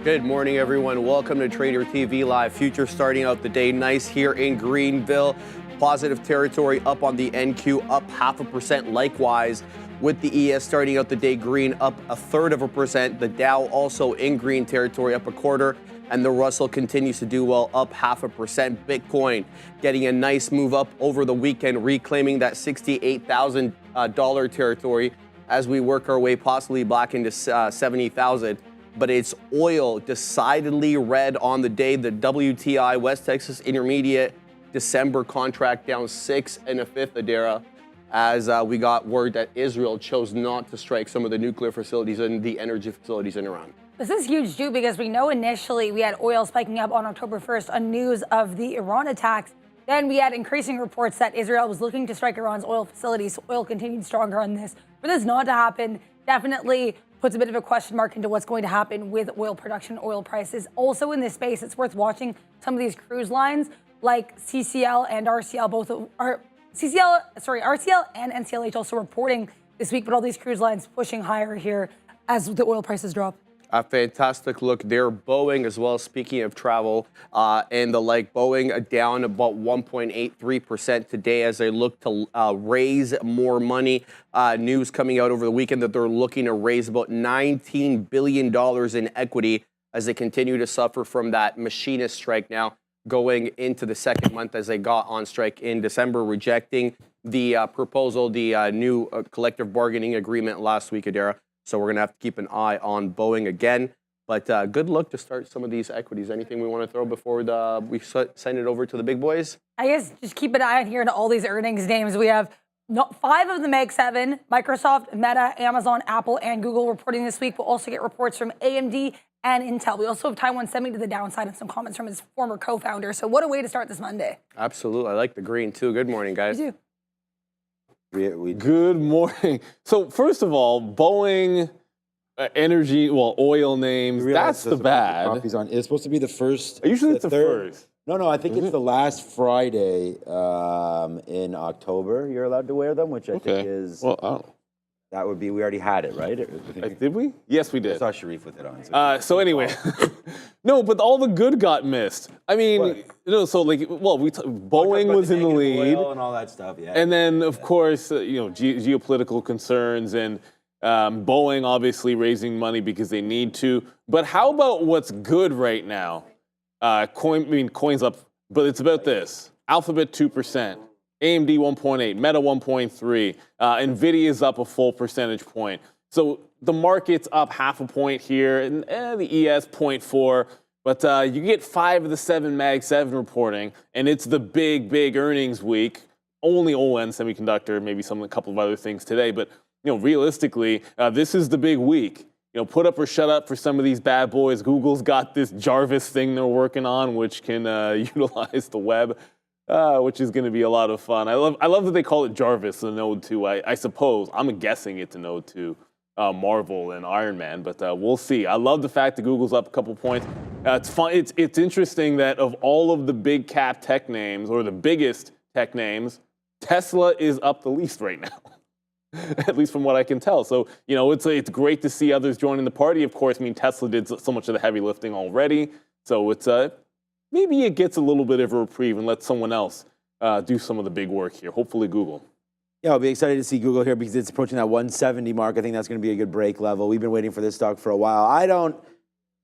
Good morning, everyone. Welcome to Trader TV Live. Futures starting out the day nice here in Greenville. Positive territory up on the NQ, up 0.5%. Likewise, with the ES starting out the day green, up 1/3%. The Dow also in green territory, up 1/4. And the Russell continues to do well, up 0.5%. Bitcoin getting a nice move up over the weekend, reclaiming that $68,000 territory as we work our way possibly back into 70,000. But it's oil decidedly red on the day. The WTI West Texas Intermediate December contract down 6 1/5 ADR as we got word that Israel chose not to strike some of the nuclear facilities and the energy facilities in Iran. This is huge too because we know initially we had oil spiking up on October 1st on news of the Iran attacks. Then we had increasing reports that Israel was looking to strike Iran's oil facilities. So oil continued stronger on this. For this not to happen, definitely puts a bit of a question mark into what's going to happen with oil production, oil prices. Also in this space, it's worth watching some of these cruise lines like CCL and RCL, RCL and NCLH also reporting this week, but all these cruise lines pushing higher here as the oil prices drop. A fantastic look there. Boeing as well, speaking of travel and the like, Boeing down about 1.83% today as they look to raise more money. News coming out over the weekend that they're looking to raise about $19 billion in equity as they continue to suffer from that machinist strike now going into the second month as they got on strike in December, rejecting the proposal, the new collective bargaining agreement last week, Adara. So we're going to have to keep an eye on Boeing again. But good look to start some of these equities. Anything we want to throw before we send it over to the big boys? I guess just keep an eye on here on all these earnings names. We have 5 of the Mag 7, Microsoft, Meta, Amazon, Apple, and Google reporting this week. We'll also get reports from AMD and Intel. We also have Taiwan Semi to the downside and some comments from his former co-founder. So what a way to start this Monday. Absolutely. I like the green, too. Good morning, guys. You too. Good morning. So first of all, Boeing, energy, oil names, that's the bad. It's supposed to be the first. Usually it's the first. No, I think it's the last Friday in October. You're allowed to wear them, which I think is. Well, I don't know. That would be, we already had it, right? Did we? Yes, we did. I saw Sharif with it on. So anyway, no, but all the good got missed. I mean, Boeing was in the lead. And all that stuff, yeah. And then, of course, geopolitical concerns and Boeing obviously raising money because they need to. But how about what's good right now? Coin's up, but it's about this. Alphabet 2%. AMD 1.8, Meta 1.3, NVIDIA is up a full percentage point. So the market's up 0.5 point here, and the ES 0.4. But you get 5 of the 7 Mag 7 reporting, and it's the big earnings week. Only ON Semiconductor, maybe a couple of other things today. But realistically, this is the big week. Put up or shut up for some of these bad boys. Google's got this Jarvis thing they're working on, which can utilize the web. Which is going to be a lot of fun. I love that they call it Jarvis, the Node 2. I suppose, I'm guessing it's a Node 2, Marvel and Iron Man, but we'll see. I love the fact that Google's up a couple points. It's fun. It's interesting that of all of the big cap tech names, or the biggest tech names, Tesla is up the least right now. At least from what I can tell. So, it's great to see others joining the party. Of course, Tesla did so much of the heavy lifting already. So it's maybe it gets a little bit of a reprieve and lets someone else do some of the big work here. Hopefully Google. Yeah, I'll be excited to see Google here because it's approaching that 170 mark. I think that's going to be a good break level. We've been waiting for this stock for a while.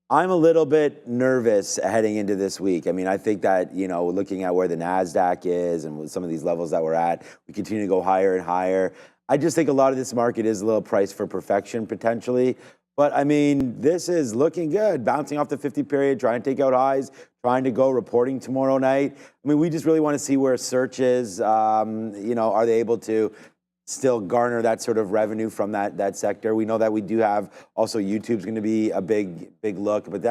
I'm a little bit nervous heading into this week. I mean, I think that, looking at where the NASDAQ is and with some of these levels that we're at, we continue to go higher and higher. I just think a lot of this market is a little priced for perfection potentially. But, I mean, this is looking good. Bouncing off the 50 period, trying to take out highs, trying to go reporting tomorrow night. I mean, we just really want to see where search is. Are they able to still garner that sort of revenue from that sector? We know that we do have also YouTube's going to be a big look. But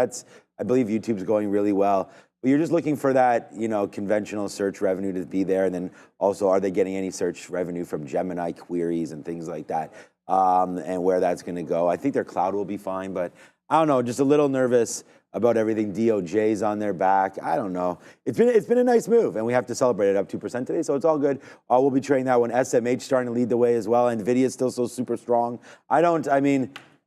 I believe YouTube's going really well. But you're just looking for that, conventional search revenue to be there. And then also, are they getting any search revenue from Gemini queries and things like that? And where that's going to go. I think their cloud will be fine, but I don't know, just a little nervous about everything. DOJ's on their back. I don't know. It's been a nice move, and we have to celebrate it up 2% today, so it's all good. We'll be trading that one. SMH starting to lead the way as well. NVIDIA is still so super strong.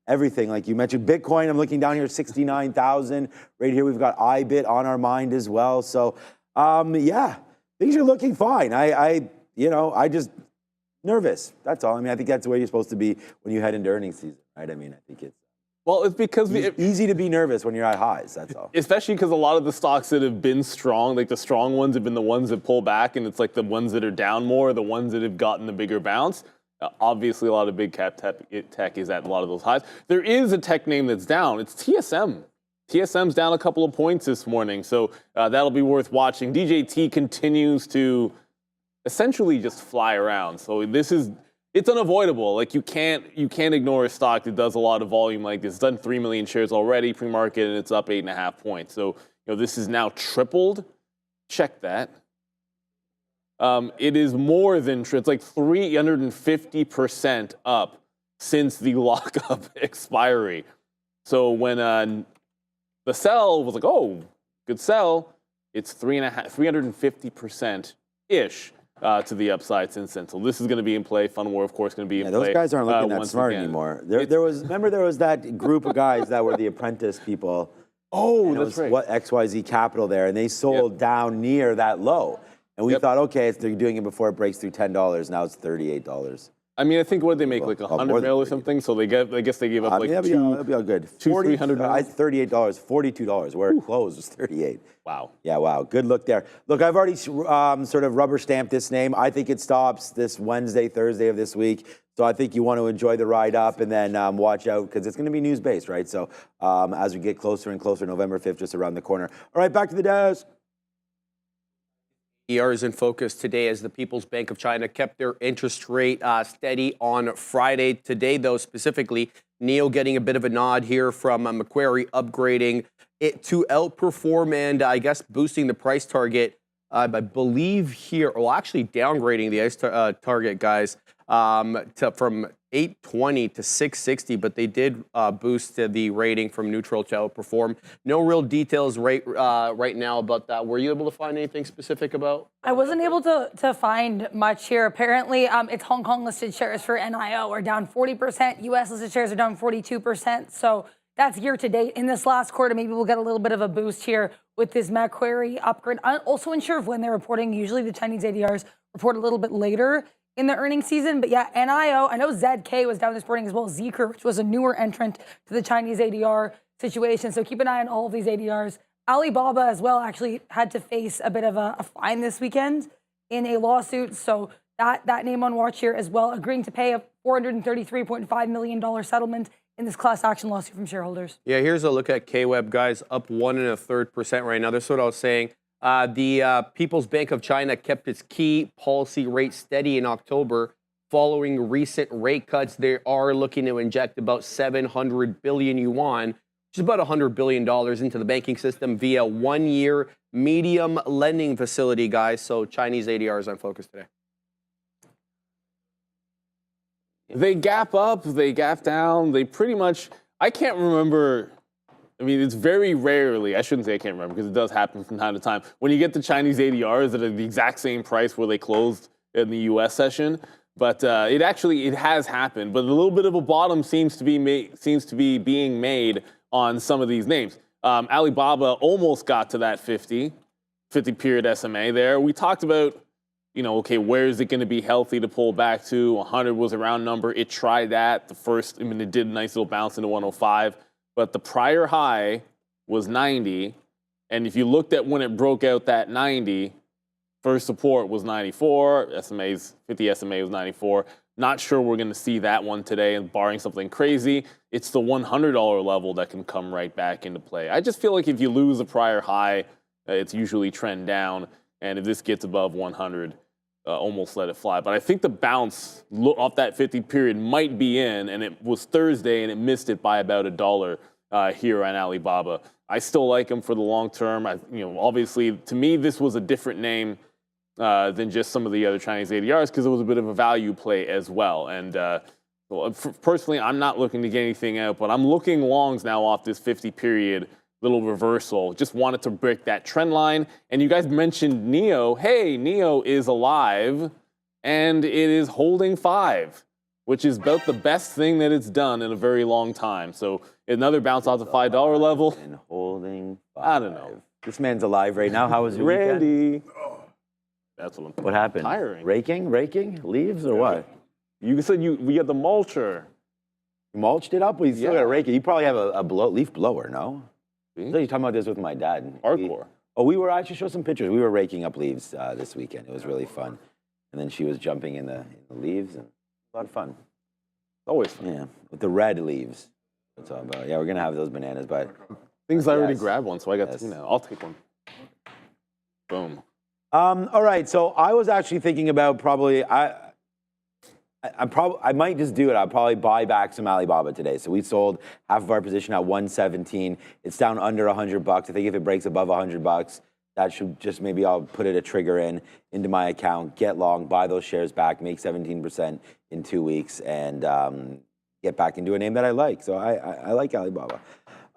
everything. Like you mentioned, Bitcoin, I'm looking down here, 69,000. Right here, we've got iBit on our mind as well. So, yeah, things are looking fine. I just nervous. That's all. I mean, I think that's the way you're supposed to be when you head into earnings season, right? I mean, I think it's because easy to be nervous when you're at highs. That's all. Especially because a lot of the stocks that have been strong, like the strong ones, have been the ones that pull back, and it's like the ones that are down more, the ones that have gotten the bigger bounce. Obviously, a lot of big cap tech is at a lot of those highs. There is a tech name that's down. It's TSM. TSM's down a couple of points this morning, so that'll be worth watching. DJT continues to essentially just fly around. So it's unavoidable. Like you can't ignore a stock that does a lot of volume like this. It's done 3 million shares already pre-market, and it's up 8.5 points. So this is now tripled. Check that. It is more than it's like 350% up since the lockup expiry. So when the sell was like, oh, good sell, it's 350% ish. To the upside since then. So this is going to be in play. Fun War, of course, going to be in play. Those guys aren't looking that smart anymore. There was that group of guys that were the apprentice people. Oh, that's right. What XYZ Capital there, and they sold down near that low. And we thought, okay, they're doing it before it breaks through $10. Now it's $38. I mean, I think what they make like 100 mil or something. So I guess they gave up like it'll be all good. $300. $38, $42. Where it closed was 38. Wow. Yeah, wow. Good look there. Look, I've already sort of rubber stamped this name. I think it stops this Wednesday, Thursday of this week. So I think you want to enjoy the ride up and then watch out because it's going to be news-based, right? So as we get closer and closer, November 5th just around the corner. All right, back to the desk. ADRs in focus today as the People's Bank of China kept their interest rate steady on Friday. Today, though, specifically, NEO getting a bit of a nod here from Macquarie, upgrading it to outperform and I guess boosting the price target. I believe here, well, actually downgrading the ICE target, guys, from 820 to 660, but they did boost the rating from neutral to outperform. No real details right now about that. Were you able to find anything specific about? I wasn't able to find much here. Apparently, it's Hong Kong listed shares for NIO are down 40%. U.S. listed shares are down 42%. So that's year to date. In this last quarter, maybe we'll get a little bit of a boost here with this Macquarie upgrade. I'm also unsure of when they're reporting. Usually the Chinese ADRs report a little bit later in the earnings season. But yeah, NIO, I know ZK was down this morning as well, Zeekr, which was a newer entrant to the Chinese ADR situation. So keep an eye on all of these ADRs. Alibaba as well actually had to face a bit of a fine this weekend in a lawsuit. So that name on watch here as well, agreeing to pay a $433.5 million settlement in this class action lawsuit from shareholders. Yeah, here's a look at KWeb, guys, up 1 1/3% right now. That's what I was saying. The People's Bank of China kept its key policy rate steady in October. Following recent rate cuts, they are looking to inject about 700 billion yuan, which is about $100 billion into the banking system via 1-year medium lending facility, guys. So Chinese ADRs on focus today. They gap up, they gap down, they pretty much, I can't remember, I mean, it's very rarely, I shouldn't say I can't remember because it does happen from time to time, when you get the Chinese ADRs that are the exact same price where they closed in the US session, but it has happened, but a little bit of a bottom seems to be being made on some of these names. Alibaba almost got to that 50 period SMA there. We talked about, okay, where is it going to be healthy to pull back to? 100 was a round number. It tried that. It did a nice little bounce into 105. But the prior high was 90. And if you looked at when it broke out that 90, first support was 94. 50 SMA was 94. Not sure we're going to see that one today, and barring something crazy, it's the $100 level that can come right back into play. I just feel like if you lose a prior high, it's usually trend down. And if this gets above 100, almost let it fly. But I think the bounce off that 50 period might be in, and it was Thursday, and it missed it by about $1 here on Alibaba. I still like them for the long term. Obviously, to me, this was a different name than just some of the other Chinese ADRs because it was a bit of a value play as well. And personally, I'm not looking to get anything out, but I'm looking longs now off this 50 period. Little reversal. Just wanted to break that trend line. And you guys mentioned NEO. Hey, NEO is alive and it is holding 5. which is about the best thing that it's done in a very long time. So another bounce off the $5 level. And holding 5. I don't know. This man's alive right now. How was your weekend? Randy. That's what I'm What happened? Tiring. Raking? Leaves or what? You said we had the mulcher. You mulched it up? Well, you still got to Yeah. rake it. You probably have a leaf blower, no? See? I thought you were talking about this with my dad. Hardcore. We were actually show some pictures. We were raking up leaves this weekend. It was really fun. And then she was jumping in the leaves, and it was a lot of fun. Always fun. Yeah, with the red leaves. That's all about. Yeah, we're gonna have those bananas, but Things I already Yes. grabbed one, so I got Yes. I'll take one. Boom. all right. So I was actually thinking about probably I might just do it. I'll probably buy back some Alibaba today. So we sold half of our position at 117. It's down under $100. I think if it breaks above $100, that should just maybe I'll put it a trigger into my account, get long, buy those shares back, make 17% in 2 weeks, and get back into a name that I like. So I like Alibaba.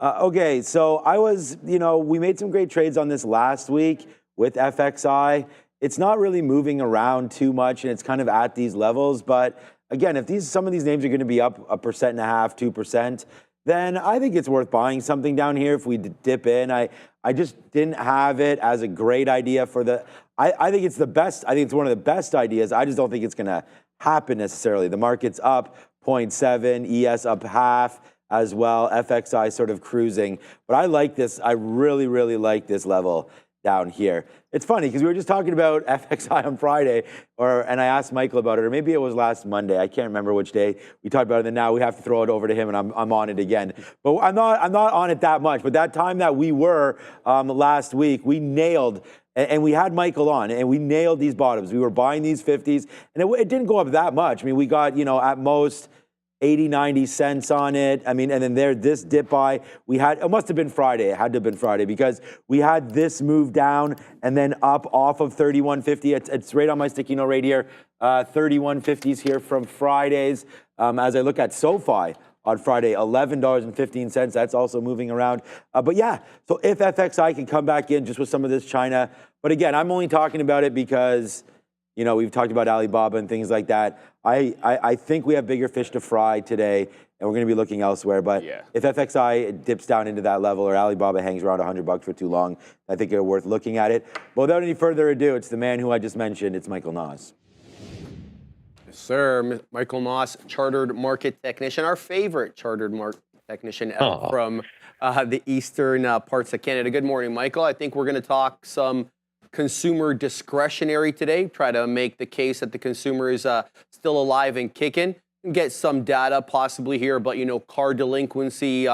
Okay, so I was, we made some great trades on this last week with FXI. It's not really moving around too much, and it's kind of at these levels. But again, if some of these names are going to be up 1.5%, 2%, then I think it's worth buying something down here if we dip in. I just didn't have it as a great idea for the. I think it's the best. I think it's one of the best ideas. I just don't think it's going to happen necessarily. The market's up 0.7, ES up half as well. FXI sort of cruising, but I like this. I really, really like this level down here. It's funny because we were just talking about FXI on Friday, and I asked Michael about it, or maybe it was last Monday. I can't remember which day we talked about it. And now we have to throw it over to him, and I'm on it again. But I'm not on it that much. But that time that we were last week, we nailed. And we had Michael on, and we nailed these bottoms. We were buying these 50s, and it didn't go up that much. I mean, we got at most 80, 90 cents on it. I mean, and then this dip buy, it must have been Friday. It had to have been Friday because we had this move down and then up off of 31.50. It's right on my sticky note right here. 31.50s here from Fridays. As I look at SoFi on Friday, $11.15. That's also moving around. But yeah, so if FXI can come back in just with some of this China, but again, I'm only talking about it because we've talked about Alibaba and things like that. I think we have bigger fish to fry today, and we're going to be looking elsewhere. But if FXI dips down into that level or Alibaba hangs around $100 for too long, I think it's worth looking at it. But without any further ado, it's the man who I just mentioned. It's Michael Noss. Yes, sir. Michael Noss, chartered market technician, our favorite chartered market technician from the eastern parts of Canada. Good morning, Michael. I think we're going to talk some consumer discretionary today, try to make the case that the consumer is still alive and kicking, and get some data possibly here about, car delinquency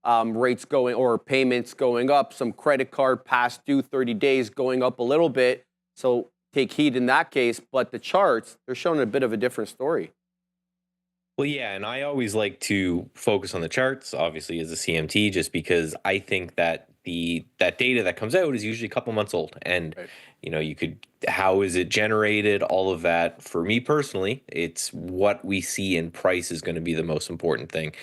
rates going or payments going up, some credit card past due 30 days going up a little bit. So take heed in that case. But the charts, they're showing a bit of a different story. Well, yeah, and I always like to focus on the charts, obviously, as a CMT, just because I think that that data that comes out is usually a couple months old. And, how is it generated? All of that. For me personally, it's what we see in price is going to be the most important thing.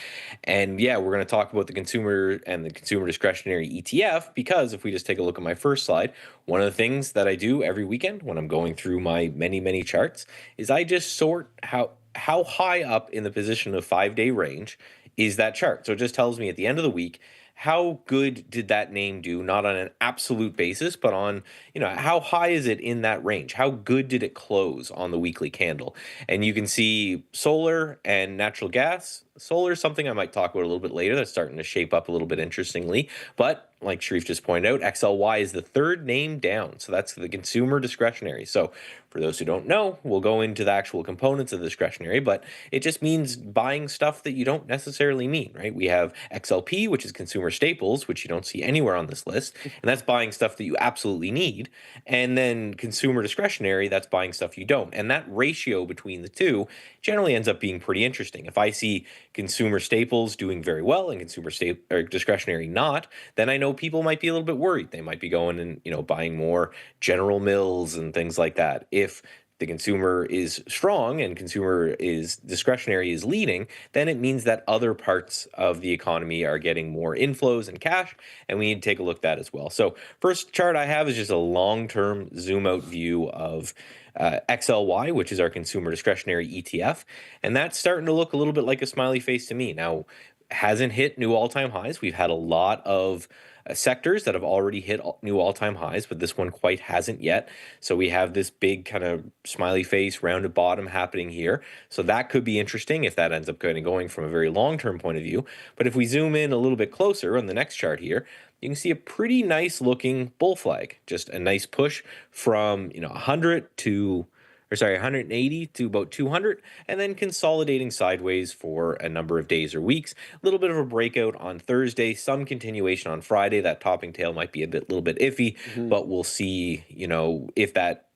And yeah, we're going to talk about the consumer and the consumer discretionary ETF, because if we just take a look at my first slide, one of the things that I do every weekend when I'm going through my many, many charts is I just sort how high up in the position of 5-day range is that chart. So it just tells me at the end of the week, how good did that name do, not on an absolute basis, but on, how high is it in that range? How good did it close on the weekly candle? And you can see solar and natural gas. Solar is something I might talk about a little bit later. That's starting to shape up a little bit interestingly. But like Sharif just pointed out, XLY is the third name down. So that's the consumer discretionary. So for those who don't know, we'll go into the actual components of the discretionary, but it just means buying stuff that you don't necessarily need, right? We have XLP, which is consumer staples, which you don't see anywhere on this list. And that's buying stuff that you absolutely need. And then consumer discretionary, that's buying stuff you don't. And that ratio between the two generally ends up being pretty interesting. If I see consumer staples doing very well and consumer discretionary not, then I know people might be a little bit worried. They might be going and buying more General Mills and things like that. If the consumer is strong and consumer is discretionary is leading, then it means that other parts of the economy are getting more inflows and cash, and we need to take a look at that as well. So first chart I have is just a long-term zoom out view of XLY, which is our consumer discretionary ETF, and that's starting to look a little bit like a smiley face to me. Now, hasn't hit new all-time highs. We've had a lot of sectors that have already hit new all-time highs, but this one quite hasn't yet. So we have this big kind of smiley face, rounded bottom happening here. So that could be interesting if that ends up kind of going from a very long-term point of view. But if we zoom in a little bit closer on the next chart here, you can see a pretty nice looking bull flag, just a nice push from 180 to about 200, and then consolidating sideways for a number of days or weeks. A little bit of a breakout on Thursday, some continuation on Friday. That topping tail might be little bit iffy, but we'll see, if that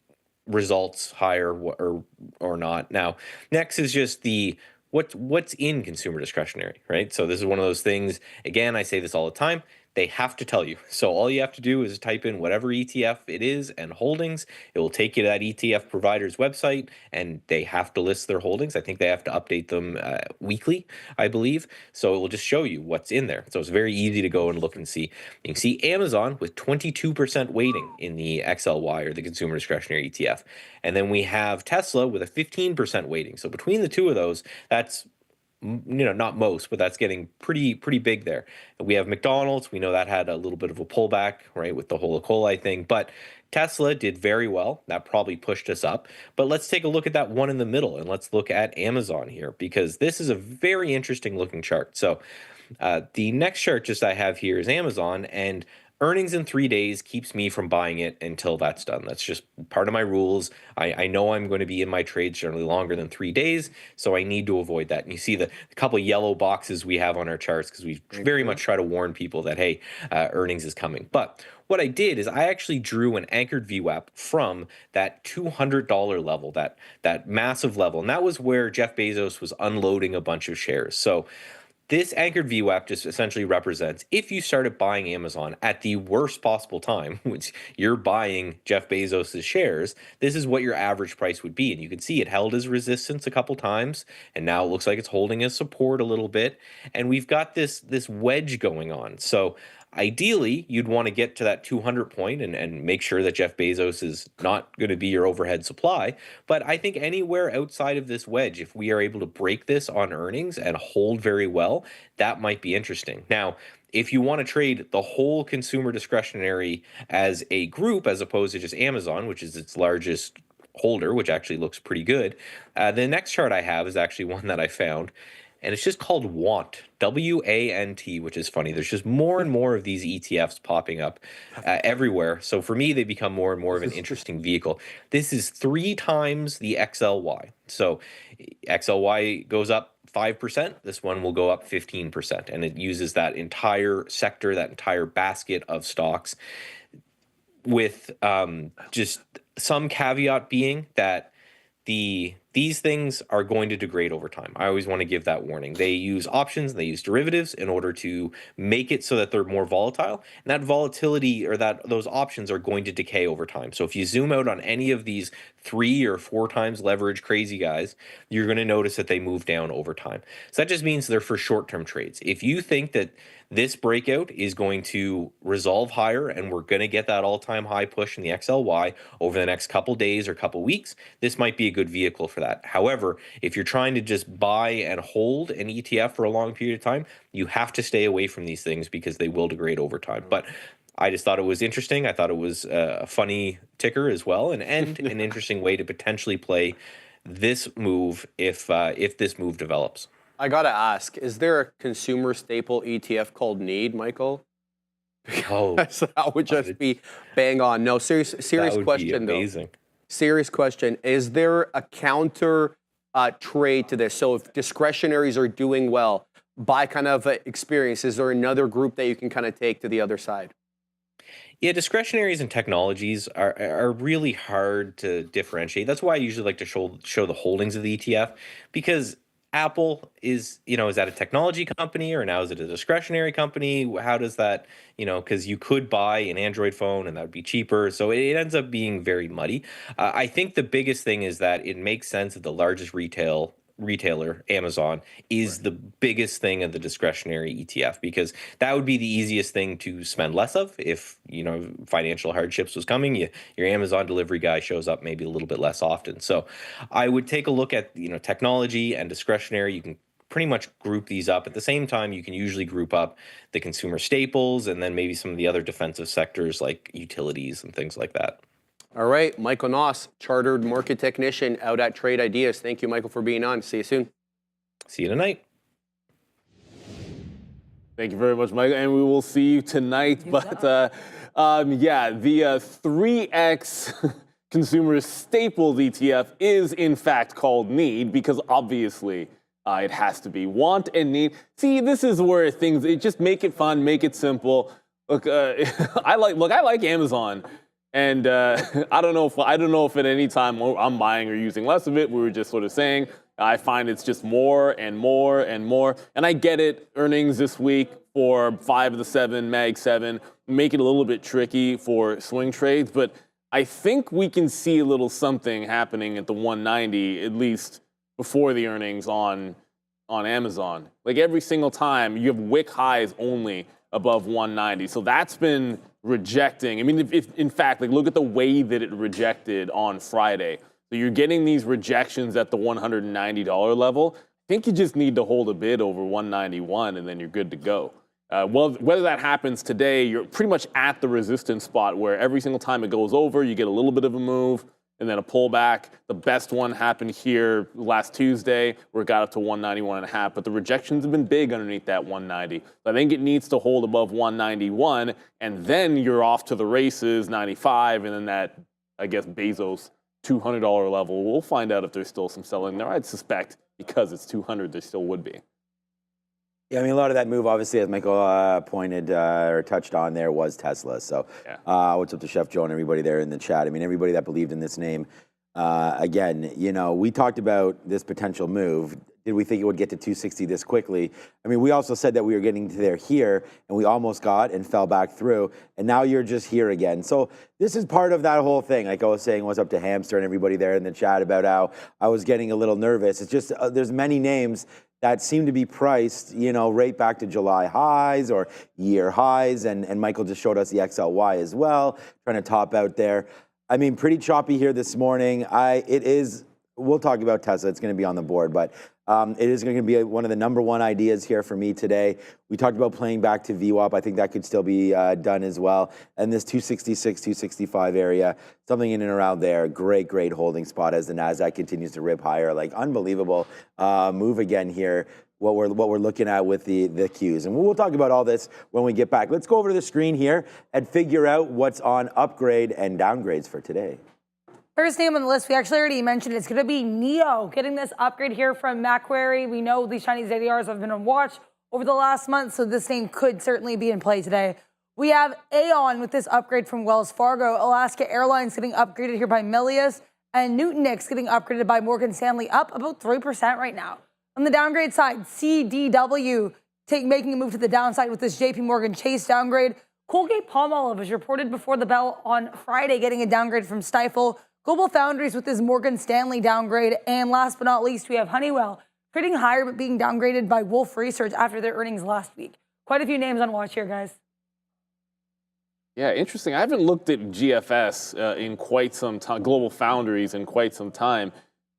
results higher or not. Now, next is just the what's in consumer discretionary, right? So this is one of those things. Again, I say this all the time. They have to tell you. So all you have to do is type in whatever ETF it is and holdings. It will take you to that ETF provider's website, and they have to list their holdings. I think they have to update them weekly, I believe. So it will just show you what's in there. So it's very easy to go and look and see. You can see Amazon with 22% weighting in the XLY, or the consumer discretionary ETF. And then we have Tesla with a 15% weighting. So between the two of those, that's not most, but that's getting pretty big there. We have McDonald's. We know that had a little bit of a pullback, right, with the whole E. coli thing, but Tesla did very well. That probably pushed us up. But let's take a look at that one in the middle, and let's look at Amazon here, because this is a very interesting looking chart. So the next chart just I have here is Amazon, and earnings in 3 days keeps me from buying it until that's done. That's just part of my rules. I know I'm going to be in my trades generally longer than 3 days, so I need to avoid that. And you see the couple of yellow boxes we have on our charts because we very much try to warn people that, hey, earnings is coming. But what I did is I actually drew an anchored VWAP from that $200 level, that massive level. And that was where Jeff Bezos was unloading a bunch of shares. So this anchored VWAP just essentially represents if you started buying Amazon at the worst possible time, which you're buying Jeff Bezos' shares, this is what your average price would be. And you can see it held as resistance a couple times, and now it looks like it's holding as support a little bit. And we've got this wedge going on. So ideally, you'd want to get to that 200 point and make sure that Jeff Bezos is not going to be your overhead supply. But I think anywhere outside of this wedge, if we are able to break this on earnings and hold very well, that might be interesting. Now, if you want to trade the whole consumer discretionary as a group, as opposed to just Amazon, which is its largest holder, which actually looks pretty good, the next chart I have is actually one that I found. And it's just called WANT, W-A-N-T, which is funny. There's just more and more of these ETFs popping up everywhere. So for me, they become more and more of an interesting vehicle. This is 3 times the XLY. So XLY goes up 5%. This one will go up 15%. And it uses that entire sector, that entire basket of stocks, with just some caveat being that these things are going to degrade over time. I always want to give that warning. They use options and they use derivatives in order to make it so that they're more volatile. And that volatility, or those options, are going to decay over time. So if you zoom out on any of these 3 or 4 times leverage crazy guys, you're going to notice that they move down over time. So that just means they're for short-term trades. If you think that this breakout is going to resolve higher and we're going to get that all-time high push in the XLY over the next couple days or couple weeks, this might be a good vehicle for that. However, if you're trying to just buy and hold an ETF for a long period of time, you have to stay away from these things because they will degrade over time. But I just thought it was interesting. I thought it was a funny ticker as well, and an interesting way to potentially play this move if this move develops. I gotta ask, is there a consumer staple ETF called Need, Michael? Oh, That would just be bang on. No, serious that would question be amazing. though. Serious question. Is there a counter trade to this? So if discretionaries are doing well, by kind of experience, is there another group that you can kind of take to the other side? Yeah, discretionaries and technologies are really hard to differentiate. That's why I usually like to show the holdings of the ETF, because Apple is that a technology company or now is it a discretionary company? How does that, because you could buy an Android phone and that would be cheaper. So it ends up being very muddy. I think the biggest thing is that it makes sense that the largest retailer, Amazon, is the biggest thing of the discretionary ETF, because that would be the easiest thing to spend less of if financial hardships was coming. Your Amazon delivery guy shows up maybe a little bit less often. So I would take a look at technology and discretionary. You can pretty much group these up. At the same time, you can usually group up the consumer staples and then maybe some of the other defensive sectors like utilities and things like that. All right, Michael Noss, chartered market technician out at Trade Ideas. Thank you, Michael, for being on. See you soon. See you tonight. Thank you very much, Michael, and we will see you tonight. But the 3X consumer staples ETF is in fact called need because obviously it has to be want and need. See, this is where it just make it fun, make it simple. Look, I like Amazon. And I don't know if at any time I'm buying or using less of it. We were just sort of saying, I find it's just more and more and more. And I get it, earnings this week for 5 of the 7, Mag 7, make it a little bit tricky for swing trades. But I think we can see a little something happening at the 190, at least before the earnings on Amazon. Like every single time, you have wick highs only above 190. So that's been rejecting. I mean, if in fact, look at the way that it rejected on Friday. So you're getting these rejections at the $190 level. I think you just need to hold a bid over 191 and then you're good to go. Well, whether that happens today, you're pretty much at the resistance spot where every single time it goes over, you get a little bit of a move and then a pullback. The best one happened here last Tuesday where it got up to 191.5, but the rejections have been big underneath that 190. So I think it needs to hold above 191, and then you're off to the races, 95, and then that, I guess, Bezos $200 level. We'll find out if there's still some selling there. I'd suspect because it's 200, there still would be. Yeah, I mean, a lot of that move, obviously, as Michael pointed or touched on there, was Tesla. So what's up to Chef Joe and everybody there in the chat? I mean, everybody that believed in this name. Again, we talked about this potential move. Did we think it would get to 260 this quickly? I mean, we also said that we were getting to there here, and we almost got and fell back through, and now you're just here again. So this is part of that whole thing. Like I was saying, what's up to Hamster and everybody there in the chat about how I was getting a little nervous. It's just there's many names that seem to be priced, right back to July highs or year highs, and Michael just showed us the XLY as well, trying to top out there. I mean, pretty choppy here this morning. We'll talk about Tesla. It's going to be on the board, but it is going to be one of the number one ideas here for me today. We talked about playing back to VWAP. I think that could still be done as well. And this 266, 265 area, something in and around there, great holding spot as the NASDAQ continues to rip higher. Like unbelievable move again here. What we're looking at with the Qs. And we'll talk about all this when we get back. Let's go over to the screen here and figure out what's on upgrade and downgrades for today. First name on the list, we actually already mentioned it's going to be NIO, getting this upgrade here from Macquarie. We know these Chinese ADRs have been on watch over the last month, so this name could certainly be in play today. We have Aon with this upgrade from Wells Fargo, Alaska Airlines getting upgraded here by Melius, and Nutanix getting upgraded by Morgan Stanley, up about 3% right now. On the downgrade side, CDW making a move to the downside with this JP Morgan Chase downgrade. Colgate-Palmolive was reported before the bell on Friday, getting a downgrade from Stifel. Global Foundries with this Morgan Stanley downgrade. And last but not least, we have Honeywell trading higher but being downgraded by Wolfe Research after their earnings last week. Quite a few names on watch here, guys. Yeah, interesting. I haven't looked at GFS in quite some time, Global Foundries in quite some time.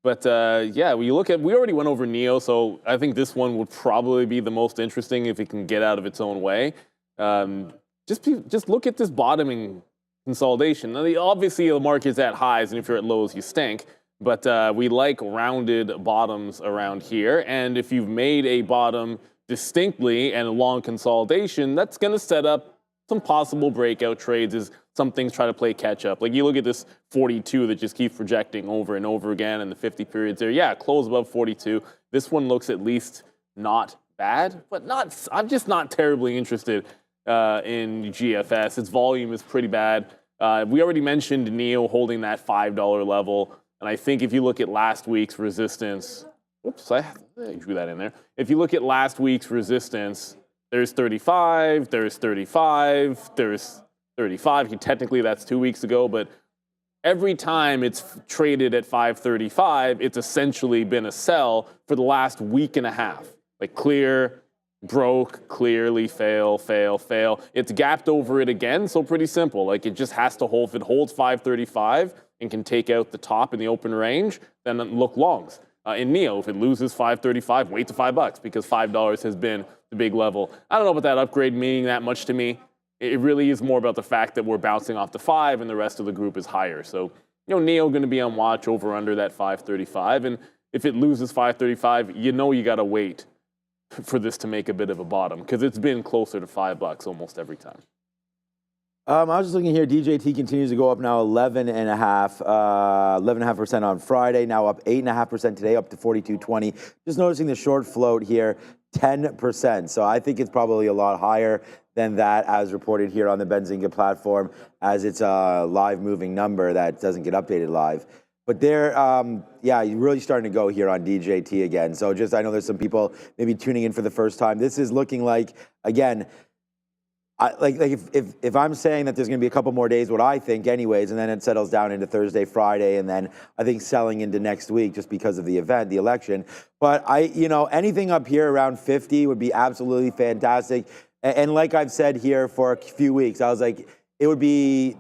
But when you look at, we already went over NIO, so I think this one would probably be the most interesting if it can get out of its own way. Just look at this bottoming consolidation. Now, obviously, the market's at highs, and if you're at lows, you stink. But we like rounded bottoms around here. And if you've made a bottom distinctly and a long consolidation, that's going to set up some possible breakout trades as some things try to play catch up. Like you look at this 42 that just keeps projecting over and over again, and the 50 periods there. Yeah, close above 42. This one looks at least not bad, but I'm just not terribly interested in GFS. Its volume is pretty bad. We already mentioned NIO holding that $5 level. And I think if you look at last week's resistance, Oops, I drew that in there. If you look at last week's resistance, there's 35, there's 35, there's 35. Technically, that's 2 weeks ago, but every time it's traded at 535, it's essentially been a sell for the last week and a half. Like clear, broke, clearly, fail, fail, fail. It's gapped over it again, so pretty simple. Like it just has to hold. If it holds 535 and can take out the top in the open range, then look longs. In NEO, if it loses 535, wait to $5 because $5 has been the big level. I don't know about that upgrade meaning that much to me. It really is more about the fact that we're bouncing off the 5 and the rest of the group is higher. So, NEO going to be on watch over under that 535. And if it loses 535, you got to wait for this to make a bit of a bottom because it's been closer to $5 almost every time. I was just looking here. DJT continues to go up now 11.5% on Friday, now up 8.5% today, up to 42.20. Just noticing the short float here, 10%. So I think it's probably a lot higher than that as reported here on the Benzinga platform, as it's a live moving number that doesn't get updated live. But they're, you're really starting to go here on DJT again. So I know there's some people maybe tuning in for the first time. This is looking like, again, if I'm saying that there's going to be a couple more days, what I think anyways, and then it settles down into Thursday, Friday, and then I think selling into next week just because of the event, the election. But anything up here around 50 would be absolutely fantastic. And like I've said here for a few weeks, I was like, it would be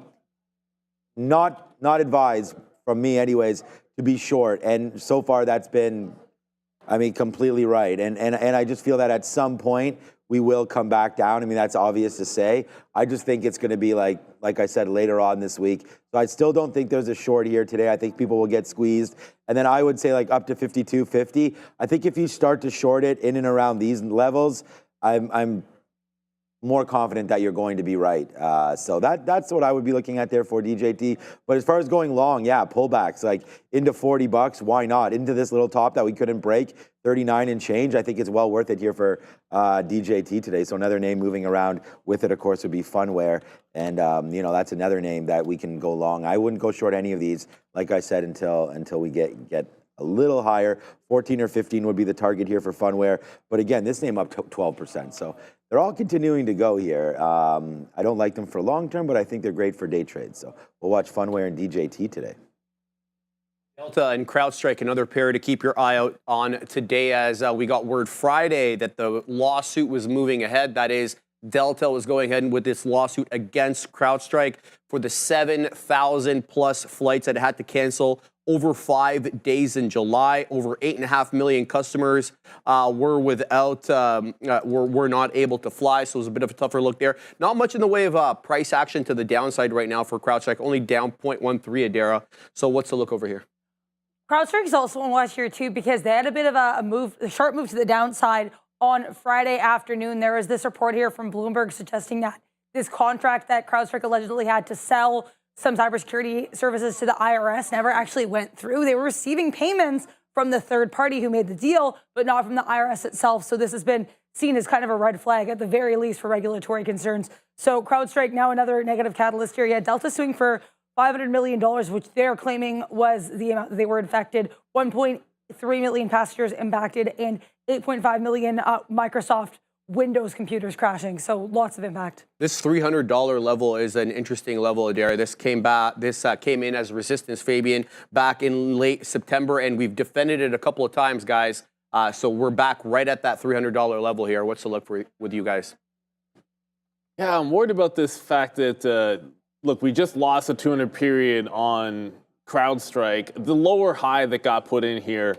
not advised from me anyways to be short. And so far that's been, completely right. And I just feel that at some point, we will come back down. That's obvious to say. I just think it's going to be like I said, later on this week. So I still don't think there's a short here today. I think people will get squeezed. And then I would say up to 52.50. I think if you start to short it in and around these levels, I'm more confident that you're going to be right. So that's what I would be looking at there for DJT. But as far as going long, pullbacks into $40, why not? Into this little top that we couldn't break, 39 and change. I think it's well worth it here for DJT today. So another name moving around with it, of course, would be Funware. And, that's another name that we can go long. I wouldn't go short any of these, like I said, until we get a little higher. 14 or 15 would be the target here for Funware. But again, this name up to 12%. So they're all continuing to go here. I don't like them for long term, but I think they're great for day trades. So we'll watch Funware and DJT today. Delta and CrowdStrike, another pair to keep your eye out on today, as we got word Friday that the lawsuit was moving ahead. That is, Delta was going ahead with this lawsuit against CrowdStrike for the 7,000 plus flights that it had to cancel over 5 days in July. Over 8.5 million customers were not able to fly, so it was a bit of a tougher look there. Not much in the way of price action to the downside right now for CrowdStrike, only down 0.13 ADR. So what's the look over here? CrowdStrike is also on watch here too because they had a bit of a sharp move to the downside on Friday afternoon. There was this report here from Bloomberg suggesting that this contract that CrowdStrike allegedly had to sell some cybersecurity services to the IRS never actually went through. They were receiving payments from the third party who made the deal, but not from the IRS itself. So this has been seen as kind of a red flag at the very least for regulatory concerns. So CrowdStrike, now another negative catalyst here. Delta suing for $500 million, which they're claiming was the amount that they were infected. 1.3 million passengers impacted and 8.5 million Microsoft Windows computers crashing. So lots of impact. This $300 level is an interesting level, Adair. This came in as resistance, Fabian, back in late September, and we've defended it a couple of times, guys. So we're back right at that $300 level here. What's the look with you guys? Yeah, I'm worried about this fact that, look, we just lost a 200 period on CrowdStrike. The lower high that got put in here,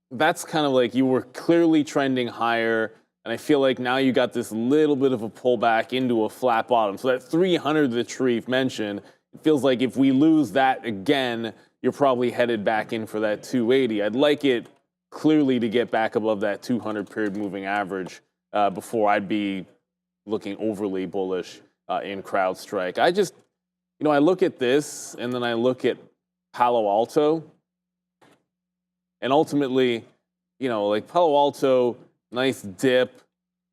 that's kind of like you were clearly trending higher. And I feel like now you got this little bit of a pullback into a flat bottom. So that 300 that Sharif mentioned, it feels like if we lose that again, you're probably headed back in for that 280. I'd like it clearly to get back above that 200 period moving average before I'd be looking overly bullish in CrowdStrike. I just, I look at this and then I look at Palo Alto. And ultimately, like Palo Alto, nice dip,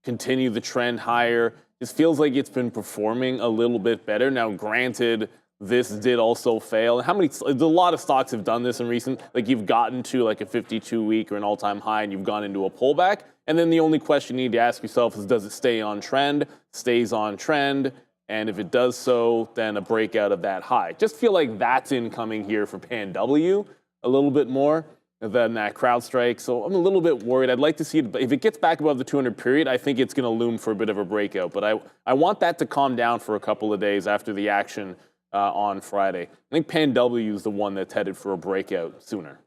continue the trend higher. It feels like it's been performing a little bit better. Now, granted, this did also fail. How many? A lot of stocks have done this in recent. Like you've gotten to like a 52-week or an all-time high, and you've gone into a pullback. And then the only question you need to ask yourself is, does it stay on trend? Stays on trend, and if it does so, then a breakout of that high. Just feel like that's incoming here for PanW a little bit more than that CrowdStrike. So I'm a little bit worried. I'd like to see it, but if it gets back above the 200 period, I think it's going to loom for a bit of a breakout. But I want that to calm down for a couple of days after the action on Friday. I think PanW is the one that's headed for a breakout sooner.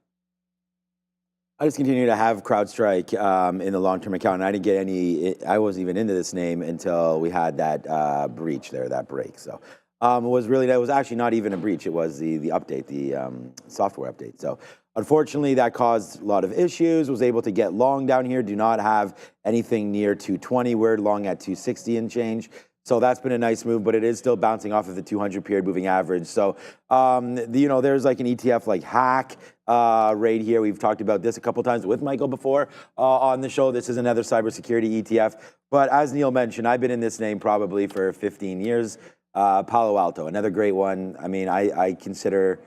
I just continue to have CrowdStrike in the long-term account, and I didn't get any. I wasn't even into this name until we had that breach there, that break. So it was actually not even a breach. It was the update, the software update. So unfortunately, that caused a lot of issues. Was able to get long down here. Do not have anything near 220. We're long at 260 and change. So that's been a nice move, but it is still bouncing off of the 200 period moving average. So, there's like an ETF like Hack right here. We've talked about this a couple times with Michael before on the show. This is another cybersecurity ETF. But as Neil mentioned, I've been in this name probably for 15 years. Palo Alto, another great one. I mean, I consider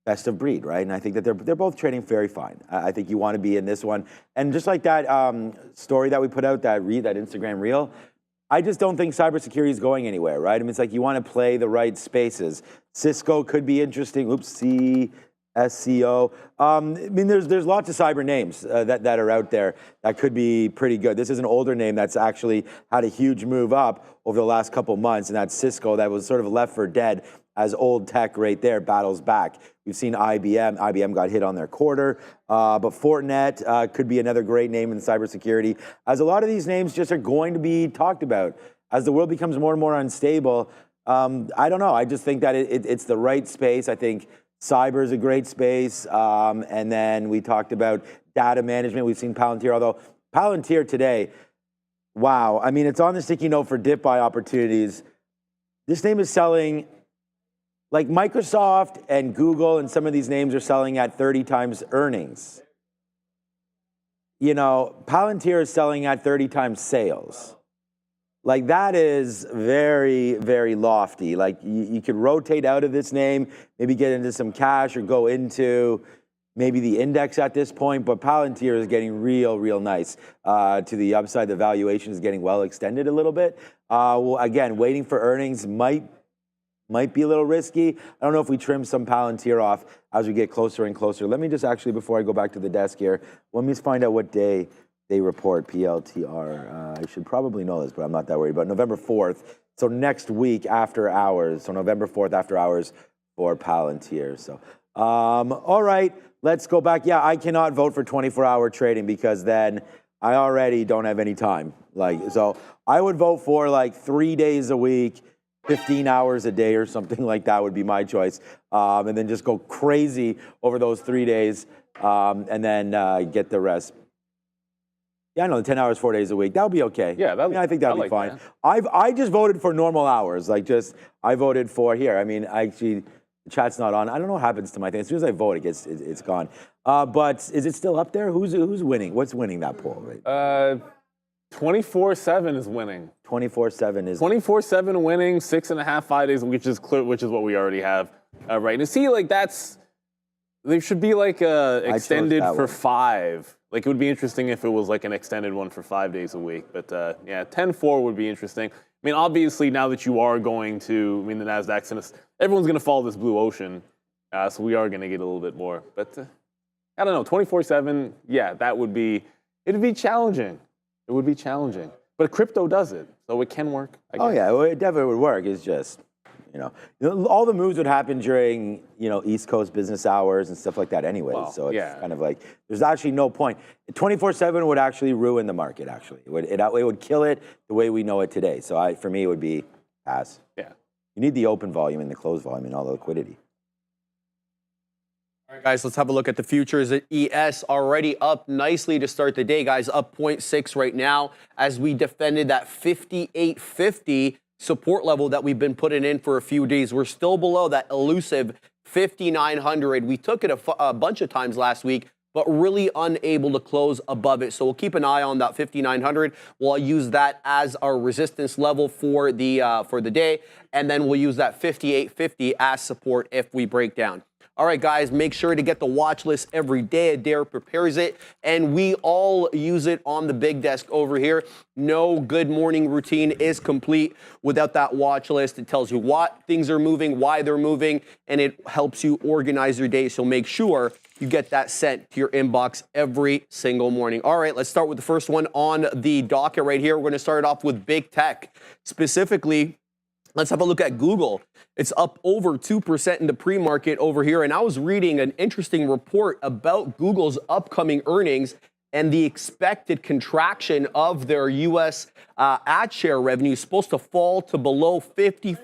best of breed, right? And I think that they're both trading very fine. I think you want to be in this one. And just like that story that we put out, that Instagram reel, I just don't think cybersecurity is going anywhere, right? I mean, it's like you want to play the right spaces. Cisco could be interesting. CSCO. I mean, there's lots of cyber names that are out there that could be pretty good. This is an older name that's actually had a huge move up over the last couple months, and that's Cisco, that was sort of left for dead as old tech right there battles back. We've seen IBM. IBM got hit on their quarter, but Fortinet could be another great name in cybersecurity, as a lot of these names just are going to be talked about as the world becomes more and more unstable. I don't know. I just think that it's the right space. I think cyber is a great space. And then we talked about data management. We've seen Palantir, although Palantir today, wow. I mean, it's on the sticky note for dip buy opportunities. This name is selling. Like Microsoft and Google and some of these names are selling at 30 times earnings. You know, Palantir is selling at 30 times sales. Like that is very, very lofty. Like you could rotate out of this name, maybe get into some cash or go into maybe the index at this point, but Palantir is getting real nice to the upside. The valuation is getting well extended a little bit. Well, again, waiting for earnings might be a little risky. I don't know if we trim some Palantir off as we get closer and closer. Let me just actually, before I go back to the desk here, let me just find out what day they report PLTR. I should probably know this, but I'm not that worried about November 4th. So next week after hours. So November 4th after hours for Palantir. So, all right, let's go back. Yeah, I cannot vote for 24-hour trading because then I already don't have any time. So I would vote for like 3 days a week, 15 hours a day or something like that would be my choice. And then just go crazy over those 3 days and then get the rest. Yeah, I know, 10 hours, 4 days a week. That would be okay. Yeah, I think that would be fine. That. I just voted for normal hours. I voted for here. I mean, the chat's not on. I don't know what happens to my thing. As soon as I vote, it's gone. But is it still up there? Who's winning? What's winning that poll? Right? 24/7 is winning. 24/7 is 24/7 winning, 6.5, 5 days, which is what we already have right. And see, like there should be like a extended for 5. Like it would be interesting if it was like an extended one for 5 days a week. But yeah, 10/4 would be interesting. I mean, obviously now that you are going to, the Nasdaq's everyone's going to follow this blue ocean, so we are going to get a little bit more. But I don't know, 24/7. Yeah, it'd be challenging. It would be challenging, but crypto does it, so it can work. Oh yeah, well, it definitely would work. It's just, all the moves would happen during, East Coast business hours and stuff like that anyway. Well, so it's kind of like, there's actually no point. 24/7 would actually ruin the market, actually. It would kill it the way we know it today. So for me, it would be pass. Yeah. You need the open volume and the closed volume and all the liquidity. All right, guys, let's have a look at the futures. At ES already up nicely to start the day, guys, up 0.6 right now as we defended that 58.50 support level that we've been putting in for a few days. We're still below that elusive 5,900. We took it a bunch of times last week, but really unable to close above it. So we'll keep an eye on that 5,900. We'll use that as our resistance level for the day, and then we'll use that 5,850 as support if we break down. All right, guys, make sure to get the watch list every day. Adair prepares it, and we all use it on the big desk over here. No good morning routine is complete without that watch list. It tells you what things are moving, why they're moving, and it helps you organize your day. So make sure you get that sent to your inbox every single morning. All right, let's start with the first one on the docket right here. We're going to start off with big tech. Specifically, let's have a look at Google. It's up over 2% in the pre-market over here. And I was reading an interesting report about Google's upcoming earnings and the expected contraction of their U.S. Ad share revenue is supposed to fall to below 50%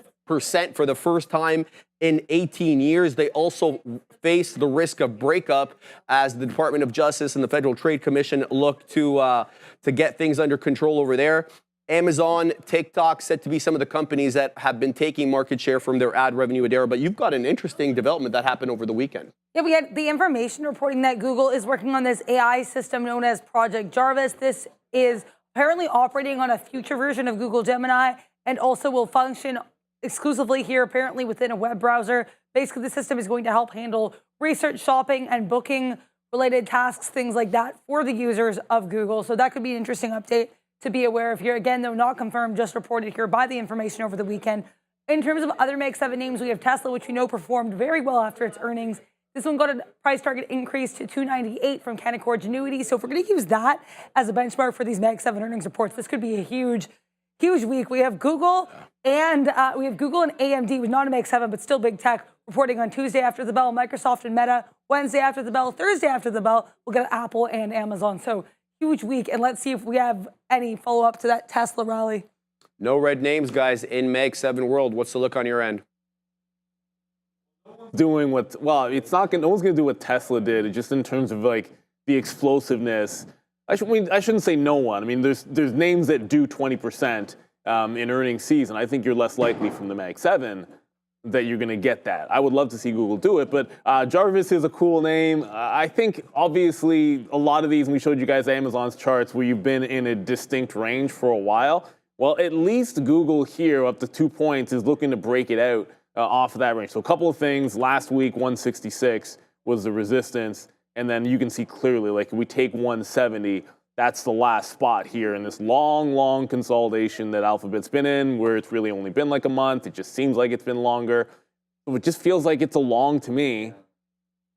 for the first time in 18 years. They also face the risk of breakup as the Department of Justice and the Federal Trade Commission look to get things under control over there. Amazon, TikTok, said to be some of the companies that have been taking market share from their ad revenue Adair. But you've got an interesting development that happened over the weekend. Yeah, we had the information reporting that Google is working on this AI system known as Project Jarvis. This is apparently operating on a future version of Google Gemini and also will function exclusively here, apparently within a web browser. Basically, the system is going to help handle research, shopping, and booking related tasks, things like that, for the users of Google. So that could be an interesting update to be aware of here. Again, though, not confirmed, just reported here by the information over the weekend. In terms of other Mag 7 names, we have Tesla, which we know performed very well after its earnings. This one got a price target increase to $298 from Canaccord Genuity. So if we're going to use that as a benchmark for these Mag 7 earnings reports, this could be a huge week. We have Google and AMD, with not a Mag 7, but still big tech, reporting on Tuesday after the bell. Microsoft and Meta Wednesday after the bell. Thursday after the bell, we'll get Apple and Amazon. So huge week, and let's see if we have any follow-up to that Tesla rally. No red names, guys, in Mag 7 world. What's the look on your end? Doing what, well, it's not going, no one's going to do what Tesla did, just in terms of like the explosiveness. I shouldn't say no one. I mean, there's names that do 20% in earnings season. I think you're less likely from the Mag 7 that you're going to get that. I would love to see Google do it, but Jarvis is a cool name. I think, obviously, a lot of these, and we showed you guys Amazon's charts where you've been in a distinct range for a while. Well, at least Google here, up to 2 points, is looking to break it out off of that range. So a couple of things. Last week, 166 was the resistance, and then you can see clearly, like, if we take 170, that's the last spot here in this long consolidation that Alphabet's been in, where it's really only been like a month. It just seems like it's been longer. So it just feels like it's a long to me.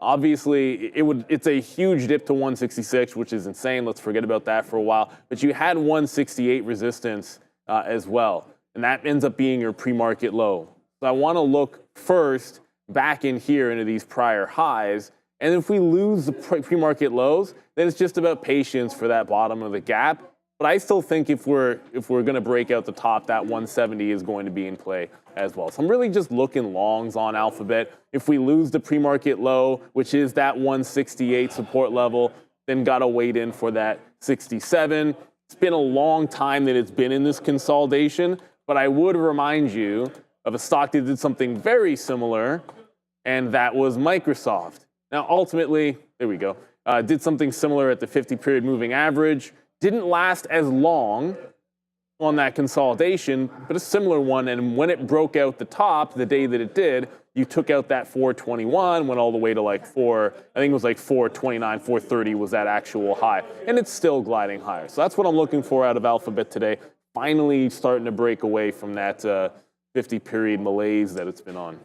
Obviously, it's a huge dip to 166, which is insane. Let's forget about that for a while. But you had 168 resistance as well, and that ends up being your pre-market low. So I want to look first back in here into these prior highs. And if we lose the pre-market lows, then it's just about patience for that bottom of the gap. But I still think if we're going to break out the top, that 170 is going to be in play as well. So I'm really just looking longs on Alphabet. If we lose the pre-market low, which is that 168 support level, then got to wait in for that 67. It's been a long time that it's been in this consolidation, but I would remind you of a stock that did something very similar, and that was Microsoft. Now, ultimately, there we go, did something similar at the 50-period moving average. Didn't last as long on that consolidation, but a similar one. And when it broke out the top, the day that it did, you took out that 421, went all the way to like I think it was like 429, 430 was that actual high. And it's still gliding higher. So that's what I'm looking for out of Alphabet today. Finally starting to break away from that 50-period malaise that it's been on.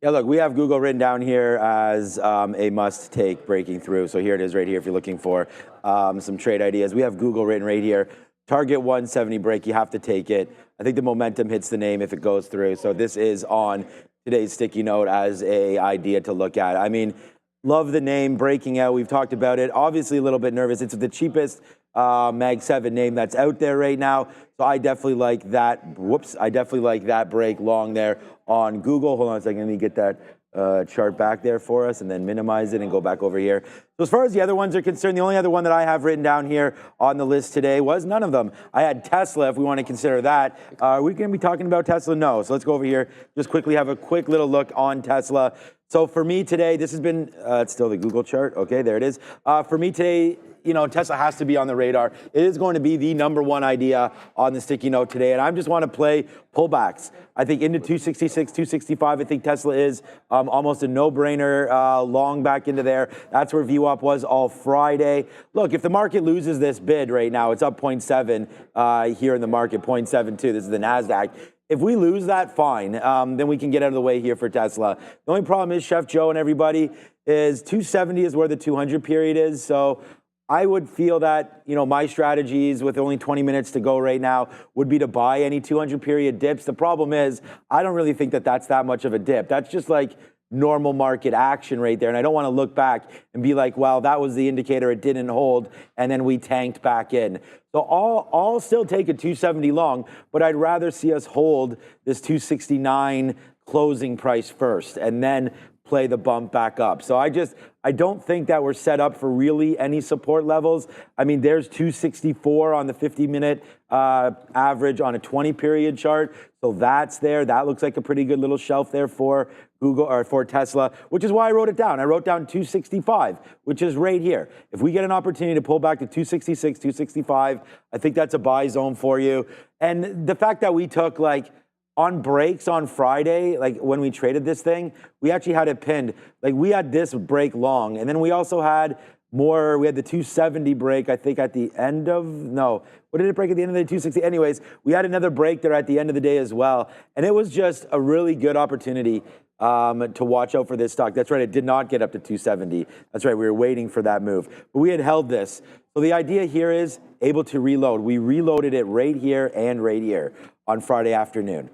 Yeah, look, we have Google written down here as a must-take breaking through. So here it is right here if you're looking for some trade ideas. We have Google written right here. Target 170 break, you have to take it. I think the momentum hits the name if it goes through. So this is on today's sticky note as a idea to look at. I mean, love the name breaking out. We've talked about it. Obviously a little bit nervous. It's the cheapest Mag 7 name that's out there right now. So I definitely like that. I definitely like that break long there on Google. Hold on a second. Let me get that chart back there for us and then minimize it and go back over here. So as far as the other ones are concerned, the only other one that I have written down here on the list today was none of them. I had Tesla, if we want to consider that. Are we going to be talking about Tesla? No. So let's go over here, just quickly have a quick little look on Tesla. So for me today, this has been, it's still the Google chart. Okay, there it is. For me today, you know, Tesla has to be on the radar. It is going to be the #1 idea on the sticky note today. And I just want to play pullbacks. I think into 266, 265, I think Tesla is almost a no-brainer long back into there. That's where VWAP was all Friday. Look, if the market loses this bid right now, it's up 0.7 here in the market, 0.72. This is the NASDAQ. If we lose that, fine. Then we can get out of the way here for Tesla. The only problem is, Chef Joe and everybody, is 270 is where the 200 period is. So I would feel that, you know, my strategies with only 20 minutes to go right now would be to buy any 200 period dips. The problem is I don't really think that that's that much of a dip. That's just like normal market action right there. And I don't want to look back and be like, well, that was the indicator, it didn't hold, and then we tanked back in. So I'll still take a 270 long, but I'd rather see us hold this 269 closing price first and then play the bump back up. So I don't think that we're set up for really any support levels. I mean, there's 264 on the 50-minute average on a 20-period chart. So that's there. That looks like a pretty good little shelf there for Google or for Tesla, which is why I wrote it down. I wrote down 265, which is right here. If we get an opportunity to pull back to 266, 265, I think that's a buy zone for you. And the fact that we took like on breaks on Friday, like when we traded this thing, we actually had it pinned. Like we had this break long, and then we also had more. We had the 270 break, I think, at the end of, no, what did it break at the end of the day? 260. Anyways, we had another break there at the end of the day as well. And it was just a really good opportunity to watch out for this stock. That's right, it did not get up to 270. That's right, we were waiting for that move. But we had held this. So the idea here is able to reload. We reloaded it right here and right here on Friday afternoon.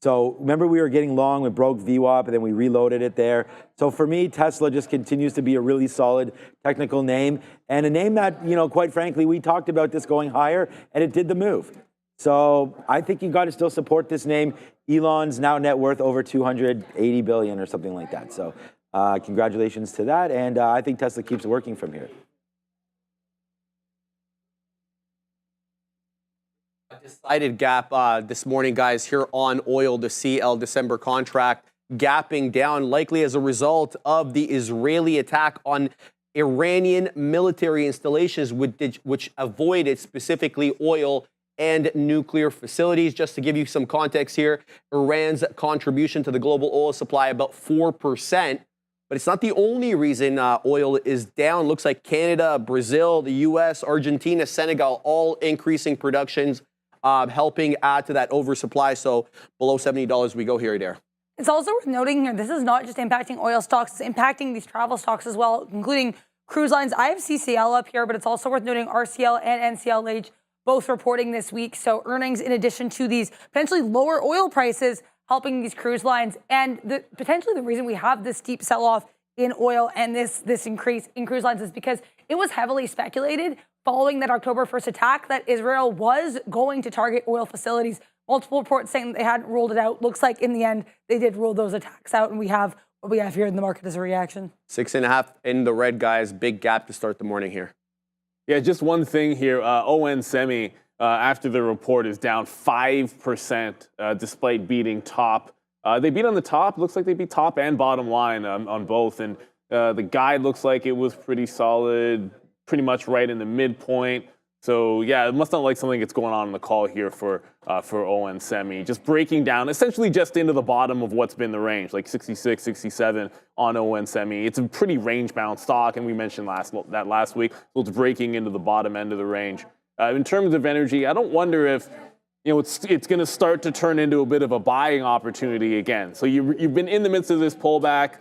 So remember, we were getting long, we broke VWAP, and then we reloaded it there. So for me, Tesla just continues to be a really solid technical name, and a name that, you know, quite frankly, we talked about this going higher, and it did the move. So I think you got to still support this name. Elon's now net worth over 280 billion or something like that. So congratulations to that, and I think Tesla keeps working from here. Decided gap this morning, guys, here on oil, the CL December contract gapping down, likely as a result of the Israeli attack on Iranian military installations, which avoided specifically oil and nuclear facilities. Just to give you some context here, Iran's contribution to the global oil supply about 4%. But it's not the only reason oil is down. Looks like Canada, Brazil, the U.S., Argentina, Senegal, all increasing productions, helping add to that oversupply. So below $70 we go here or there. It's also worth noting here, this is not just impacting oil stocks, it's impacting these travel stocks as well, including cruise lines. I have CCL up here, but it's also worth noting RCL and NCLH both reporting this week. So earnings, in addition to these potentially lower oil prices, helping these cruise lines. And potentially the reason we have this steep sell-off in oil and this increase in cruise lines is because it was heavily speculated following that October 1st attack that Israel was going to target oil facilities. Multiple reports saying they hadn't ruled it out. Looks like in the end, they did rule those attacks out, and we have what we have here in the market as a reaction. 6.5 in the red, guys. Big gap to start the morning here. Yeah, just one thing here. ON Semi, after the report, is down 5% despite beating top. They beat on the top. Looks like they beat top and bottom line on both. And the guide looks like it was pretty solid, pretty much right in the midpoint. So yeah, it must not like something that's going on in the call here for ON Semi. Just breaking down, essentially just into the bottom of what's been the range, like 66, 67 on ON Semi. It's a pretty range-bound stock, and we mentioned that last week. So it's breaking into the bottom end of the range. In terms of energy, I don't wonder if it's going to start to turn into a bit of a buying opportunity again. So you've been in the midst of this pullback.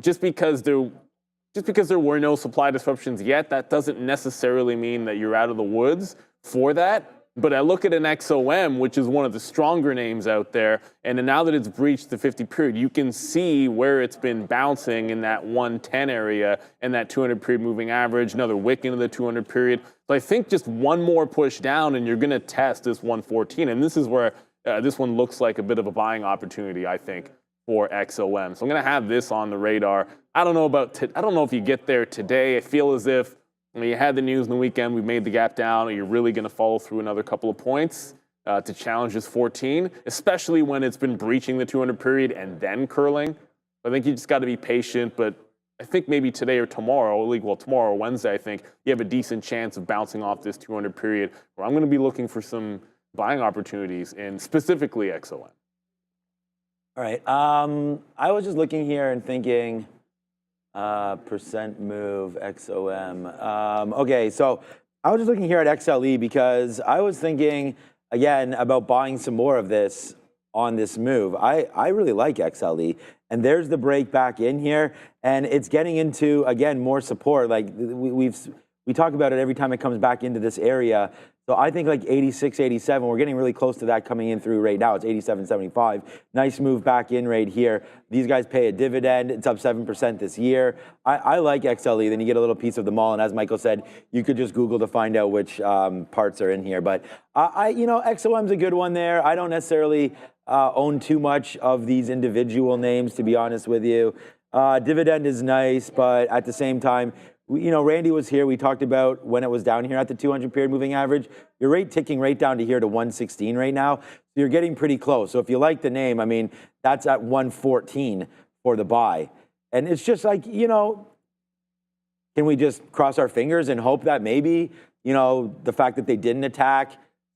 Just because there were no supply disruptions yet, that doesn't necessarily mean that you're out of the woods for that. But I look at an XOM, which is one of the stronger names out there, and now that it's breached the 50 period, you can see where it's been bouncing in that 110 area and that 200 period moving average, another wick into the 200 period. So I think just one more push down and you're going to test this 114. And this is where this one looks like a bit of a buying opportunity, I think, for XOM. So I'm going to have this on the radar. I don't know if you get there today. I feel as if you had the news in the weekend, we made the gap down, and you're really going to follow through another couple of points to challenge this 14, especially when it's been breaching the 200 period and then curling. I think you just got to be patient, but I think maybe today or tomorrow, tomorrow or Wednesday, I think you have a decent chance of bouncing off this 200 period, where I'm going to be looking for some buying opportunities in specifically XOM. All right. I was just looking here and thinking percent move XOM. Okay, so I was just looking here at XLE because I was thinking, again, about buying some more of this on this move. I really like XLE. And there's the break back in here, and it's getting into, again, more support. Like we talk about it every time it comes back into this area. So I think like 86, 87, we're getting really close to that coming in through right now. It's 87.75. Nice move back in right here. These guys pay a dividend. It's up 7% this year. I like XLE. Then you get a little piece of the mall. And as Michael said, you could just Google to find out which parts are in here. But XOM's a good one there. I don't necessarily own too much of these individual names, to be honest with you. Dividend is nice, but at the same time, Randy was here. We talked about when it was down here at the 200 period moving average. Your rate ticking right down to here to 116 right now. So you're getting pretty close. So if you like the name, I mean, that's at 114 for the buy. And it's just like, can we just cross our fingers and hope that maybe, the fact that they didn't attack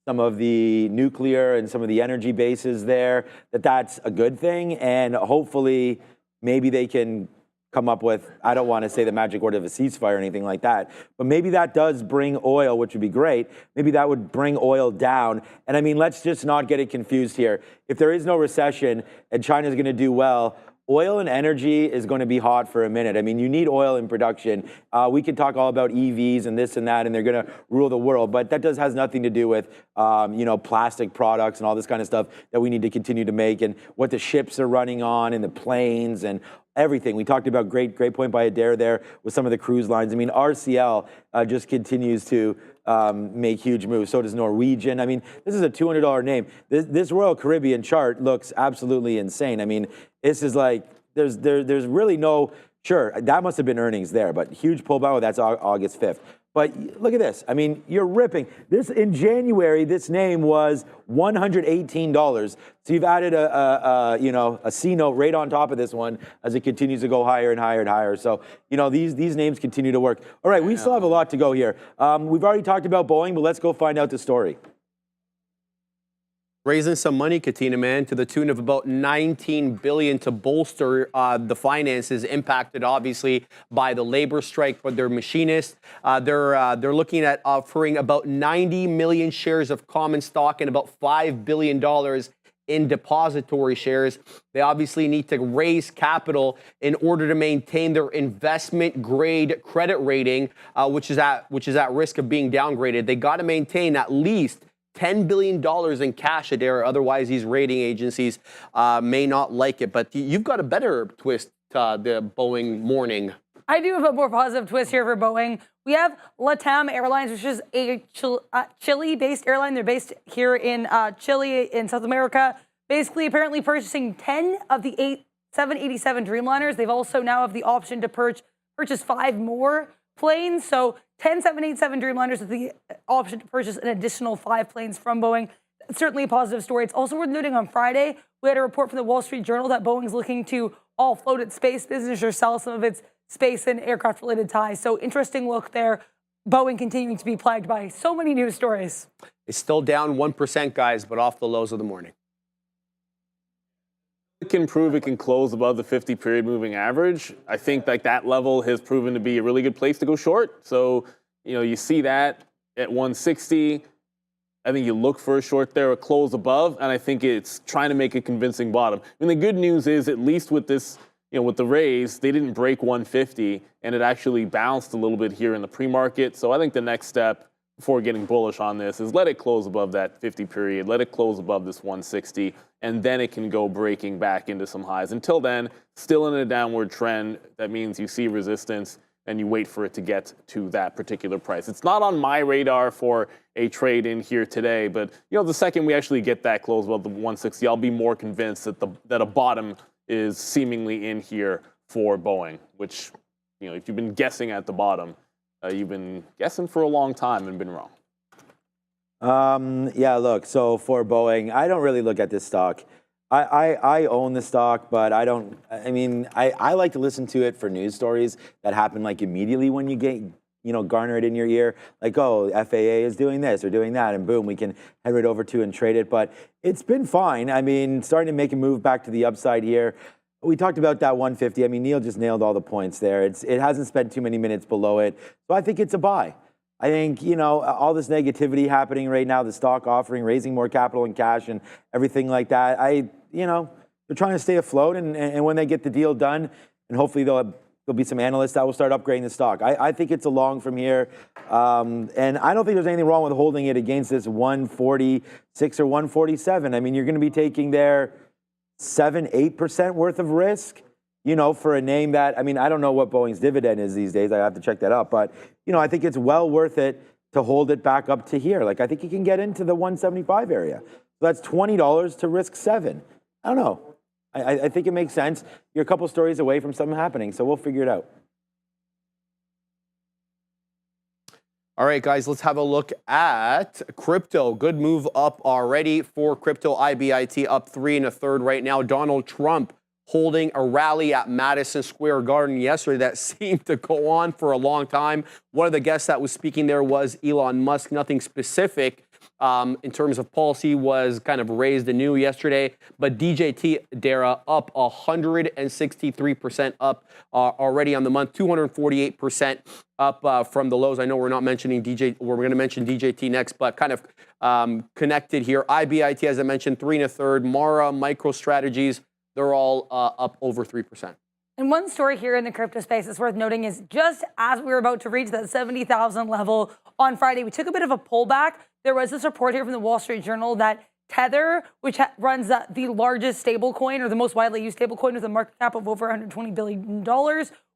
some of the nuclear and some of the energy bases there, that's a good thing. And hopefully maybe they can come up with, I don't want to say the magic word of a ceasefire or anything like that, but maybe that does bring oil, which would be great. Maybe that would bring oil down. And I mean, let's just not get it confused here. If there is no recession and China's going to do well, oil and energy is going to be hot for a minute. I mean, you need oil in production. We could talk all about EVs and this and that, and they're going to rule the world, but that has nothing to do with, plastic products and all this kind of stuff that we need to continue to make, and what the ships are running on and the planes and everything. We talked about great point by Adair there with some of the cruise lines. I mean, RCL just continues to make huge moves. So does Norwegian. I mean, this is a $200 name. This Royal Caribbean chart looks absolutely insane. I mean, this is like, there's really no, sure, that must have been earnings there, but huge pullback. That's August 5th. But look at this. I mean, you're ripping. This in January, this name was $118. So you've added a C note right on top of this one as it continues to go higher and higher and higher. So, these names continue to work. All right, we still have a lot to go here. We've already talked about Boeing, but let's go find out the story. Raising some money, Katina, man, to the tune of about $19 billion to bolster the finances impacted, obviously, by the labor strike for their machinists. They're looking at offering about 90 million shares of common stock and about $5 billion in depository shares. They obviously need to raise capital in order to maintain their investment grade credit rating, which is at risk of being downgraded. They got to maintain at least $10 billion in cash, Adair. Otherwise, these rating agencies may not like it. But you've got a better twist to the Boeing morning. I do have a more positive twist here for Boeing. We have LATAM Airlines, which is a Chile-based airline. They're based here in Chile in South America. Basically, apparently purchasing 10 of the 787 Dreamliners. They've also now have the option to purchase 5 more planes. So 10 787 Dreamliners with the option to purchase an additional 5 planes from Boeing. It's certainly a positive story. It's also worth noting on Friday, we had a report from the Wall Street Journal that Boeing's looking to all float its space business or sell some of its space and aircraft-related ties. So interesting look there. Boeing continuing to be plagued by so many news stories. It's still down 1%, guys, but off the lows of the morning. It can prove it can close above the 50 period moving average. I think that level has proven to be a really good place to go short. So, you see that at 160. I think you look for a short there, a close above, and I think it's trying to make a convincing bottom. And the good news is, at least with this, with the raise, they didn't break 150, and it actually bounced a little bit here in the pre-market. So I think the next step before getting bullish on this is let it close above that 50 period, let it close above this 160, and then it can go breaking back into some highs. Until then, still in a downward trend. That means you see resistance and you wait for it to get to that particular price. It's not on my radar for a trade in here today, but the second we actually get that close above the 160, I'll be more convinced that a bottom is seemingly in here for Boeing, which, you know, if you've been guessing at the bottom, you've been guessing for a long time and been wrong. Yeah, look, so for Boeing, I don't really look at this stock. I own the stock, but I don't, I mean, I like to listen to it for news stories that happen like immediately when you get, you know, garner it in your ear. Like, oh, FAA is doing this or doing that, and boom, we can head right over to and trade it. But it's been fine. I mean, starting to make a move back to the upside here. We talked about that 150. I mean, Neil just nailed all the points there. It hasn't spent too many minutes below it. So I think it's a buy. I think, you know, all this negativity happening right now, the stock offering, raising more capital and cash and everything like that. You know, they're trying to stay afloat, and when they get the deal done, and hopefully there'll be some analysts that will start upgrading the stock. I think it's a long from here, and I don't think there's anything wrong with holding it against this 146 or 147. I mean, you're going to be taking their 7-8% worth of risk, you know, for a name that, I mean, I don't know what Boeing's dividend is these days. I have to check that up. But, you know, I think it's well worth it to hold it back up to here. Like, I think you can get into the 175 area. So that's $20 to risk 7. I don't know. I think it makes sense. You're a couple stories away from something happening, so we'll figure it out. All right, guys, let's have a look at crypto. Good move up already for crypto. IBIT up 3 1/3 right now. Donald Trump holding a rally at Madison Square Garden yesterday that seemed to go on for a long time. One of the guests that was speaking there was Elon Musk. Nothing specific in terms of policy was kind of raised anew yesterday, but DJT Dara up 163% up already on the month, 248% up from the lows. I know we're not mentioning we're going to mention DJT next, but kind of connected here. IBIT, as I mentioned, 3 1/3. Mara, MicroStrategies, they're all up over 3%. And one story here in the crypto space that's worth noting is just as we were about to reach that 70,000 level on Friday, we took a bit of a pullback. There was this report here from the Wall Street Journal that Tether, which runs the largest stablecoin or the most widely used stablecoin with a market cap of over $120 billion,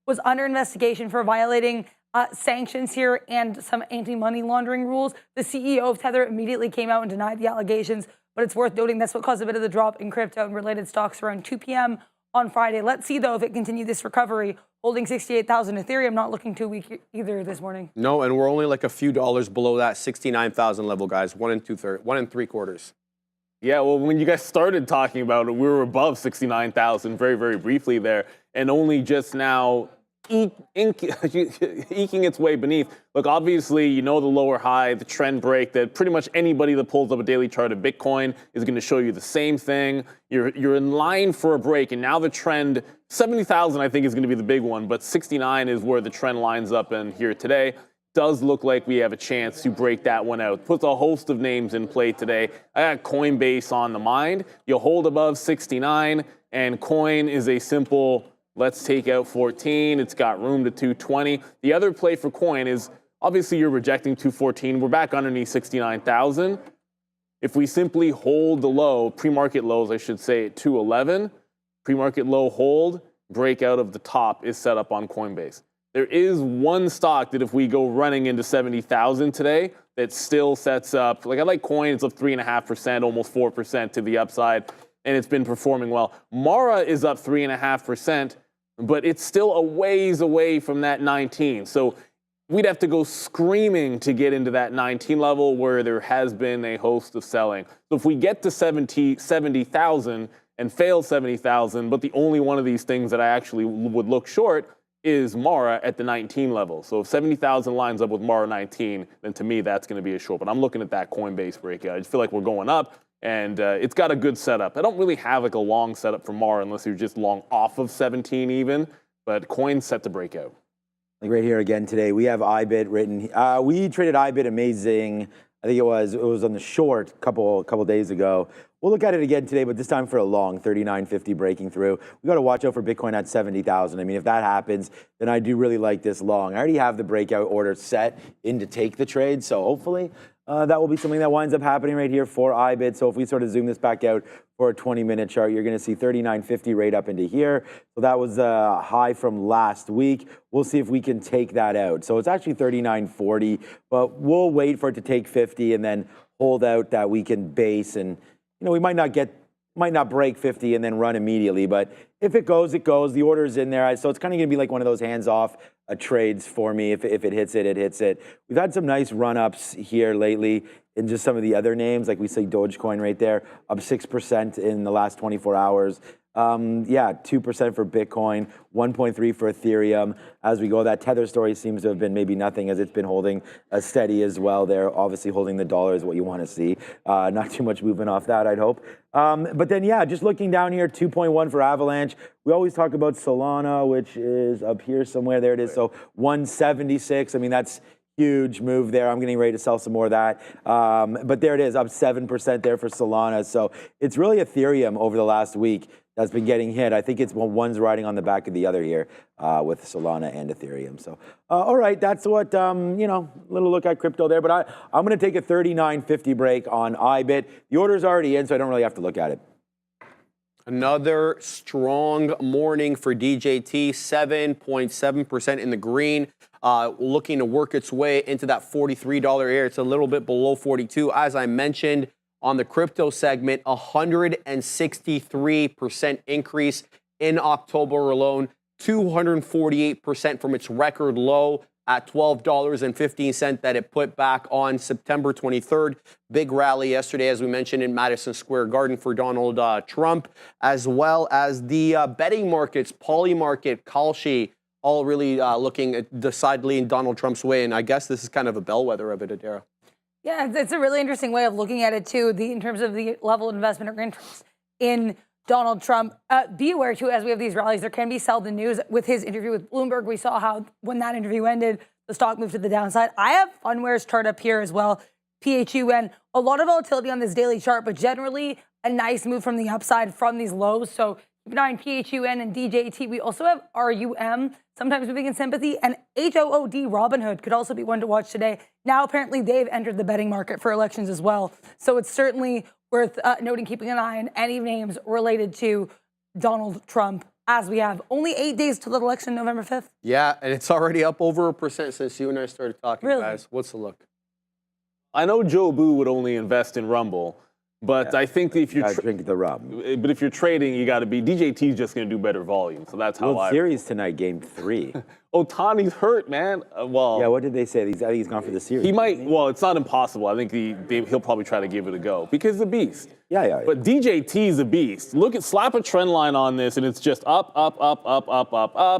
was under investigation for violating sanctions here and some anti-money laundering rules. The CEO of Tether immediately came out and denied the allegations, but it's worth noting that's what caused a bit of the drop in crypto and related stocks around 2 p.m. on Friday. Let's see, though, if it continued this recovery. Holding 68,000 Ethereum, not looking too weak either this morning. No, and we're only like a few dollars below that 69,000 level, guys. 1 3/4. Yeah, well, when you guys started talking about it, we were above 69,000 very, very briefly there, and only just now eking its way beneath. Look, obviously, you know the lower high, the trend break, that pretty much anybody that pulls up a daily chart of Bitcoin is going to show you the same thing. You're in line for a break, and now the trend, 70,000 I think is going to be the big one, but 69 is where the trend lines up in here today. Does look like we have a chance to break that one out. Puts a host of names in play today. I got Coinbase on the mind. You hold above 69, and Coin is a simple, let's take out 14. It's got room to 220. The other play for Coin is, obviously you're rejecting 214. We're back underneath 69,000. If we simply hold the low, pre-market lows, I should say, at 211, pre-market low hold, breakout of the top is set up on Coinbase. There is one stock that if we go running into 70,000 today, that still sets up, like I like Coin, it's up 3.5%, almost 4% to the upside, and it's been performing well. Mara is up 3.5%, but it's still a ways away from that 19. So we'd have to go screaming to get into that 19 level where there has been a host of selling. So if we get to 70,000 and fail 70,000, but the only one of these things that I actually would look short is Mara at the 19 level. So if 70,000 lines up with Mara 19, then to me that's going to be a short. But I'm looking at that Coinbase breakout. I just feel like we're going up, and it's got a good setup. I don't really have like a long setup for Mara unless you're just long off of 17 even, but Coin's set to break out. Like right here again today, we have IBIT written. We traded IBIT amazing. I think it was on the short a couple days ago. We'll look at it again today, but this time for a long 39.50 breaking through. We got to watch out for Bitcoin at 70,000. I mean, if that happens, then I do really like this long. I already have the breakout order set in to take the trade, so hopefully that will be something that winds up happening right here for IBIT. So if we sort of zoom this back out for a 20-minute chart, you're going to see 39.50 right up into here. So that was a high from last week. We'll see if we can take that out. So it's actually 39.40, but we'll wait for it to take 50 and then hold out that weekend base. And you know, we might not get might not break 50 and then run immediately, but if it goes, it goes. The order's in there. So it's kind of going to be like one of those hands-off trades for me. If it hits it, it hits it. We've had some nice run-ups here lately in just some of the other names, like we see Dogecoin right there, up 6% in the last 24 hours. Yeah, 2% for Bitcoin, 1.3 for Ethereum. As we go, that Tether story seems to have been maybe nothing, as it's been holding steady as well there. Obviously, holding the dollar is what you want to see. Not too much movement off that, I'd hope. But then, yeah, just looking down here, 2.1 for Avalanche. We always talk about Solana, which is up here somewhere. There it is. So 176. I mean, that's huge move there. I'm getting ready to sell some more of that. But there it is, up 7% there for Solana. So it's really Ethereum over the last week that's been getting hit. I think it's one's riding on the back of the other here with Solana and Ethereum. So, all right, that's what, little look at crypto there. But I'm going to take a 39.50 break on IBIT. The order's already in, so I don't really have to look at it. Another strong morning for DJT, 7.7% in the green, looking to work its way into that $43 area. It's a little bit below 42. As I mentioned on the crypto segment, 163% increase in October alone, 248% from its record low at $12.15 that it put back on September 23rd. Big rally yesterday, as we mentioned, in Madison Square Garden for Donald Trump, as well as the betting markets, Poly Market, Kalshi, all really looking decidedly in Donald Trump's way. And I guess this is kind of a bellwether of it, Adara. Yeah, it's a really interesting way of looking at it, too, in terms of the level of investment or interest in Donald Trump. Be aware, too, as we have these rallies, there can be sell the news. With his interview with Bloomberg, we saw how when that interview ended, the stock moved to the downside. I have Funware's chart up here as well, PHUN. A lot of volatility on this daily chart, but generally a nice move from the upside from these lows. So keep an eye on PHUN and DJT. We also have RUM, sometimes moving in sympathy, and HOOD Robinhood could also be one to watch today. Now, apparently, they've entered the betting market for elections as well. So it's certainly worth noting, keeping an eye on any names related to Donald Trump, as we have only 8 days till the election, November 5th. Yeah, and it's already up over 1% since you and I started talking, Really? guys. What's the look? I know Joe Boo would only invest in Rumble, but I think if you're drink the rum. but if you're trading, you got to be DJT is just going to do better volume. So that's how World Series tonight, Game 3. Otani's hurt, man. Well, yeah, what did they say? I think he's gone for the series. he might. Well, it's not impossible. I think he'll probably try to give it a go because the beast. Yeah. But DJT is a beast. Slap a trend line on this, and it's just up,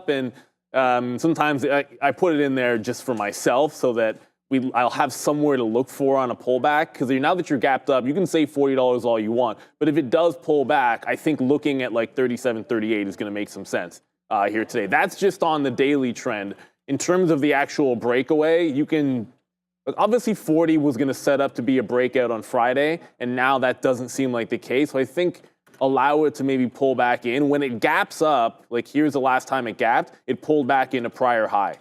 and sometimes I put it in there just for myself so that I'll have somewhere to look for on a pullback, because now that you're gapped up, you can save $40 all you want. But if it does pull back, I think looking at like 37, 38 is going to make some sense here today. That's just on the daily trend. In terms of the actual breakaway, you can obviously 40 was going to set up to be a breakout on Friday, and now that doesn't seem like the case. So I think allow it to maybe pull back in. When it gaps up, like here's the last time it gapped, it pulled back in a prior high.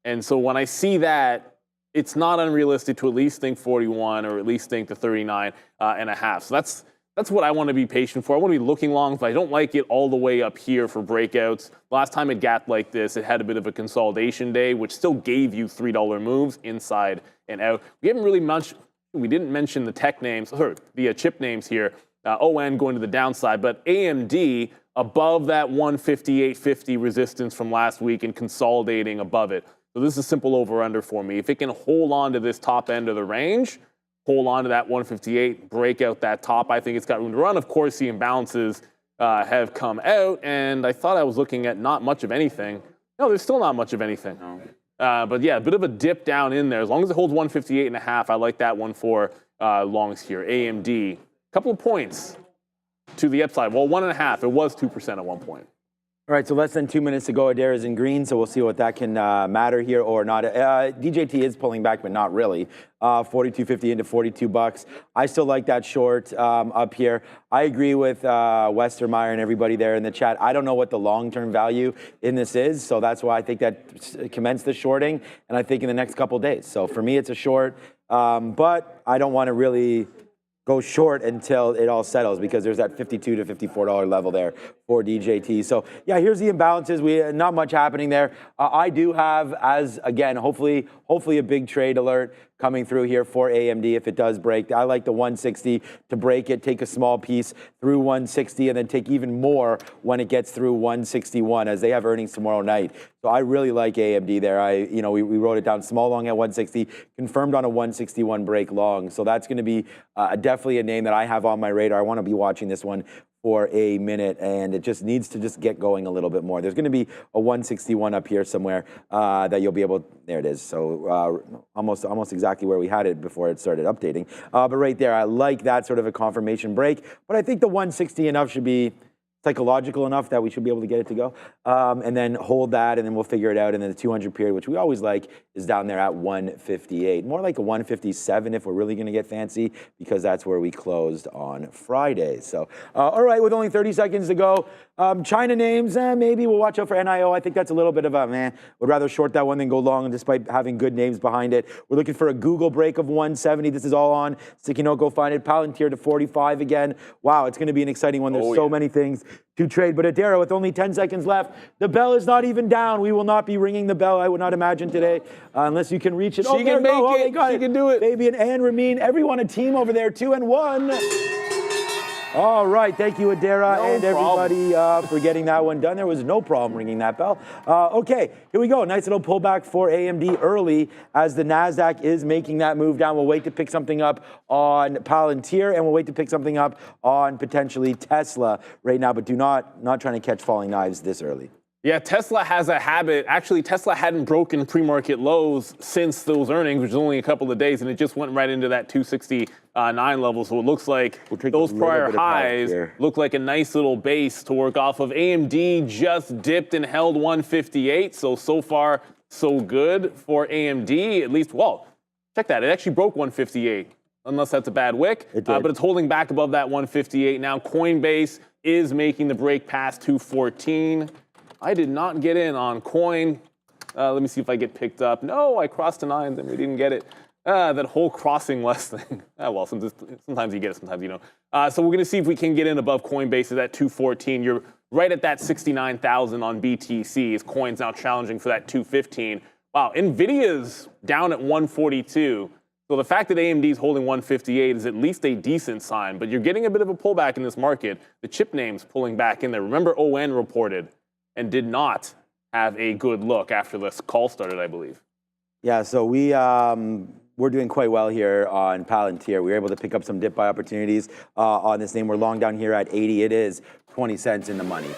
And so when I see that, it's not unrealistic to at least think 41 or at least think the 39 and a half. So that's what I want to be patient for. I want to be looking long, but I don't like it all the way up here for breakouts. Last time it gapped like this, it had a bit of a consolidation day, which still gave you $3 moves inside and out. We didn't mention the tech names, or the chip names here. ON going to the downside, but AMD above that 158.50 resistance from last week and consolidating above it. So this is a simple over-under for me. If it can hold on to this top end of the range, hold on to that 158, break out that top, I think it's got room to run. Of course, the imbalances have come out, and I thought I was looking at not much of anything. No, there's still not much of anything. But yeah, a bit of a dip down in there. As long as it holds 158.5, I like that one for longs here. AMD, couple of points to the upside. Well, 1.5. It was 2% at one point. All right, so less than 2 minutes to go. Adair is in green, so we'll see what that can matter here or not. DJT is pulling back, but not really. 42.50 into $42. I still like that short up here. I agree with Westermeyer and everybody there in the chat. I don't know what the long-term value in this is, so that's why I think that commenced the shorting, and I think in the next couple days. So for me, it's a short, but I don't want to really go short until it all settles, because there's that $52 to $54 level there for DJT. So yeah, here's the imbalances. Not much happening there. I do have, as again, hopefully a big trade alert coming through here for AMD if it does break. I like the 160 to break it, take a small piece through 160, and then take even more when it gets through 161, as they have earnings tomorrow night. So I really like AMD there. We wrote it down small long at 160, confirmed on a 161 break long. So that's going to be definitely a name that I have on my radar. I want to be watching this one for a minute, and it just needs to just get going a little bit more. There's going to be a 161 up here somewhere that you'll be able. There it is. So almost exactly where we had it before it started updating. But right there, I like that sort of a confirmation break. But I think the 160 enough should be psychological enough that we should be able to get it to go, and then hold that, and then we'll figure it out. And then the 200 period, which we always like, is down there at 158. More like a 157 if we're really going to get fancy, because that's where we closed on Friday. So, all right, with only 30 seconds to go, China names, maybe we'll watch out for NIO. I think that's a little bit of a would rather short that one than go long, despite having good names behind it. We're looking for a Google break of 170. This is all on Sticky Note. Go find it. Palantir to 45 again. Wow, it's going to be an exciting one. There's so many things to trade. But Adara, with only 10 seconds left, the bell is not even down. We will not be ringing the bell, I would not imagine, today, unless you can reach it. She can make it. She can do it. Fabian and Ramin, everyone a team over there, 2-1. All right, thank you, Adara, and everybody for getting that one done. There was no problem ringing that bell. Okay, here we go. Nice little pullback for AMD early as the NASDAQ is making that move down. We'll wait to pick something up on Palantir, and we'll wait to pick something up on potentially Tesla right now, but not trying to catch falling knives this early. Yeah, Tesla has a habit. Actually, Tesla hadn't broken pre-market lows since those earnings, which is only a couple of days, and it just went right into that 269 level. So it looks like those prior highs look like a nice little base to work off of. AMD just dipped and held 158. So far, so good for AMD. At least, well, check that. It actually broke 158, unless that's a bad wick. But it's holding back above that 158 now. Coinbase is making the break past 214. I did not get in on coin. Let me see if I get picked up. No, I crossed a 9, then we didn't get it. That whole crossing less thing. Well, sometimes you get it, sometimes you don't. So we're going to see if we can get in above Coinbase at that 214. You're right at that 69,000 on BTC. As coin's now challenging for that 215. Wow, NVIDIA's down at 142. So the fact that AMD is holding 158 is at least a decent sign. But you're getting a bit of a pullback in this market. The chip names pulling back in there. Remember, ON reported and did not have a good look after this call started, I believe. Yeah, so we're doing quite well here on Palantir. We were able to pick up some dip buy opportunities on this name. We're long down here at 80. It is 20 cents in the money,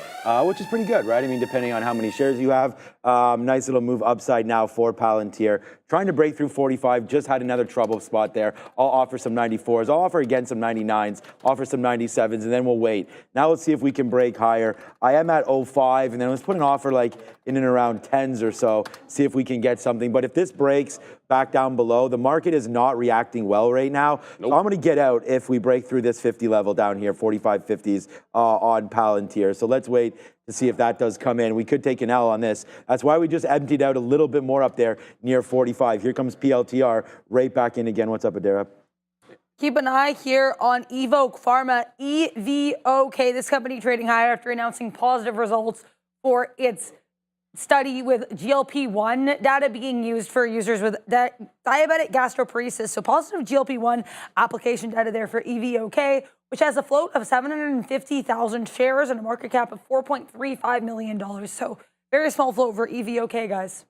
which is pretty good, right? I mean, depending on how many shares you have. Nice little move upside now for Palantir. Trying to break through 45, just had another trouble spot there. I'll offer some 94s. I'll offer again some 99s, offer some 97s, and then we'll wait. Now let's see if we can break higher. I am at 05, and then let's put an offer like in and around 10s or so, see if we can get something. But if this breaks back down below, the market is not reacting well right now. Nope. So I'm gonna get out if we break through this 50 level down here, 45.50s on Palantir. So let's wait to see if that does come in. We could take an L on this. That's why we just emptied out a little bit more up there near 45. Here comes PLTR right back in again. What's up, Adara? Keep an eye here on Evoke Pharma, EVOK. This company trading higher after announcing positive results for its study with GLP-1 data being used for users with diabetic gastroparesis. So positive GLP-1 application data there for EVOK, which has a float of 750,000 shares and a market cap of $4.35 million. So very small float for EVOK, guys.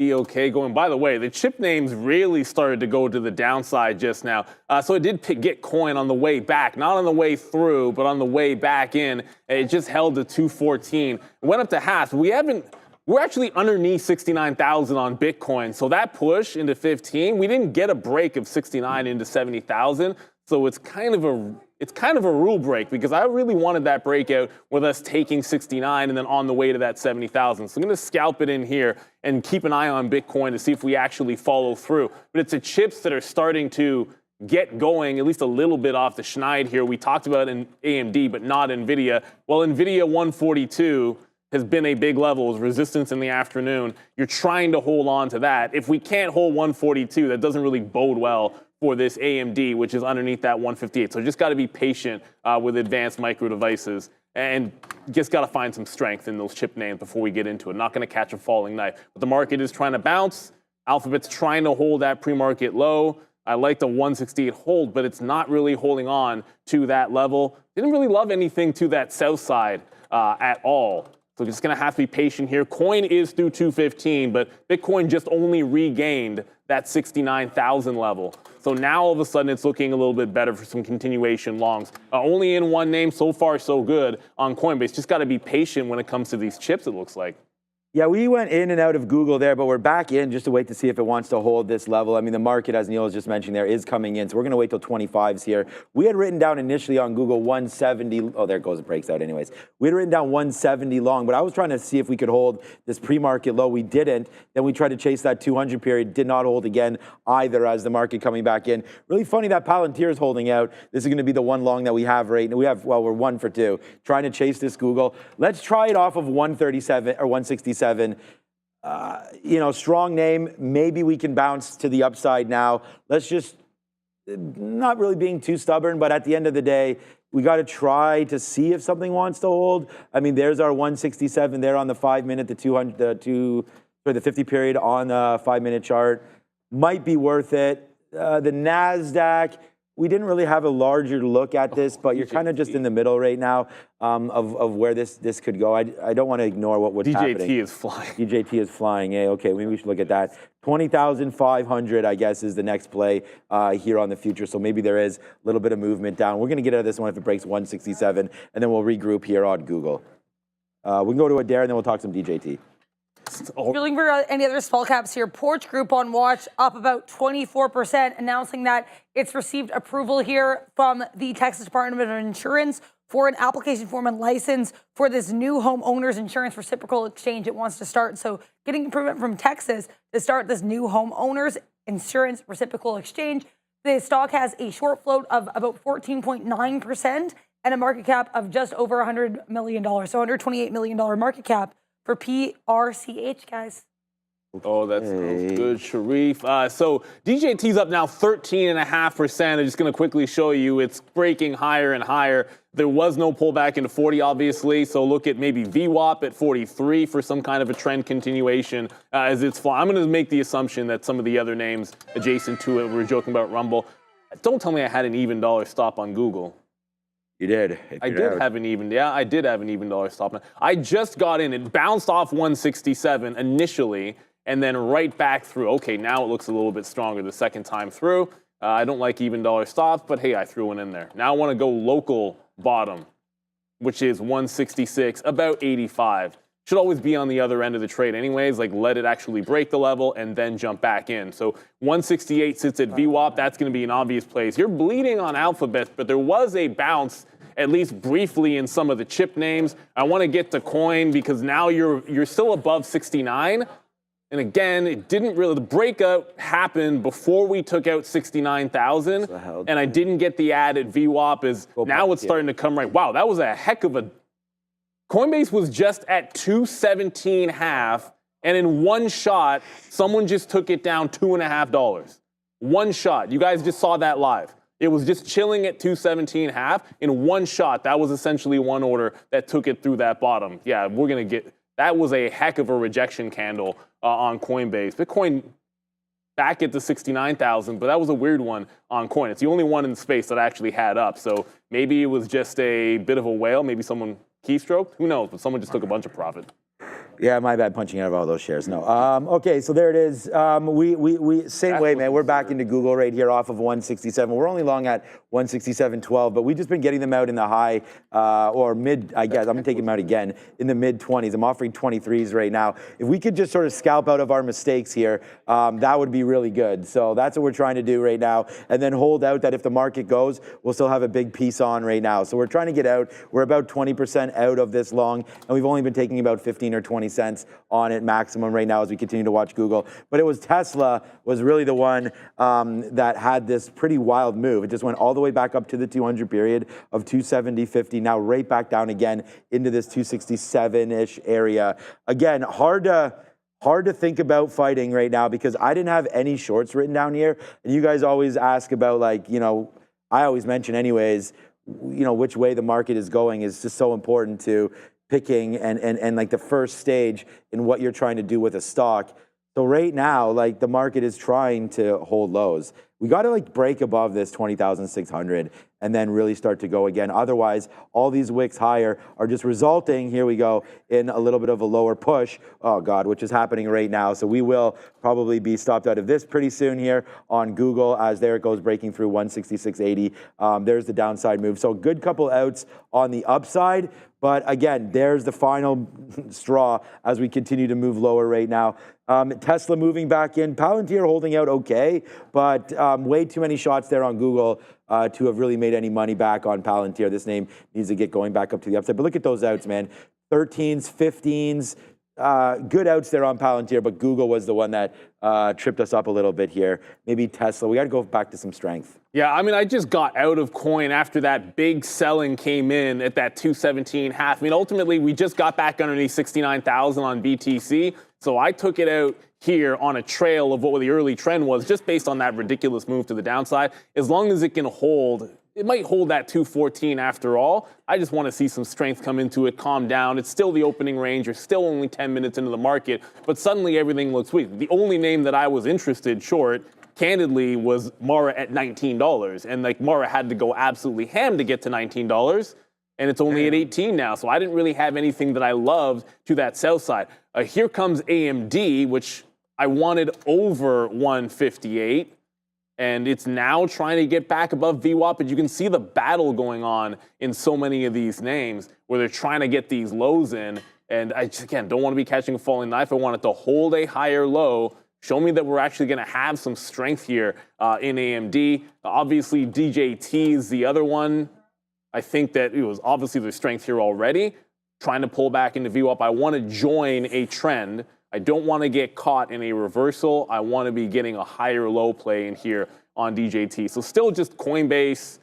EVOK going. By the way, the chip names really started to go to the downside just now. So it did get coin on the way back, not on the way through, but on the way back in. It just held to 214. It went up to half. We're actually underneath 69,000 on Bitcoin. So that push into 15, we didn't get a break of 69 into 70,000. So it's kind of a rule break, because I really wanted that breakout with us taking 69 and then on the way to that 70,000. So I'm going to scalp it in here and keep an eye on Bitcoin to see if we actually follow through. But it's the chips that are starting to get going, at least a little bit off the schneid here. We talked about in AMD, but not NVIDIA. Well, NVIDIA 142 has been a big level, resistance in the afternoon. You're trying to hold on to that. If we can't hold 142, that doesn't really bode well for this AMD, which is underneath that 158. So just got to be patient with advanced micro devices and just got to find some strength in those chip names before we get into it. Not going to catch a falling knife. But the market is trying to bounce. Alphabet's trying to hold that pre-market low. I like the 168 hold, but it's not really holding on to that level. Didn't really love anything to that south side at all. So just going to have to be patient here. Coin is through 215, but Bitcoin just only regained that 69,000 level. So now all of a sudden it's looking a little bit better for some continuation longs. Only in one name, so far so good on Coinbase. Just got to be patient when it comes to these chips, it looks like. Yeah, we went in and out of Google there, but we're back in just to wait to see if it wants to hold this level. I mean, the market, as Neil was just mentioning there, is coming in, so we're going to wait till 25s here. We had written down initially on Google 170. Oh, there it goes. It breaks out anyways. We had written down 170 long, but I was trying to see if we could hold this pre-market low. We didn't. Then we tried to chase that 200 period. Did not hold again either as the market coming back in. Really funny that Palantir is holding out. This is going to be the one long that we have right now. Well, we're 1 for 2. Trying to chase this Google. Let's try it off of 137 or 167. Strong name. Maybe we can bounce to the upside now. Let's just, not really being too stubborn, but at the end of the day, we got to try to see if something wants to hold. I mean, there's our 167 there on the 5 minute, the 50 period on the 5 minute chart. Might be worth it. The NASDAQ, we didn't really have a larger look at this, but you're kind of just in the middle right now of where this could go. I don't want to ignore what's happening. DJT is flying. DJT is flying. Okay, maybe we should look at that. 20,500, I guess, is the next play here on the future. So maybe there is a little bit of movement down. We're going to get out of this one if it breaks 167, and then we'll regroup here on Google. We can go to Adair, and then we'll talk some DJT. If you're looking for any other small caps here, Porch Group on watch, up about 24%, announcing that it's received approval here from the Texas Department of Insurance for an application form and license for this new homeowners insurance reciprocal exchange it wants to start. So getting approval from Texas to start this new homeowners insurance reciprocal exchange. The stock has a short float of about 14.9% and a market cap of just over $100 million. So $128 million market cap for PRCH, guys. Oh, that sounds good, Sharif. So DJT's up now 13.5%. I'm just going to quickly show you it's breaking higher and higher. There was no pullback into 40, obviously. So look at maybe VWAP at 43 for some kind of a trend continuation as it's flying. I'm going to make the assumption that some of the other names adjacent to it, we were joking about Rumble. Don't tell me I had an even dollar stop on Google. You did. I did have an even dollar stop. I just got in. It bounced off 167 initially and then right back through. Okay, now it looks a little bit stronger the second time through. I don't like even dollar stops, but hey, I threw one in there. Now I want to go local bottom, which is 166, about 85. Should always be on the other end of the trade anyways, like let it actually break the level and then jump back in. So 168 sits at VWAP. That's going to be an obvious place. You're bleeding on Alphabet, but there was a bounce at least briefly in some of the chip names. I want to get to coin because now you're still above 69. And again, it didn't really, the breakout happened before we took out 69,000. And I didn't get the ad at VWAP as now it's starting to come right. Wow, that was a heck of a, Coinbase was just at 217.5. And in one shot, someone just took it down $2.50. One shot. You guys just saw that live. It was just chilling at 217.5 in one shot. That was essentially one order that took it through that bottom. Yeah, we're going to get, that was a heck of a rejection candle on Coinbase. Bitcoin back at the 69,000, but that was a weird one on Coin. It's the only one in the space that actually had up. So maybe it was just a bit of a whale. Maybe someone keystroked. Who knows? But someone just took a bunch of profit. Yeah, my bad punching out of all those shares. No. Okay, so there it is. We same way, man. We're back into Google right here off of 167. We're only long at 167.12, but we've just been getting them out in the high or mid, I guess. I'm going to take them out again in the mid 20s. I'm offering 23s right now. If we could just sort of scalp out of our mistakes here, that would be really good. So that's what we're trying to do right now. And then hold out that if the market goes, we'll still have a big piece on right now. So we're trying to get out. We're about 20% out of this long, and we've only been taking about 15 or 20 cents on it maximum right now as we continue to watch Google. But it was Tesla was really the one that had this pretty wild move. It just went all the way back up to the 200 period of 270.50, now right back down again into this 267-ish area. Again, hard to think about fighting right now because I didn't have any shorts written down here. And you guys always ask about, like, you know, I always mention anyways, which way the market is going is just so important to picking and like the first stage in what you're trying to do with a stock. So right now, like the market is trying to hold lows. We got to like break above this 20,600 and then really start to go again. Otherwise, all these wicks higher are just resulting, here we go, in a little bit of a lower push, oh God, which is happening right now. So we will probably be stopped out of this pretty soon here on Google as there it goes breaking through 166.80. There's the downside move. So good couple outs on the upside. But again, there's the final straw as we continue to move lower right now. Tesla moving back in. Palantir holding out okay, but way too many shots there on Google to have really made any money back on Palantir. This name needs to get going back up to the upside. But look at those outs, man. 13s, 15s, good outs there on Palantir, but Google was the one that tripped us up a little bit here. Maybe Tesla. We got to go back to some strength. Yeah, I mean, I just got out of coin after that big selling came in at that 217.5. I mean, ultimately, we just got back underneath 69,000 on BTC. So I took it out here on a trail of what the early trend was, just based on that ridiculous move to the downside. As long as it can hold, it might hold that 214 after all. I just want to see some strength come into it, calm down. It's still the opening range. You're still only 10 minutes into the market, but suddenly everything looks weak. The only name that I was interested short, candidly, was Mara at $19. And like Mara had to go absolutely ham to get to $19. And it's only at 18 now. So I didn't really have anything that I loved to that sell side. Here comes AMD, which I wanted over 158. And it's now trying to get back above VWAP. But you can see the battle going on in so many of these names where they're trying to get these lows in. And I just, again, don't want to be catching a falling knife. I want it to hold a higher low. Show me that we're actually going to have some strength here in AMD. Obviously, DJT is the other one. I think that it was obviously there's strength here already. Trying to pull back into VWAP. I want to join a trend. I don't want to get caught in a reversal. I want to be getting a higher low play in here on DJT. So still just Coinbase,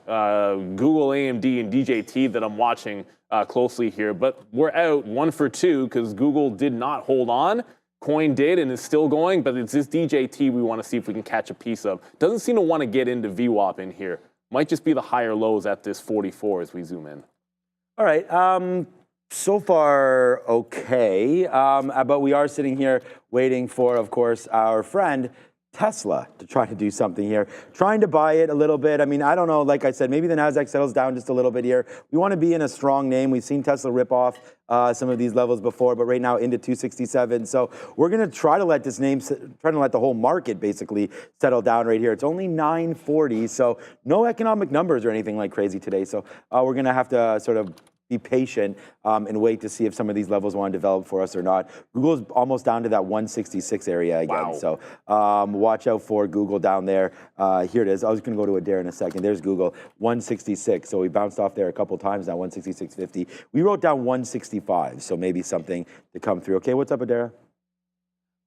Google, AMD, and DJT that I'm watching closely here. But we're out 1 for 2 because Google did not hold on. Coin did and is still going, but it's this DJT we want to see if we can catch a piece of. Doesn't seem to want to get into VWAP in here. Might just be the higher lows at this 44 as we zoom in. All right. So far, okay. But we are sitting here waiting for, of course, our friend Tesla to try to do something here. Trying to buy it a little bit. I mean, I don't know. Like I said, maybe the NASDAQ settles down just a little bit here. We want to be in a strong name. We've seen Tesla rip off some of these levels before, but right now into 267. So we're going to try to let this name, trying to let the whole market basically settle down right here. It's only 940, so no economic numbers or anything like crazy today. So we're going to have to sort of be patient and wait to see if some of these levels want to develop for us or not. Google's almost down to that 166 area again. Wow. So watch out for Google down there. Here it is. I was going to go to Adair in a second. There's Google, 166. So we bounced off there a couple times now, 166.50. We wrote down 165, so maybe something to come through. Okay, what's up, Adair?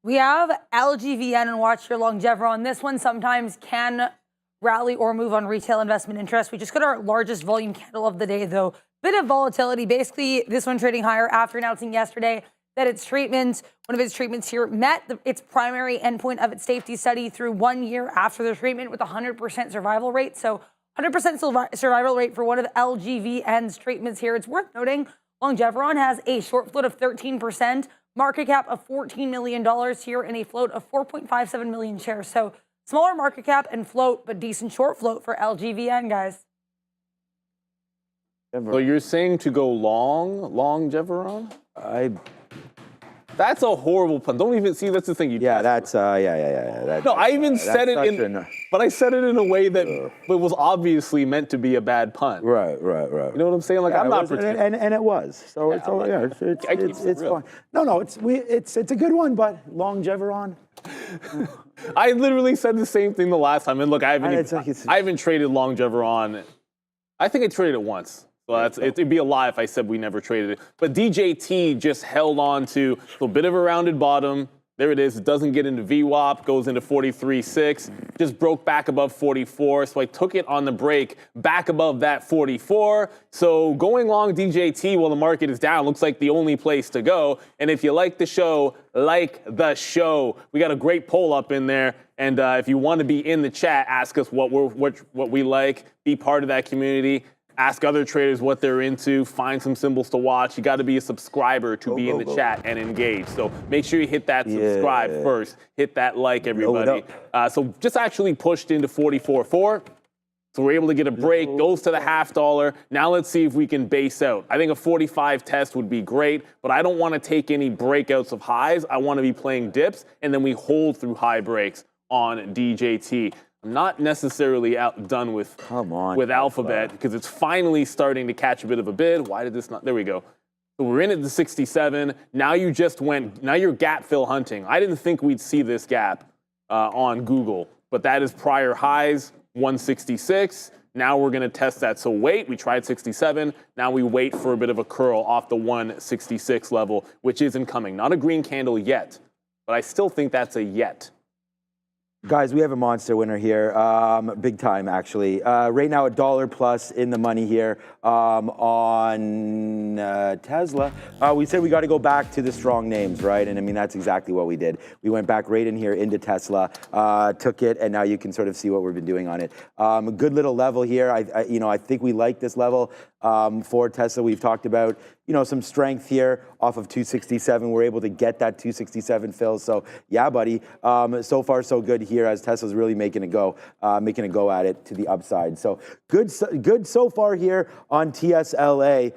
We have LGVN and watch your Longevron. This one sometimes can rally or move on retail investment interest. We just got our largest volume candle of the day, though. Bit of volatility. Basically, this one trading higher after announcing yesterday that its treatment, one of its treatments here, met its primary endpoint of its safety study through 1 year after the treatment with a 100% survival rate. So 100% survival rate for one of LGVN's treatments here. It's worth noting Longevron has a short float of 13%, market cap of $14 million here, and a float of 4.57 million shares. So smaller market cap and float, but decent short float for LGVN, guys. So you're saying to go Longevron? That's a horrible pun. Don't even see. That's the thing. Yeah, that's yeah. No, I even said it in, but I said it in a way that it was obviously meant to be a bad pun. Right. You know what I'm saying? Like, I'm not pretending. And it was. So yeah, it's fine. No, it's a good one, but Longevron. I literally said the same thing the last time. And look, I haven't traded Longevron. I think I traded it once. So it'd be a lie if I said we never traded it. But DJT just held on to a little bit of a rounded bottom. There it is. It doesn't get into VWAP, goes into 43.6, just broke back above 44. So I took it on the break back above that 44. So going long DJT while the market is down looks like the only place to go. And if you like the show, like the show. We got a great poll up in there. And if you want to be in the chat, ask us what we like, be part of that community. ask other traders what they're into, find some symbols to watch. You got to be a subscriber to be in the chat and engage. So make sure you hit that subscribe first. Hit that like, everybody. So just actually pushed into 44.4. So we're able to get a break, goes to the $0.50. Now let's see if we can base out. I think a 45 test would be great, but I don't want to take any breakouts of highs. I want to be playing dips, and then we hold through high breaks on DJT. I'm not necessarily outdone with Alphabet because it's finally starting to catch a bit of a bid. Why did this not? There we go. So we're in at the 67. Now you just went, now you're gap fill hunting. I didn't think we'd see this gap on Google, but that is prior highs. 166. Now we're going to test that. So wait, we tried 67. Now we wait for a bit of a curl off the 166 level, which isn't coming. Not a green candle yet, but I still think that's a yet. Guys, we have a monster winner here, big time actually. Right now, $1 plus in the money here on Tesla. We said we got to go back to the strong names, right? And I mean, that's exactly what we did. We went back right in here into Tesla, took it, and now you can sort of see what we've been doing on it. A good little level here. I think we like this level for Tesla. We've talked about, some strength here off of 267. We're able to get that 267 fill. So yeah, buddy. So far, so good here as Tesla's really making a go at it to the upside. So good so far here on TSLA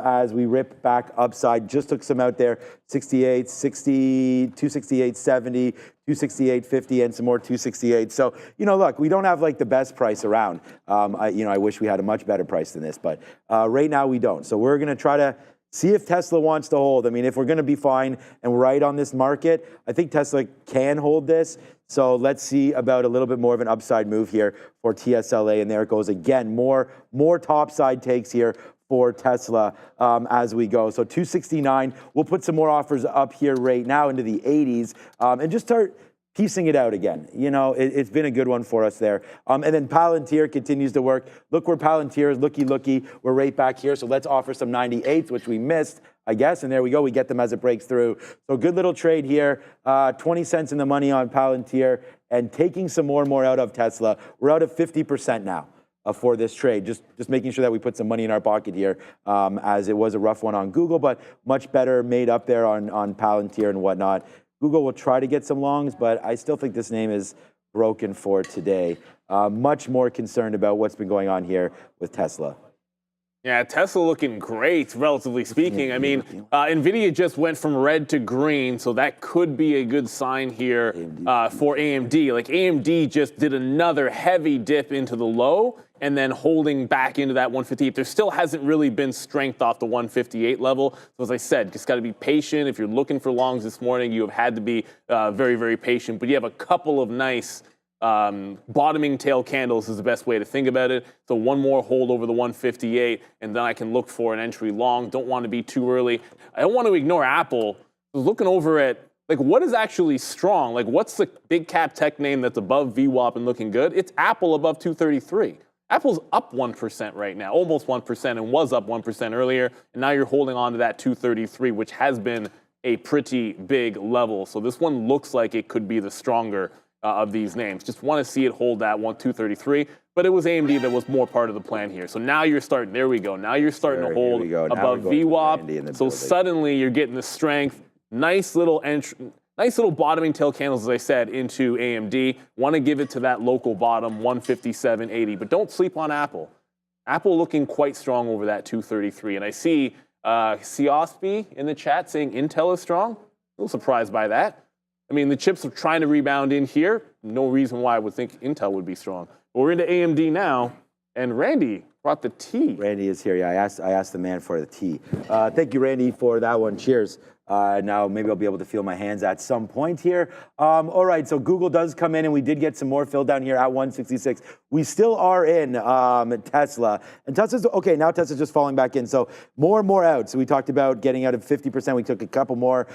as we rip back upside. Just took some out there, 68, 60, 268, 70, 268, 50, and some more 268. So, look, we don't have like the best price around. I wish we had a much better price than this, but right now we don't. So we're going to try to see if Tesla wants to hold. I mean, if we're going to be fine and right on this market, I think Tesla can hold this. So let's see about a little bit more of an upside move here for TSLA. And there it goes again. More top side takes here for Tesla as we go. So 269, we'll put some more offers up here right now into the 80s and just start piecing it out again. It's been a good one for us there. And then Palantir continues to work. Look where Palantir is, looky. We're right back here. So let's offer some 98s, which we missed, I guess. And there we go. We get them as it breaks through. So good little trade here. 20 cents in the money on Palantir and taking some more and more out of Tesla. We're out of 50% now. For this trade, just making sure that we put some money in our pocket here, as it was a rough one on Google, but much better made up there on Palantir and whatnot. Google will try to get some longs, but I still think this name is broken for today. Much more concerned about what's been going on here with Tesla. Yeah, Tesla looking great, relatively speaking. I mean, NVIDIA just went from red to green, so that could be a good sign here for AMD. Like AMD just did another heavy dip into the low and then holding back into that 158. There still hasn't really been strength off the 158 level. So as I said, just got to be patient. If you're looking for longs this morning, you have had to be very, very patient. But you have a couple of nice bottoming tail candles is the best way to think about it. So one more hold over the 158, and then I can look for an entry long. Don't want to be too early. I don't want to ignore Apple. I was looking over at, what is actually strong? What's the big cap tech name that's above VWAP and looking good? It's Apple above 233. Apple's up 1% right now, almost 1%, and was up 1% earlier. And now you're holding on to that 233, which has been a pretty big level. So this one looks like it could be the stronger of these names. Just want to see it hold that 233, but it was AMD that was more part of the plan here. So now you're starting, there we go. Now you're starting to hold above VWAP. So suddenly you're getting the strength. Nice little bottoming tail candles, as I said, into AMD. Want to give it to that local bottom, 157.80. But don't sleep on Apple. Apple looking quite strong over that 233. And I see Siosby in the chat saying Intel is strong. A little surprised by that. I mean, the chips are trying to rebound in here. No reason why I would think Intel would be strong. But we're into AMD now, and Randy brought the tea. Randy is here. Yeah, I asked the man for the tea. Thank you, Randy, for that one. Cheers. Now maybe I'll be able to feel my hands at some point here. All right, so Google does come in, and we did get some more fill down here at 166. We still are in Tesla. And Tesla's, okay, now Tesla's just falling back in. So more and more out. So we talked about getting out of 50%. We took a couple more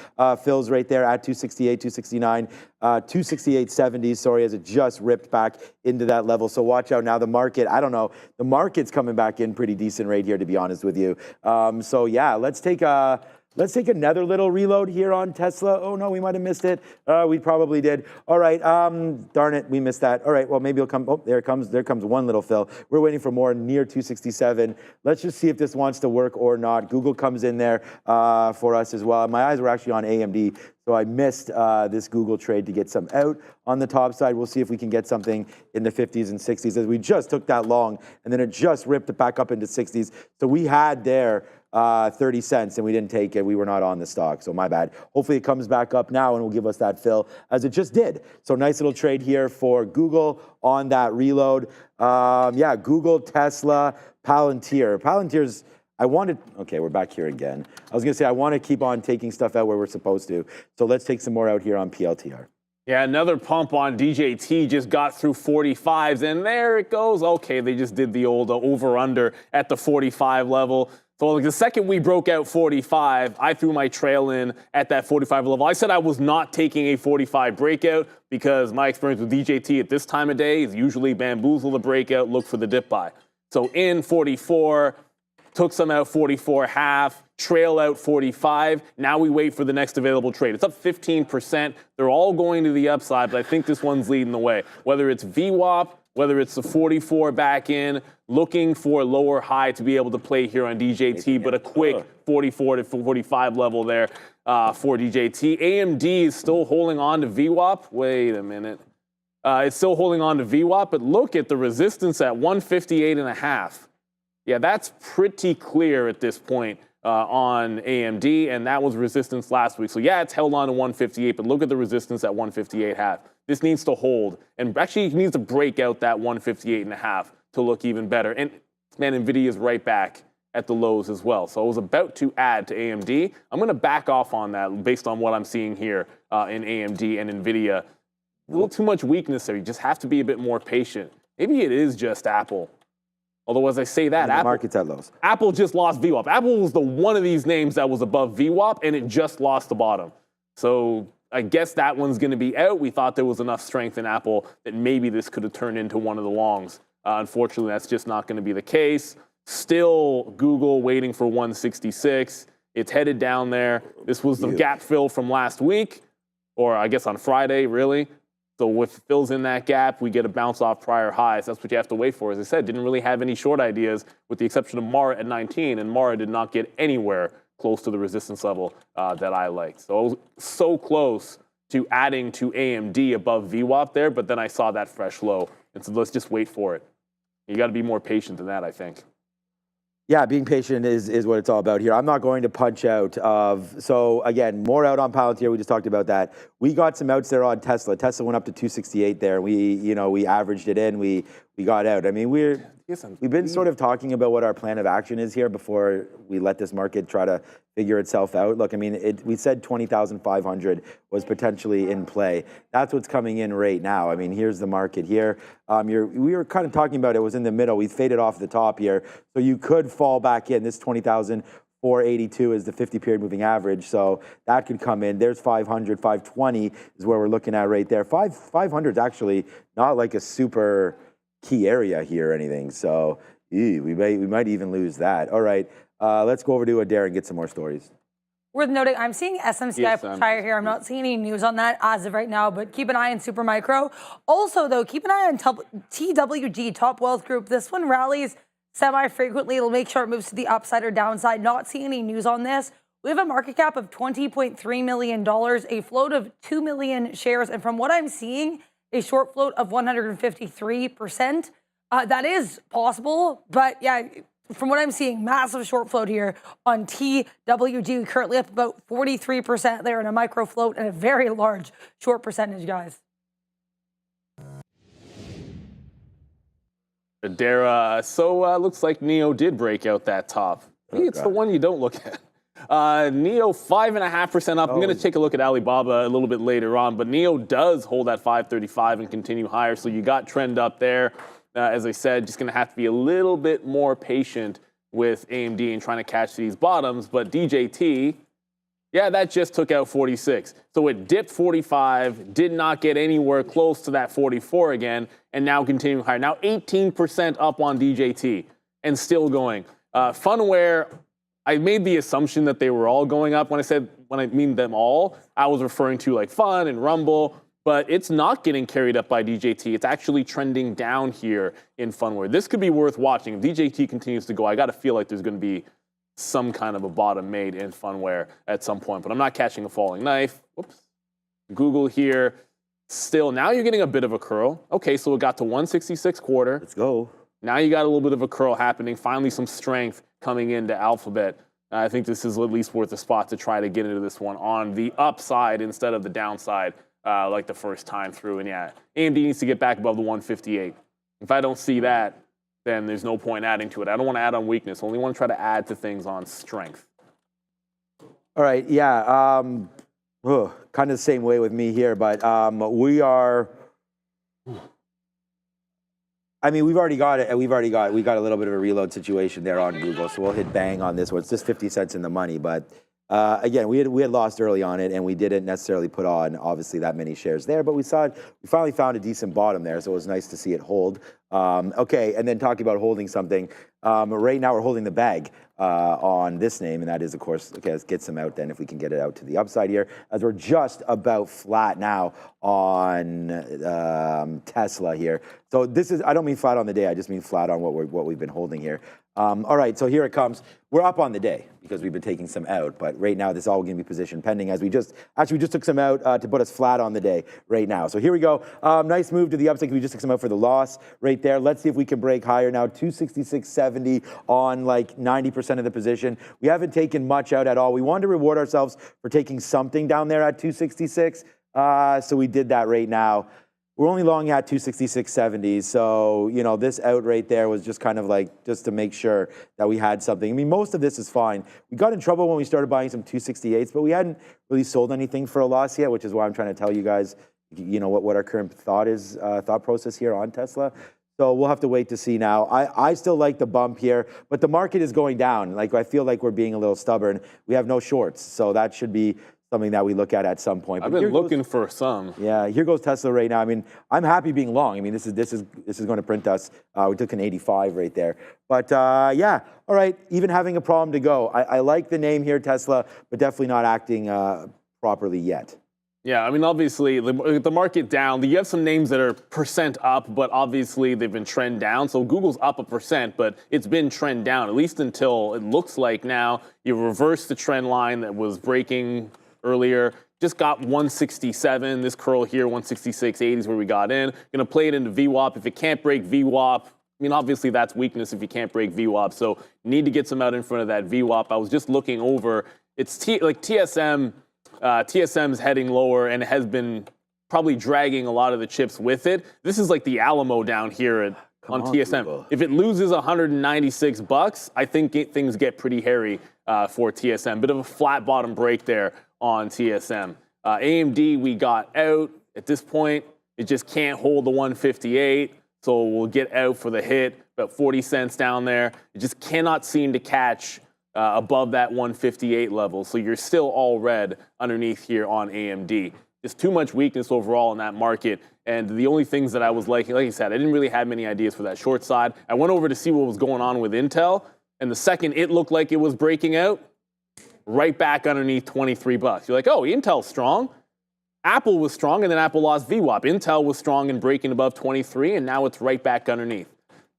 fills right there at 268, 269, 268.70, sorry, as it just ripped back into that level. So watch out now. The market, I don't know, the market's coming back in pretty decent right here, to be honest with you. So yeah, let's take a Let's take another little reload here on Tesla. Oh no, we might have missed it. We probably did. All right, darn it, we missed that. All right, well maybe it'll come. Oh, there comes one little fill. We're waiting for more near 267. Let's just see if this wants to work or not. Google comes in there for us as well. My eyes were actually on AMD, so I missed this Google trade to get some out on the top side. We'll see if we can get something in the 50s and 60s, as we just took that long and then it just ripped it back up into 60s. So we had there 30 cents and we didn't take it. We were not on the stock, so my bad. Hopefully it comes back up now and will give us that fill as it just did. So nice little trade here for Google on that reload. Yeah, Google, Tesla, Palantir. Palantir's, okay, we're back here again. I was gonna say, I wanna keep on taking stuff out where we're supposed to. So let's take some more out here on PLTR. Yeah, another pump on DJT, just got through 45s, and there it goes. Okay, they just did the old over-under at the 45 level. So like the second we broke out 45, I threw my trail in at that 45 level. I said I was not taking a 45 breakout because my experience with DJT at this time of day is usually bamboozle the breakout, look for the dip buy. So in 44, took some out 44 half, trail out 45. Now we wait for the next available trade. It's up 15%. They're all going to the upside, but I think this one's leading the way. Whether it's VWAP, whether it's the 44 back in, looking for a lower high to be able to play here on DJT, but a quick 44 to 45 level there for DJT. AMD is still holding on to VWAP. Wait a minute. It's still holding on to VWAP, but look at the resistance at 158.5. Yeah, that's pretty clear at this point on AMD, and that was resistance last week. So yeah, it's held on to 158, but look at the resistance at 158.5. This needs to hold, and actually it needs to break out that 158.5 to look even better. And man, NVIDIA is right back at the lows as well. So I was about to add to AMD. I'm gonna back off on that based on what I'm seeing here in AMD and NVIDIA. A little too much weakness there. You just have to be a bit more patient. Maybe it is just Apple. Although as I say that, Apple, market's at lows. Apple just lost VWAP. Apple was the one of these names that was above VWAP, and it just lost the bottom. So I guess that one's going to be out. We thought there was enough strength in Apple that maybe this could have turned into one of the longs. Unfortunately, that's just not going to be the case. Still, Google waiting for 166. It's headed down there. This was the gap fill from last week, or I guess on Friday, really. So if it fills in that gap, we get a bounce off prior highs. That's what you have to wait for. As I said, didn't really have any short ideas with the exception of Mara at 19, and Mara did not get anywhere close to the resistance level that I liked. So close to adding to AMD above VWAP there, but then I saw that fresh low. And so let's just wait for it. You got to be more patient than that, I think. Yeah, being patient is what it's all about here. I'm not going to punch out of, so again, more out on Palantir. We just talked about that. We got some outs there on Tesla. Tesla went up to 268 there. We averaged it in. We got out. I mean, we've been sort of talking about what our plan of action is here before we let this market try to figure itself out. Look, I mean, we said 20,500 was potentially in play. That's what's coming in right now. I mean, here's the market here. We were kind of talking about it was in the middle. We faded off the top here. So you could fall back in. This 20,482 is the 50-period moving average. So that could come in. There's 500, 520 is where we're looking at right there. 500 is actually not like a super key area here or anything. So we might even lose that. All right. Let's go over to Adair and get some more stories. Worth noting, I'm seeing SMCI prior here. I'm not seeing any news on that as of right now, but keep an eye on Supermicro. Also, though, keep an eye on TWG, Top Wealth Group. This one rallies semi-frequently. It'll make sure it moves to the upside or downside. Not seeing any news on this. We have a market cap of $20.3 million, a float of 2 million shares, and from what I'm seeing, a short float of 153%. That is possible, but yeah, from what I'm seeing, massive short float here on TWG, currently up about 43% there in a micro float and a very large short percentage, guys. Dara, looks like Neo did break out that top. Maybe it's the one you don't look at. Neo 5.5% up. I'm going to take a look at Alibaba a little bit later on, but Neo does hold at 535 and continue higher. So you got trend up there. As I said, just going to have to be a little bit more patient with AMD and trying to catch these bottoms. But DJT, yeah, that just took out 46. So it dipped 45, did not get anywhere close to that 44 again, and now continuing higher. Now 18% up on DJT and still going. Funware I made the assumption that they were all going up. When I mean them all, I was referring to like Fun and Rumble, but it's not getting carried up by DJT. It's actually trending down here in Funware. This could be worth watching. If DJT continues to go, I got to feel like there's going to be some kind of a bottom made in Funware at some point, but I'm not catching a falling knife. Whoops. Google here. Still, now you're getting a bit of a curl. Okay, so it got to 166 quarter. Let's go. Now you got a little bit of a curl happening. Finally, some strength coming into Alphabet. I think this is at least worth a spot to try to get into this one on the upside instead of the downside like the first time through. And yeah, AMD needs to get back above the 158. If I don't see that, then there's no point adding to it. I don't want to add on weakness. I only want to try to add to things on strength. All right, yeah. Kind of the same way with me here, but we are. I mean, we got a little bit of a reload situation there on Google, so we'll hit bang on this one. It's just 50 cents in the money, but again, we had lost early on it, and we didn't necessarily put on obviously that many shares there, but we finally found a decent bottom there, so it was nice to see it hold. Okay, and then talking about holding something, right now we're holding the bag on this name, and that is, of course, okay, let's get some out then if we can get it out to the upside here, as we're just about flat now on Tesla here. So this is, I don't mean flat on the day, I just mean flat on what we've been holding here. All right, so here it comes. We're up on the day because we've been taking some out, but right now this is all going to be position pending as we just took some out to put us flat on the day right now. So here we go. Nice move to the upside. We just took some out for the loss right there. Let's see if we can break higher now. 266.70 on like 90% of the position. We haven't taken much out at all. We wanted to reward ourselves for taking something down there at 266. So we did that right now. We're only long at 266.70, so, you know, this out right there was just kind of like, just to make sure that we had something. I mean, most of this is fine. We got in trouble when we started buying some 268s, but we hadn't really sold anything for a loss yet, which is why I'm trying to tell you guys, you know, what our current thought process here on Tesla. So we'll have to wait to see now. I still like the bump here, but the market is going down. Like, I feel like we're being a little stubborn. We have no shorts, so that should be something that we look at some point. I've been looking for some. Yeah, here goes Tesla right now. I mean, I'm happy being long. I mean, this is going to print us. We took an 85 right there. But yeah, all right, even having a problem to go. I like the name here, Tesla, but definitely not acting properly yet. Yeah, I mean, obviously, the market down. You have some names that are percent up, but obviously they've been trend down. So Google's up 1%, but it's been trend down, at least until it looks like now you reverse the trend line that was breaking earlier. Just got 167. This curl here, 166.80 is where we got in. Going to play it into VWAP. If it can't break VWAP, I mean, obviously that's weakness if you can't break VWAP. So need to get some out in front of that VWAP. I was just looking over. It's like TSM. TSM's heading lower and has been probably dragging a lot of the chips with it. This is like the Alamo down here on TSM. Google. If it loses $196, I think things get pretty hairy for TSM. Bit of a flat bottom break there on TSM. AMD, we got out. At this point, it just can't hold the 158, so we'll get out for the hit, about 40 cents down there. It just cannot seem to catch above that 158 level, so you're still all red underneath here on AMD. Just too much weakness overall in that market, and the only things that I was liking, like I said, I didn't really have many ideas for that short side. I went over to see what was going on with Intel, and the second it looked like it was breaking out, right back underneath $23. You're like, oh, Intel's strong. Apple was strong, and then Apple lost VWAP. Intel was strong and breaking above 23, and now it's right back underneath.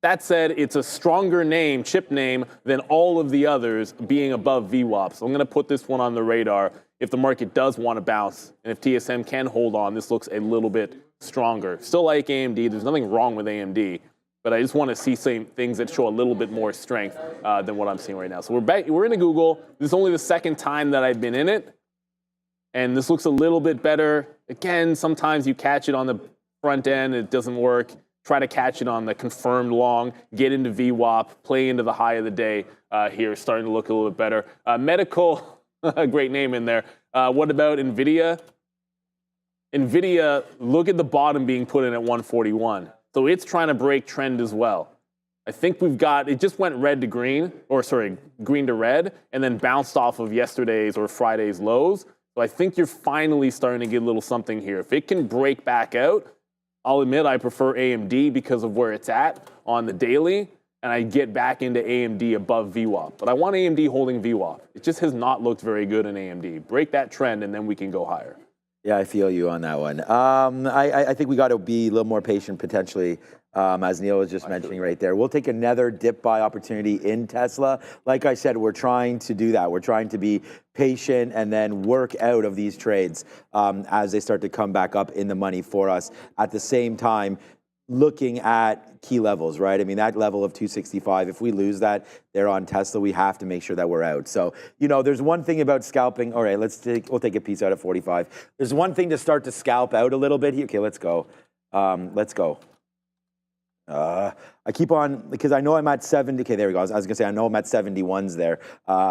That said, it's a stronger name, chip name, than all of the others being above VWAP. So I'm going to put this one on the radar if the market does want to bounce. And if TSM can hold on, this looks a little bit stronger. Still like AMD. There's nothing wrong with AMD. But I just want to see some things that show a little bit more strength than what I'm seeing right now. So we're in a Google. This is only the second time that I've been in it. And this looks a little bit better. Again, sometimes you catch it on the front end. It doesn't work. Try to catch it on the confirmed long. Get into VWAP. Play into the high of the day here. Starting to look a little bit better. Medical, great name in there. What about NVIDIA? NVIDIA, look at the bottom being put in at 141. So it's trying to break trend as well. I think it just went red to green, green to red, and then bounced off of yesterday's or Friday's lows. So I think you're finally starting to get a little something here. If it can break back out, I'll admit I prefer AMD because of where it's at on the daily. and I get back into AMD above VWAP. But I want AMD holding VWAP. It just has not looked very good in AMD. Break that trend, and then we can go higher. Yeah, I feel you on that one. I think we got to be a little more patient potentially, as Neil was just mentioning right there. We'll take another dip buy opportunity in Tesla. Like I said, we're trying to do that. We're trying to be patient and then work out of these trades as they start to come back up in the money for us. At the same time, looking at key levels, right? I mean, that level of 265, if we lose that there on Tesla, we have to make sure that we're out. So, you know, there's one thing about scalping. All right, we'll take a piece out at 45. There's one thing to start to scalp out a little bit here. Okay, let's go. Let's go. I keep on, because I know I'm at 70. Okay, there we go. I was going to say, I know I'm at 71s there.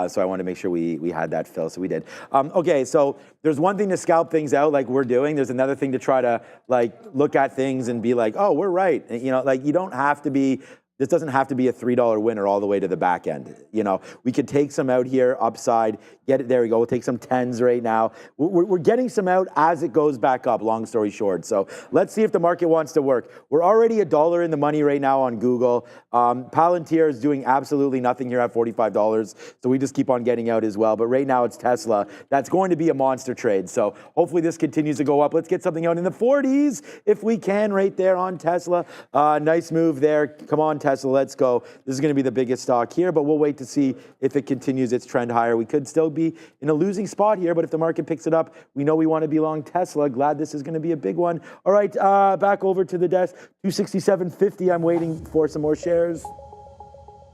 So I want to make sure we had that fill. So we did. Okay, so there's one thing to scalp things out like we're doing. There's another thing to try to like look at things and be like, oh, we're right. You know, like you don't have to be, this doesn't have to be a $3 winner all the way to the back end. You know, we could take some out here, upside, get it, there we go. We'll take some 10s right now. We're getting some out as it goes back up, long story short. So let's see if the market wants to work. We're already $1 in the money right now on Google. Palantir is doing absolutely nothing here at $45. So we just keep on getting out as well. But right now it's Tesla. That's going to be a monster trade. So hopefully this continues to go up. Let's get something out in the 40s if we can right there on Tesla. Nice move there. Come on, Tesla, let's go. This is going to be the biggest stock here, but we'll wait to see if it continues its trend higher. We could still be in a losing spot here, but if the market picks it up, we know we want to be long Tesla. Glad this is going to be a big one. All right, back over to the desk. 267.50. I'm waiting for some more shares.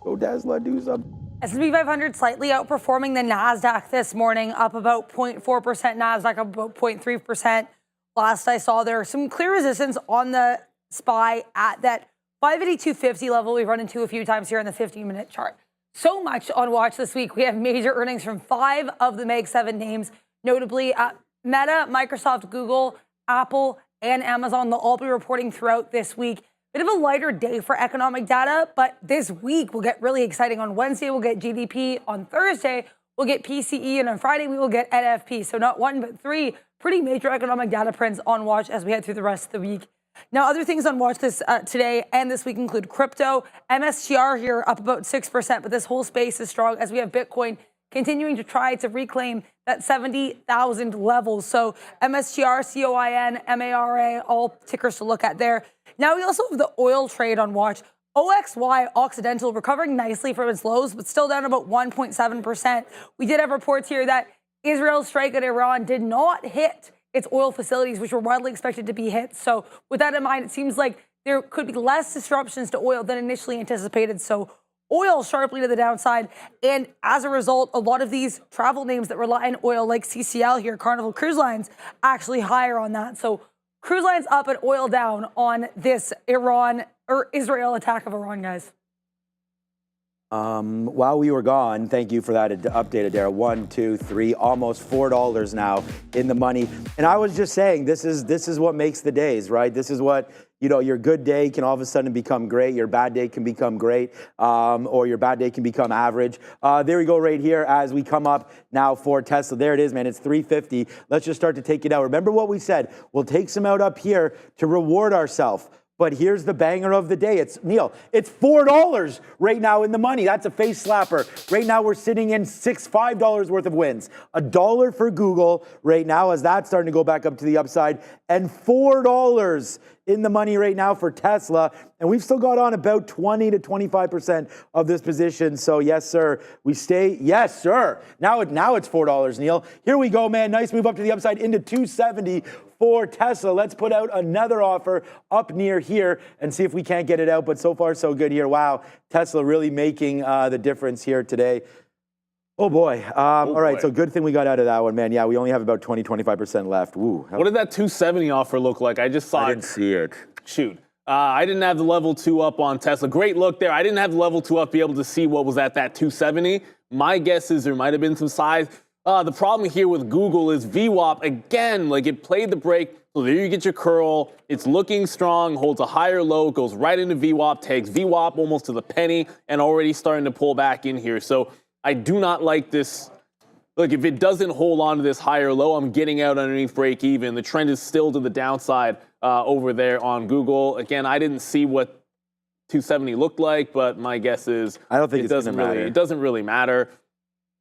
Go Tesla, do some. S&P 500 slightly outperforming the NASDAQ this morning, up about 0.4%. NASDAQ up about 0.3%. Last I saw there, some clear resistance on the SPY at that 582.50 level we've run into a few times here on the 15-minute chart. So much on watch this week. We have major earnings from 5 of the Mag 7 names, notably Meta, Microsoft, Google, Apple, and Amazon. They'll all be reporting throughout this week. Bit of a lighter day for economic data, but this week will get really exciting. On Wednesday, we'll get GDP. On Thursday, we'll get PCE. And on Friday, we will get NFP. So not 1, but 3 pretty major economic data prints on watch as we head through the rest of the week. Now, other things on watch this today and this week include crypto. MSTR here up about 6%, but this whole space is strong as we have Bitcoin continuing to try to reclaim that 70,000 level. So MSTR, COIN, MARA, all tickers to look at there. Now we also have the oil trade on watch. OXY, Occidental, recovering nicely from its lows, but still down about 1.7%. We did have reports here that Israel's strike at Iran did not hit its oil facilities, which were widely expected to be hit. So with that in mind, it seems like there could be less disruptions to oil than initially anticipated. So oil sharply to the downside. And as a result, a lot of these travel names that rely on oil, like CCL here, Carnival Cruise Lines, actually higher on that. So cruise lines up and oil down on this Israel attack of Iran, guys. While we were gone, thank you for that update, Adara. 1, 2, 3, almost $4 now in the money. And I was just saying, this is what makes the days, right? This is what, you know, your good day can all of a sudden become great. Your bad day can become great, or your bad day can become average. There we go right here as we come up now for Tesla. There it is, man. It's 350. Let's just start to take it out. Remember what we said. We'll take some out up here to reward ourselves. But here's the banger of the day. It's Neil. It's $4 right now in the money. That's a face slapper. Right now we're sitting in $5 worth of wins. $1 for Google right now as that's starting to go back up to the upside, and $4 in the money right now for Tesla. And we've still got on about 20 to 25% of this position. So yes, sir, we stay. Yes, sir. Now it's $4, Neil. Here we go, man. Nice move up to the upside into 270 for Tesla. Let's put out another offer up near here and see if we can't get it out. But so far, so good here. Wow, Tesla really making the difference here today. Oh boy. All right, so good thing we got out of that one, man. Yeah, we only have about 20, 25% left. Woo. What did that 270 offer look like? I just saw it. I didn't see it. Shoot. I didn't have the level 2 up on Tesla. Great look there. I didn't have the level 2 up to be able to see what was at that 270. My guess is there might have been some size. The problem here with Google is VWAP, again, like it played the break. So there you get your curl. It's looking strong, holds a higher low, goes right into VWAP, takes VWAP almost to the penny, and already starting to pull back in here. So I do not like this. Look, if it doesn't hold on to this higher low, I'm getting out underneath break even. The trend is still to the downside over there on Google. Again, I didn't see what 270 looked like, but my guess is I don't think it it's doesn't gonna really matter. it doesn't really matter.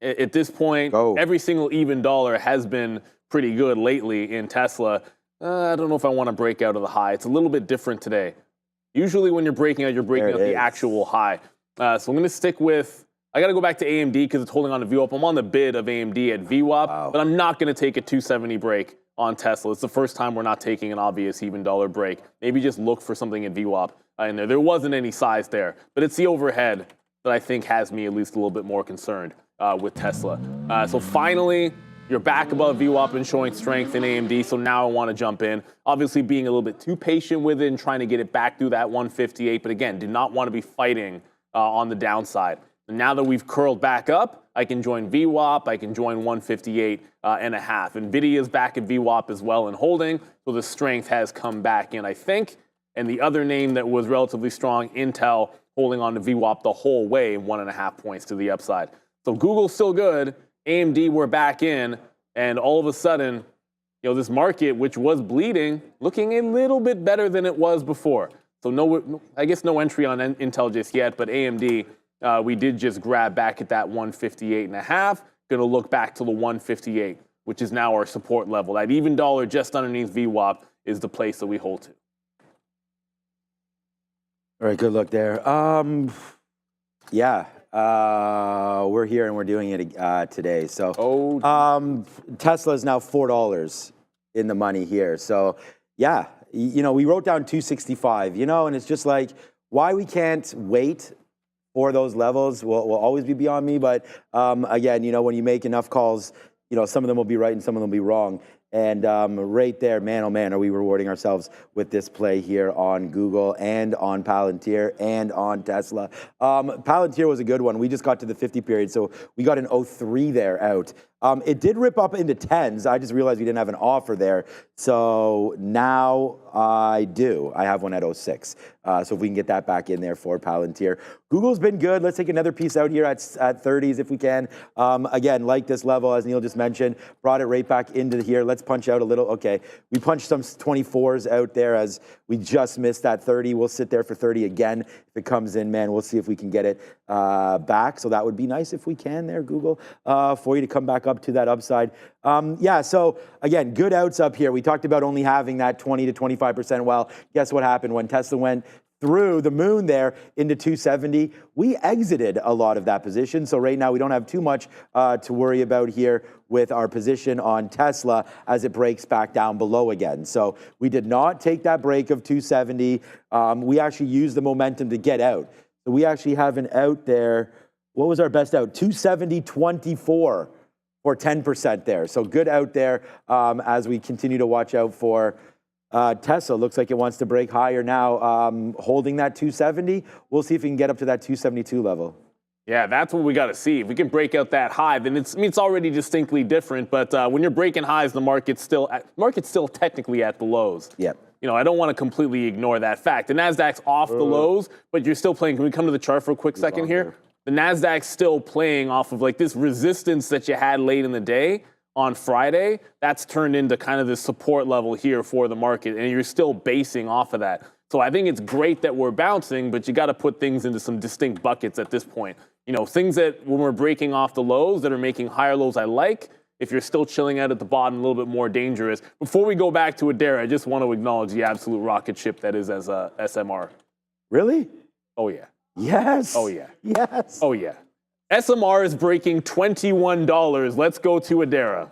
At this point, every single even dollar has been pretty good lately in Tesla. I don't know if I want to break out of the high. It's a little bit different today. Usually when you're breaking out the actual high. So I'm going to stick with, I got to go back to AMD because it's holding on to VWAP. I'm on the bid of AMD at VWAP, but I'm not going to take a 270 break on Tesla. It's the first time we're not taking an obvious even dollar break. Maybe just look for something in VWAP in there. There wasn't any size there, but it's the overhead that I think has me at least a little bit more concerned with Tesla. So finally, you're back above VWAP and showing strength in AMD, so now I want to jump in. Obviously being a little bit too patient with it and trying to get it back through that 158, but again, did not want to be fighting on the downside. And now that we've curled back up, I can join VWAP, I can join 158 and a half. NVIDIA's back at VWAP as well and holding, so the strength has come back in, I think. And the other name that was relatively strong, Intel, holding on to VWAP the whole way, 1.5 points to the upside. So Google's still good. AMD, we're back in, and all of a sudden, this market, which was bleeding, looking a little bit better than it was before. So I guess no entry on Intel just yet, but AMD, we did just grab back at that 158 and a half. Going to look back to the 158, which is now our support level. That even dollar just underneath VWAP is the place that we hold to. All right, good look there. Yeah. We're here and we're doing it today. So Tesla is now $4 in the money here. So yeah, we wrote down 265, and it's just like why we can't wait for those levels will always be beyond me. But again, when you make enough calls, some of them will be right and some of them will be wrong. And right there, man, oh man, are we rewarding ourselves with this play here on Google and on Palantir and on Tesla. Palantir was a good one. We just got to the 50 period, so we got an 03 there out. It did rip up into 10s. I just realized we didn't have an offer there. So now I do. I have one at 06. So if we can get that back in there for Palantir. Google's been good. Let's take another piece out here at 30s if we can. Again, like this level, as Neil just mentioned, brought it right back into here. Let's punch out a little. Okay, we punched some 24s out there as we just missed that 30. We'll sit there for 30 again. If it comes in, man, we'll see if we can get it back. So that would be nice if we can there, Google, for you to come back up to that upside. Yeah, so again, good outs up here. We talked about only having that 20 to 25%. Well, guess what happened when Tesla went through the moon there into 270? We exited a lot of that position. So right now we don't have too much to worry about here with our position on Tesla as it breaks back down below again. So we did not take that break of 270. We actually used the momentum to get out. So we actually have an out there. What was our best out? 270.24 for 10% there. So good out there as we continue to watch out for Tesla. Looks like it wants to break higher now, holding that 270. We'll see if we can get up to that 272 level. Yeah, that's what we got to see. If we can break out that high, then it's already distinctly different. But when you're breaking highs, the market's still technically at the lows. Yep. I don't want to completely ignore that fact. The Nasdaq's off the lows, but you're still playing. Can we come to the chart for a quick second here? The Nasdaq's still playing off of like this resistance that you had late in the day on Friday. That's turned into kind of this support level here for the market, and you're still basing off of that. So I think it's great that we're bouncing, but you got to put things into some distinct buckets at this point. Things that when we're breaking off the lows that are making higher lows, I like. If you're still chilling out at the bottom, a little bit more dangerous. Before we go back to ADR, I just want to acknowledge the absolute rocket ship that is as a SMR. Really? Oh, yeah. Yes. Oh, yeah. Yes. Oh, yeah. SMR is breaking $21. Let's go to ADR.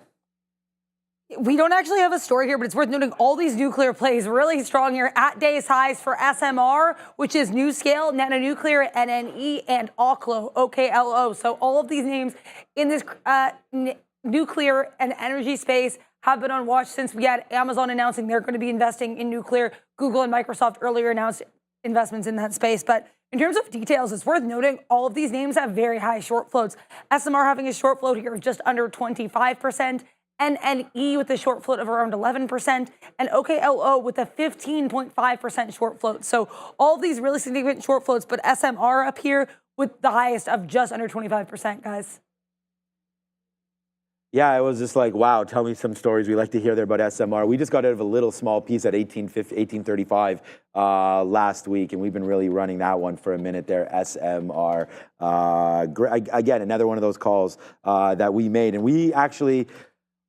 We don't actually have a story here, but it's worth noting all these nuclear plays really strong here at day's highs for SMR, which is NuScale, Nanonuclear, NNE, and OKLO. So all of these names in this nuclear and energy space have been on watch since we had Amazon announcing they're going to be investing in nuclear. Google and Microsoft earlier announced investments in that space. But in terms of details, it's worth noting all of these names have very high short floats. SMR having a short float here of just under 25%, NNE with a short float of around 11%, and OKLO with a 15.5% short float. So all of these really significant short floats, but SMR up here with the highest of just under 25%, guys. Yeah, it was just like, wow, tell me some stories. We like to hear there about SMR. We just got out of a little small piece at 1835 last week, and we've been really running that one for a minute there, SMR. Again, another one of those calls that we made. And we actually,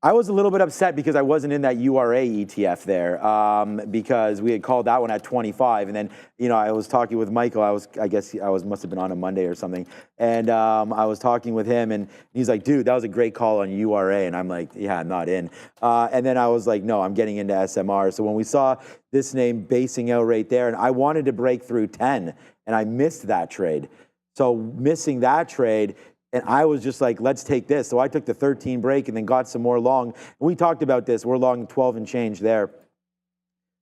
I was a little bit upset because I wasn't in that URA ETF there because we had called that one at 25. And then, you know, I was talking with Michael. Must have been on a Monday or something. And I was talking with him and he's like, dude, that was a great call on URA. And I'm like, yeah, I'm not in. And then I was like, no, I'm getting into SMR. So when we saw this name basing out right there, and I wanted to break through 10 and I missed that trade. So missing that trade, and I was just like, let's take this. So I took the 13 break and then got some more long. And we talked about this. We're long 12 and change there.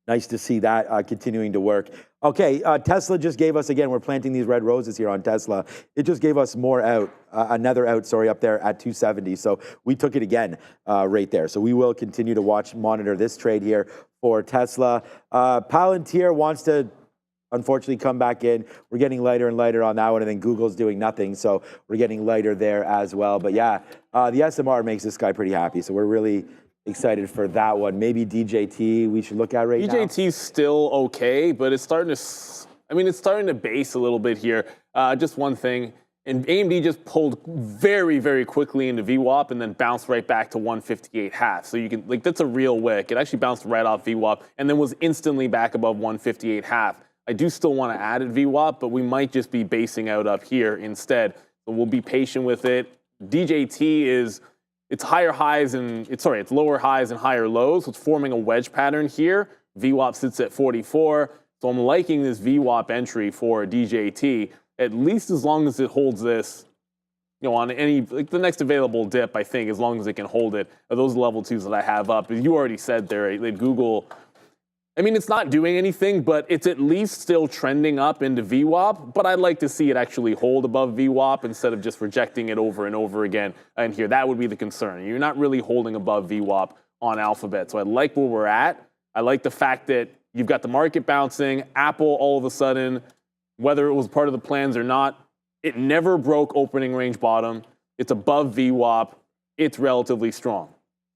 Nice to see that continuing to work. Okay, Tesla just gave us, again, we're planting these red roses here on Tesla. It just gave us more out, another out, up there at 270. So we took it again right there. So we will continue to monitor this trade here for Tesla. Palantir wants to unfortunately come back in. We're getting lighter and lighter on that one, and then Google's doing nothing, so we're getting lighter there as well. But yeah, the SMR makes this guy pretty happy, so we're really excited for that one. Maybe DJT we should look at right now. DJT's still okay, but it's starting to base a little bit here. Just one thing, and AMD just pulled very, very quickly into VWAP and then bounced right back to 158.5. So you can, like, that's a real wick. It actually bounced right off VWAP and then was instantly back above 158.5. I do still want to add at VWAP, but we might just be basing out up here instead. So we'll be patient with it. DJT it's lower highs and higher lows. So it's forming a wedge pattern here. VWAP sits at 44. So I'm liking this VWAP entry for DJT, at least as long as it holds this, you know, on any, like the next available dip, I think, as long as it can hold it, are those level 2s that I have up. As you already said there, that Google, I mean, it's not doing anything, but it's at least still trending up into VWAP. But I'd like to see it actually hold above VWAP instead of just rejecting it over and over again. And here, that would be the concern. You're not really holding above VWAP on Alphabet. So I like where we're at. I like the fact that you've got the market bouncing. Apple, all of a sudden, whether it was part of the plans or not, it never broke opening range bottom. It's above VWAP. It's relatively strong.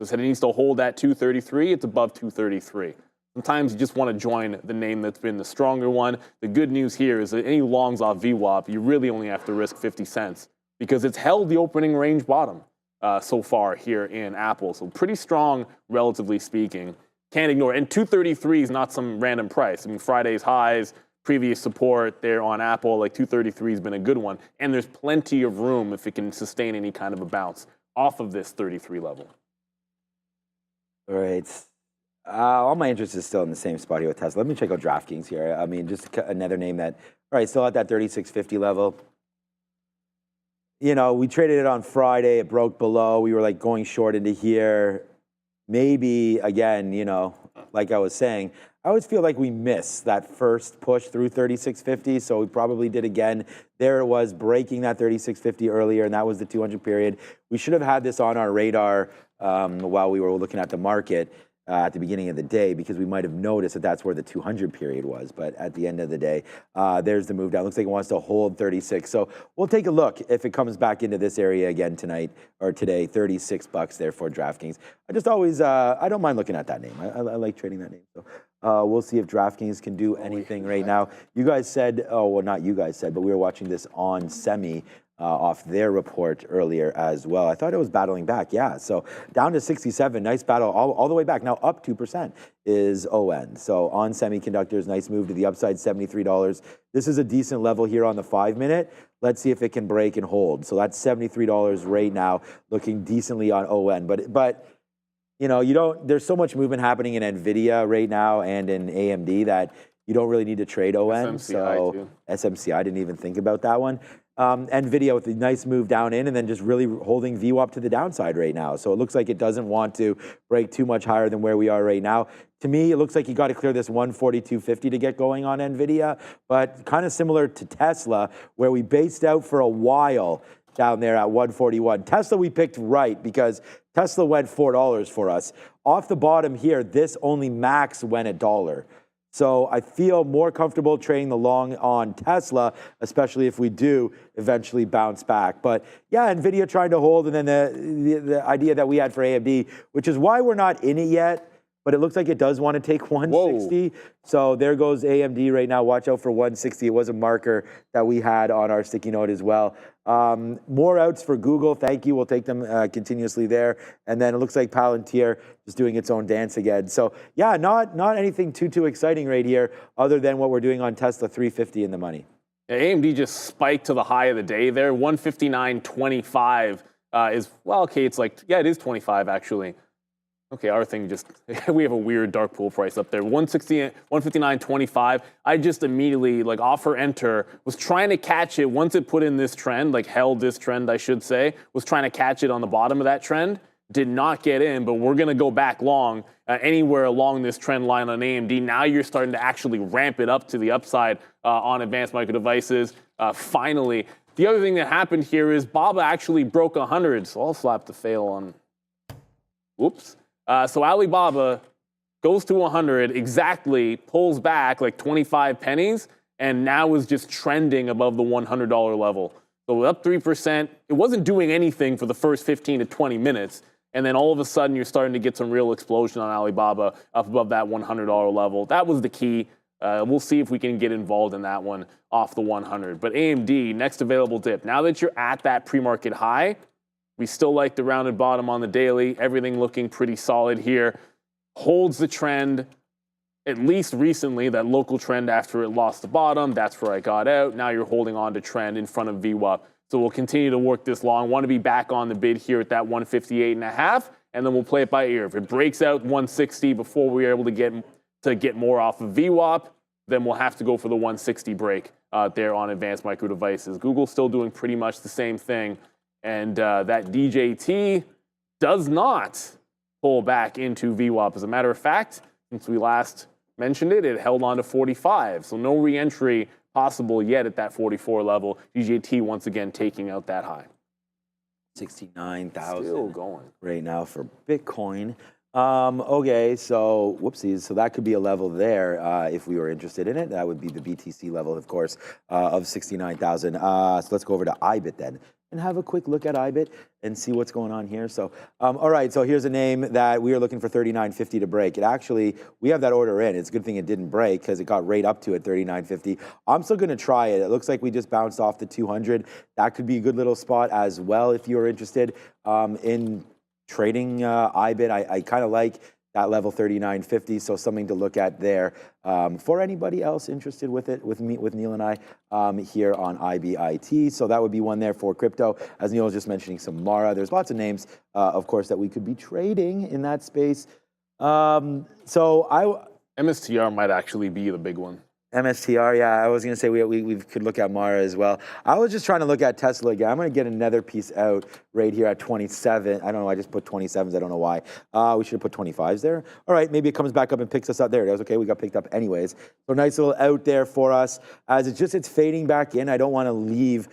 So it needs to hold at 233. It's above 233. Sometimes you just want to join the name that's been the stronger one. The good news here is that any longs off VWAP, you really only have to risk 50 cents because it's held the opening range bottom so far here in Apple. So pretty strong, relatively speaking. Can't ignore it. And 233 is not some random price. I mean, Friday's highs, previous support there on Apple, like 233 has been a good one. And there's plenty of room if it can sustain any kind of a bounce off of this 33 level. All right. All my interest is still in the same spot here with Tesla. Let me check out DraftKings here. I mean, just another name that, all right, still at that 36.50 level. You know, we traded it on Friday. It broke below. We were like going short into here. Maybe, again, you know, like I was saying, I always feel like we missed that first push through 36.50, so we probably did again. There it was, breaking that 36.50 earlier, and that was the 200 period. We should have had this on our radar while we were looking at the market at the beginning of the day, because we might have noticed that that's where the 200 period was. But at the end of the day, there's the move down. Looks like it wants to hold 36. So we'll take a look if it comes back into this area again tonight or today. $36 there for DraftKings. I just always, I don't mind looking at that name. I like trading that name. So we'll see if DraftKings can do anything right now. You guys said, oh, well, not you guys said, but we were watching this on Semi. Off their report earlier as well. I thought it was battling back, yeah. So down to 67, nice battle all the way back. Now up 2% is ON. So on semiconductors, nice move to the upside, $73. This is a decent level here on the 5-minute. Let's see if it can break and hold. So that's $73 right now, looking decently on ON. But you know, there's so much movement happening in NVIDIA right now and in AMD that you don't really need to trade ON. SMCI too. SMCI, I didn't even think about that one. NVIDIA with a nice move down in and then just really holding VWAP to the downside right now. So it looks like it doesn't want to break too much higher than where we are right now. To me, it looks like you got to clear this 142.50 to get going on NVIDIA, but kind of similar to Tesla, where we based out for a while down there at 141. Tesla we picked right because Tesla went $4 for us. Off the bottom here, this only max went $1. So I feel more comfortable trading the long on Tesla, especially if we do eventually bounce back. But yeah, NVIDIA trying to hold, and then the idea that we had for AMD, which is why we're not in it yet, but it looks like it does want to take 160. Whoa. So there goes AMD right now. Watch out for 160. It was a marker that we had on our sticky note as well. More outs for Google. Thank you. We'll take them continuously there. And then it looks like Palantir is doing its own dance again. So yeah, not anything too exciting right here, other than what we're doing on Tesla, 350 in the money. Yeah, AMD just spiked to the high of the day there. 159.25 is, well, okay, it's like, yeah, it is 25 actually. Okay, our thing just, we have a weird dark pool price up there. 159.25. I just immediately, like, offer enter, was trying to catch it once it put in this trend, like held this trend, I should say, was trying to catch it on the bottom of that trend. Did not get in, but we're going to go back long anywhere along this trend line on AMD. Now you're starting to actually ramp it up to the upside on advanced micro devices. Finally, the other thing that happened here is BABA actually broke 100, so I'll slap the fail on, whoops. So Alibaba goes to 100 exactly, pulls back like 25 pennies, and now is just trending above the $100 level. So up 3%. It wasn't doing anything for the first 15 to 20 minutes, and then all of a sudden you're starting to get some real explosion on Alibaba up above that $100 level. That was the key. We'll see if we can get involved in that one off the 100. But AMD, next available dip. Now that you're at that pre-market high, we still like the rounded bottom on the daily. Everything looking pretty solid here. Holds the trend, at least recently, that local trend after it lost the bottom. That's where I got out. Now you're holding on to trend in front of VWAP. So we'll continue to work this long. Want to be back on the bid here at that 158.5, and then we'll play it by ear. If it breaks out 160 before we're able to get more off of VWAP, then we'll have to go for the 160 break there on advanced micro devices. Google's still doing pretty much the same thing. And that DJT does not pull back into VWAP. As a matter of fact, since we last mentioned it, it held on to 45. So no re-entry possible yet at that 44 level. DJT once again taking out that high. 69,000. Still going. Right now for Bitcoin. Okay, so whoopsies. So that could be a level there if we were interested in it. That would be the BTC level, of course, of 69,000. So let's go over to IBIT then and have a quick look at IBIT and see what's going on here. So, all right, so here's a name that we are looking for 39.50 to break. It actually, we have that order in. It's a good thing it didn't break because it got right up to it, 39.50. I'm still going to try it. It looks like we just bounced off the 200. That could be a good little spot as well if you're interested in trading IBIT. I kind of like that level 39.50, so something to look at there. For anybody else interested with it, with Neil and I here on IBIT. So that would be one there for crypto. As Neil was just mentioning, some Mara. There's lots of names, of course, that we could be trading in that space. MSTR might actually be the big one. MSTR, yeah, I was going to say we could look at Mara as well. I was just trying to look at Tesla again. I'm going to get another piece out right here at 27. I don't know, I just put 27s. I don't know why. We should have put 25s there. All right, maybe it comes back up and picks us up. There it is. Okay, we got picked up anyways. So nice little out there for us. As it's fading back in. I don't want to leave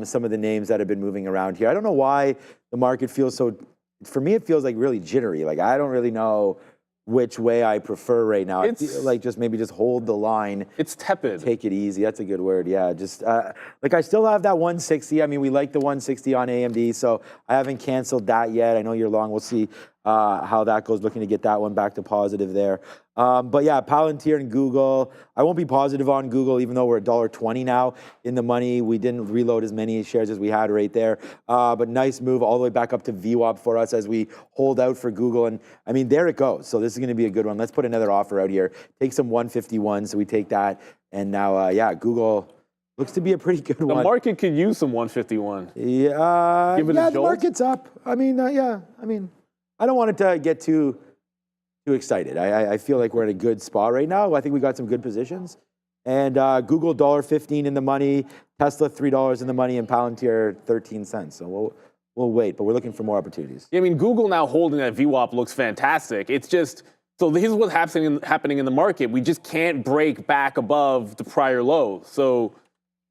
some of the names that have been moving around here. I don't know why the market feels so, for me, it feels like really jittery. Like I don't really know which way I prefer right now. I feel like maybe just hold the line. It's tepid. Take it easy. That's a good word. Yeah, just like I still have that 160. I mean, we like the 160 on AMD, so I haven't canceled that yet. I know you're long. We'll see how that goes. Looking to get that one back to positive there. But yeah, Palantir and Google. I won't be positive on Google, even though we're $1.20 now in the money. We didn't reload as many shares as we had right there. But nice move all the way back up to VWAP for us as we hold out for Google. And I mean, there it goes. So this is going to be a good one. Let's put another offer out here. Take some 151. So we take that. And now, yeah, Google looks to be a pretty good one. The market could use some 151. Yeah, Give it a the jolt. market's up. I mean, yeah. I mean, I don't want it to get too excited. I feel like we're in a good spot right now. I think we got some good positions. And Google $1.15 in the money, Tesla $3 in the money, and Palantir 13 cents. So we'll wait, but we're looking for more opportunities. I mean, Google now holding that VWAP looks fantastic. It's just, so here's what's happening in the market. We just can't break back above the prior low. So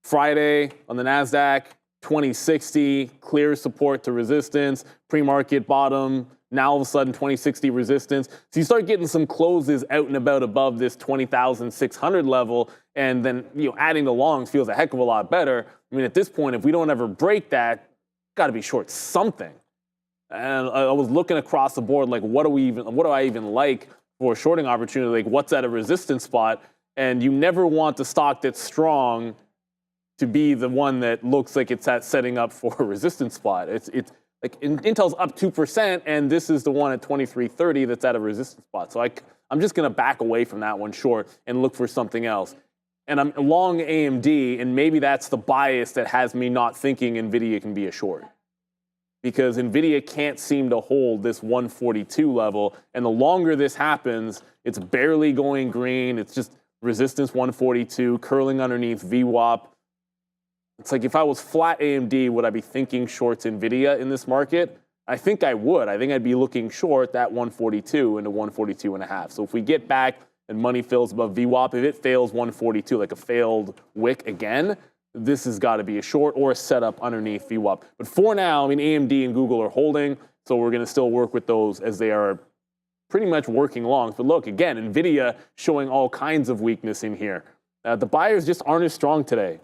Friday on the NASDAQ, 2060, clear support to resistance, pre-market bottom, Now all of a sudden 2060 resistance. So you start getting some closes out and about above this 20,600 level, and then adding the longs feels a heck of a lot better. I mean, at this point, if we don't ever break that, got to be short something. And I was looking across the board, like what do I even like for a shorting opportunity? Like what's at a resistance spot? And you never want the stock that's strong to be the one that looks like it's setting up for a resistance spot. It's like Intel's up 2%, and this is the one at 2330 that's at a resistance spot. So I'm just going to back away from that one short and look for something else. And I'm long AMD, and maybe that's the bias that has me not thinking NVIDIA can be a short. Because NVIDIA can't seem to hold this 142 level, and the longer this happens, it's barely going green. It's just resistance 142, curling underneath VWAP. It's like if I was flat AMD, would I be thinking shorts NVIDIA in this market? I think I would. I think I'd be looking short that 142 into 142.5. So if we get back and money fills above VWAP, if it fails 142, like a failed wick again, this has got to be a short or a setup underneath VWAP. But for now, I mean, AMD and Google are holding, so we're going to still work with those as they are pretty much working longs. But look, again, NVIDIA showing all kinds of weakness in here. The buyers just aren't as strong today,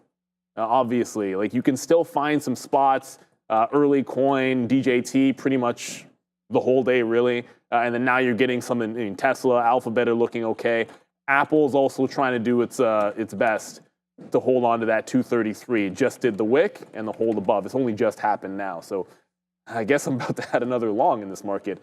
obviously. Like, you can still find some spots, early coin, DJT, pretty much the whole day, really. And then now you're getting some in Tesla, Alphabet are looking okay. Apple's also trying to do its best to hold on to that 233. Just did the wick and the hold above. It's only just happened now. So I guess I'm about to add another long in this market.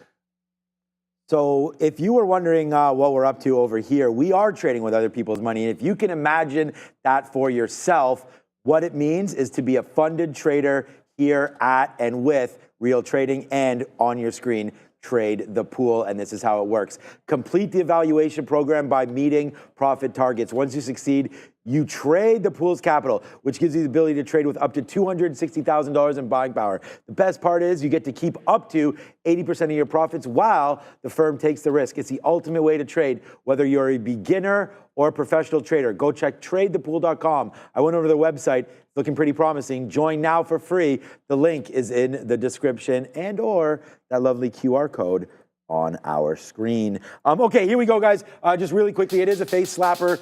So if you were wondering what we're up to over here, we are trading with other people's money. And if you can imagine that for yourself, what it means is to be a funded trader here at and with Real Trading, and on your screen, trade the pool, and this is how it works. Complete the evaluation program by meeting profit targets. Once you succeed, you trade the pool's capital, which gives you the ability to trade with up to $260,000 in buying power. The best part is you get to keep up to 80% of your profits while the firm takes the risk. It's the ultimate way to trade, whether you're a beginner or a professional trader. Go check tradethepool.com. I went over to their website. It's looking pretty promising. Join now for free. The link is in the description and or that lovely QR code on our screen. Okay, here we go, guys. Just really quickly, it is a face slapper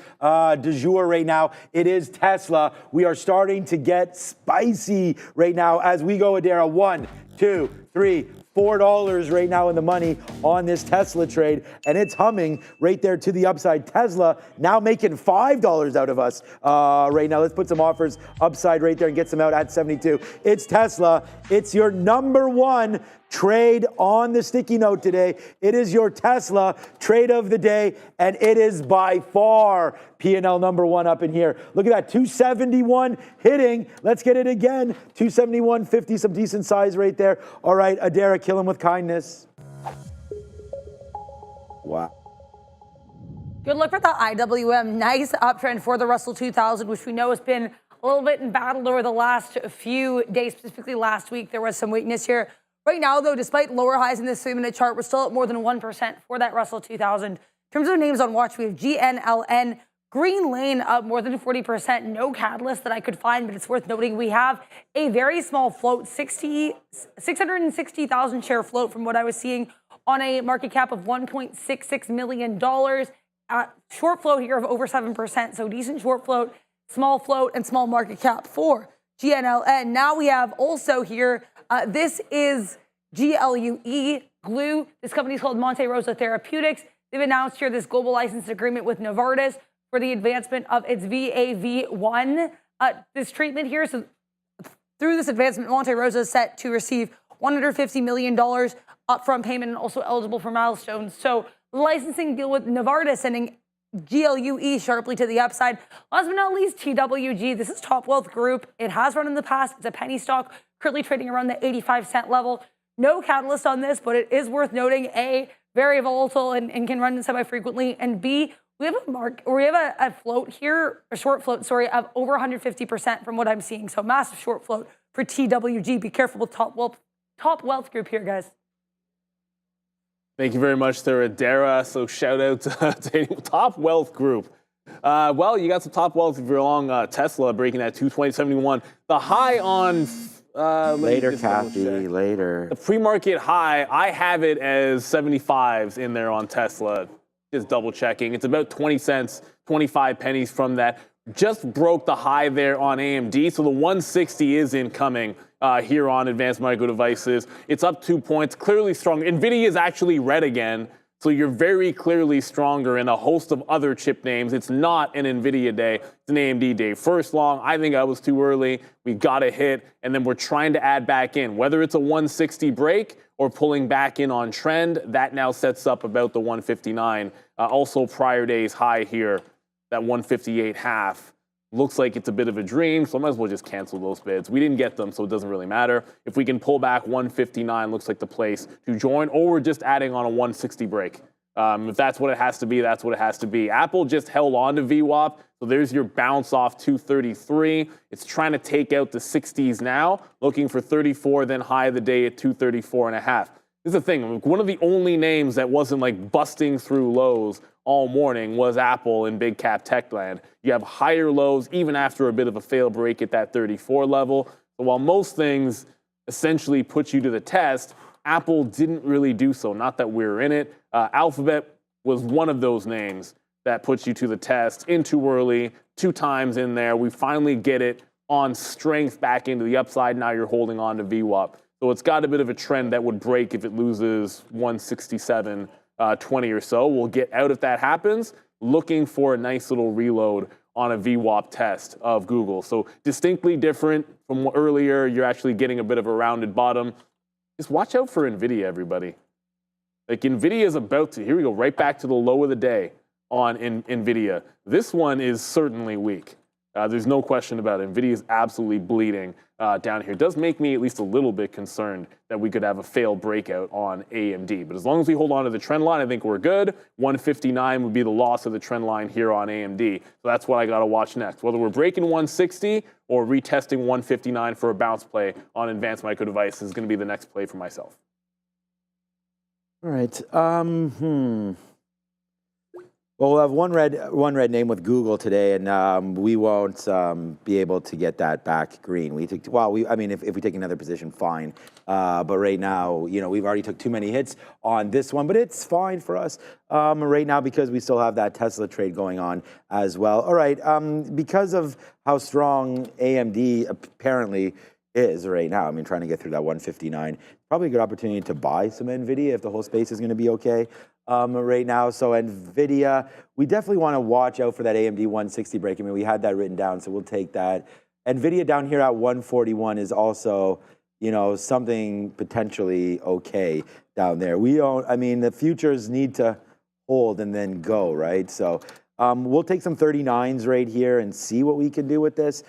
du jour right now. It is Tesla. We are starting to get spicy right now as we go, Adara. $1, $2, $3, $4 right now in the money on this Tesla trade, and it's humming right there to the upside. Tesla now making $5 out of us right now. Let's put some offers upside right there and get some out at 72. It's Tesla. It's your number one trade on the sticky note today. It is your Tesla trade of the day, and it is by far P&L number one up in here. Look at that, 271 hitting. Let's get it again. 271.50, some decent size right there. All right, Adara, kill him with kindness. Wow. Good look for the IWM. Nice uptrend for the Russell 2000, which we know has been a little bit embattled over the last few days, specifically last week. There was some weakness here. Right now, though, despite lower highs in this 3-minute chart, we're still at more than 1% for that Russell 2000. In terms of names on watch, we have GNLN, Green Lane up more than 40%. No catalyst that I could find, but it's worth noting we have a very small float, 660,000 share float from what I was seeing on a market cap of $1.66 million. Short float here of over 7%, so decent short float, and small market cap for GNLN. Now we have also here, this is GLUE, Glue. This company is called Monte Rosa Therapeutics. They've announced here this global license agreement with Novartis for the advancement of its VAV1. This treatment here, so through this advancement, Monte Rosa is set to receive $150 million upfront payment and also eligible for milestones. So licensing deal with Novartis sending GLUE sharply to the upside. Last but not least, TWG. This is Top Wealth Group. It has run in the past. It's a penny stock, currently trading around the 85-cent level. No catalyst on this, but it is worth noting, A, very volatile and can run semi-frequently, and B, we have a float here, a short float, sorry, of over 150% from what I'm seeing. So massive short float for TWG. Be careful with Top Wealth Group here, guys. Thank you very much there, Adara. So shout out to Top Wealth Group. Well, you got some Top Wealth if you're along Tesla breaking that 220.71. The high on Later, Kathy, later. The pre-market high, I have it as 75s in there on Tesla. Just double checking. It's about 20 cents, 25 pennies from that. Just broke the high there on AMD, so the 160 is incoming here on Advanced Micro Devices. It's up 2 points, clearly strong. NVIDIA is actually red again, so you're very clearly stronger in a host of other chip names. It's not an NVIDIA day, it's an AMD day. First long, I think I was too early. We got a hit, and then we're trying to add back in. Whether it's a 160 break or pulling back in on trend, that now sets up about the 159. Also prior day's high here, that 158.5. Looks like it's a bit of a dream, so I might as well just cancel those bids. We didn't get them, so it doesn't really matter. If we can pull back 159, looks like the place to join, or we're just adding on a 160 break. If that's what it has to be, that's what it has to be. Apple just held on to VWAP, so there's your bounce off 233. It's trying to take out the 60s now, looking for 34, then high of the day at 234.5. This is the thing, one of the only names that wasn't like busting through lows all morning was Apple in big cap tech land. You have higher lows even after a bit of a fail break at that 34 level. So while most things essentially put you to the test, Apple didn't really do so. Not that we're in it. Alphabet was one of those names that puts you to the test in too early, 2 times in there. We finally get it on strength back into the upside. Now you're holding on to VWAP. So it's got a bit of a trend that would break if it loses 167. 20 or so. We'll get out if that happens, looking for a nice little reload on a VWAP test of Google. So distinctly different from earlier. You're actually getting a bit of a rounded bottom. Just watch out for NVIDIA, everybody. Like NVIDIA is about to, here we go, right back to the low of the day on NVIDIA. This one is certainly weak. There's no question about it. NVIDIA is absolutely bleeding down here. It does make me at least a little bit concerned that we could have a failed breakout on AMD. But as long as we hold on to the trend line, I think we're good. 159 would be the loss of the trend line here on AMD. So that's what I got to watch next. Whether we're breaking 160 or retesting 159 for a bounce play on Advanced Micro Devices is going to be the next play for myself. All right. Well, we'll have one red name with Google today, and we won't be able to get that back green. I mean, if we take another position, fine. But right now, you know, we've already took too many hits on this one, but it's fine for us right now because we still have that Tesla trade going on as well. All right, because of how strong AMD apparently is right now, I mean, trying to get through that 159, probably a good opportunity to buy some NVIDIA if the whole space is going to be okay. Right now. So NVIDIA, we definitely want to watch out for that AMD 160 break. I mean, we had that written down, so we'll take that. NVIDIA down here at 141 is also, you know, something potentially okay down there. I mean, the futures need to hold and then go, right? So we'll take some 39s right here and see what we can do with this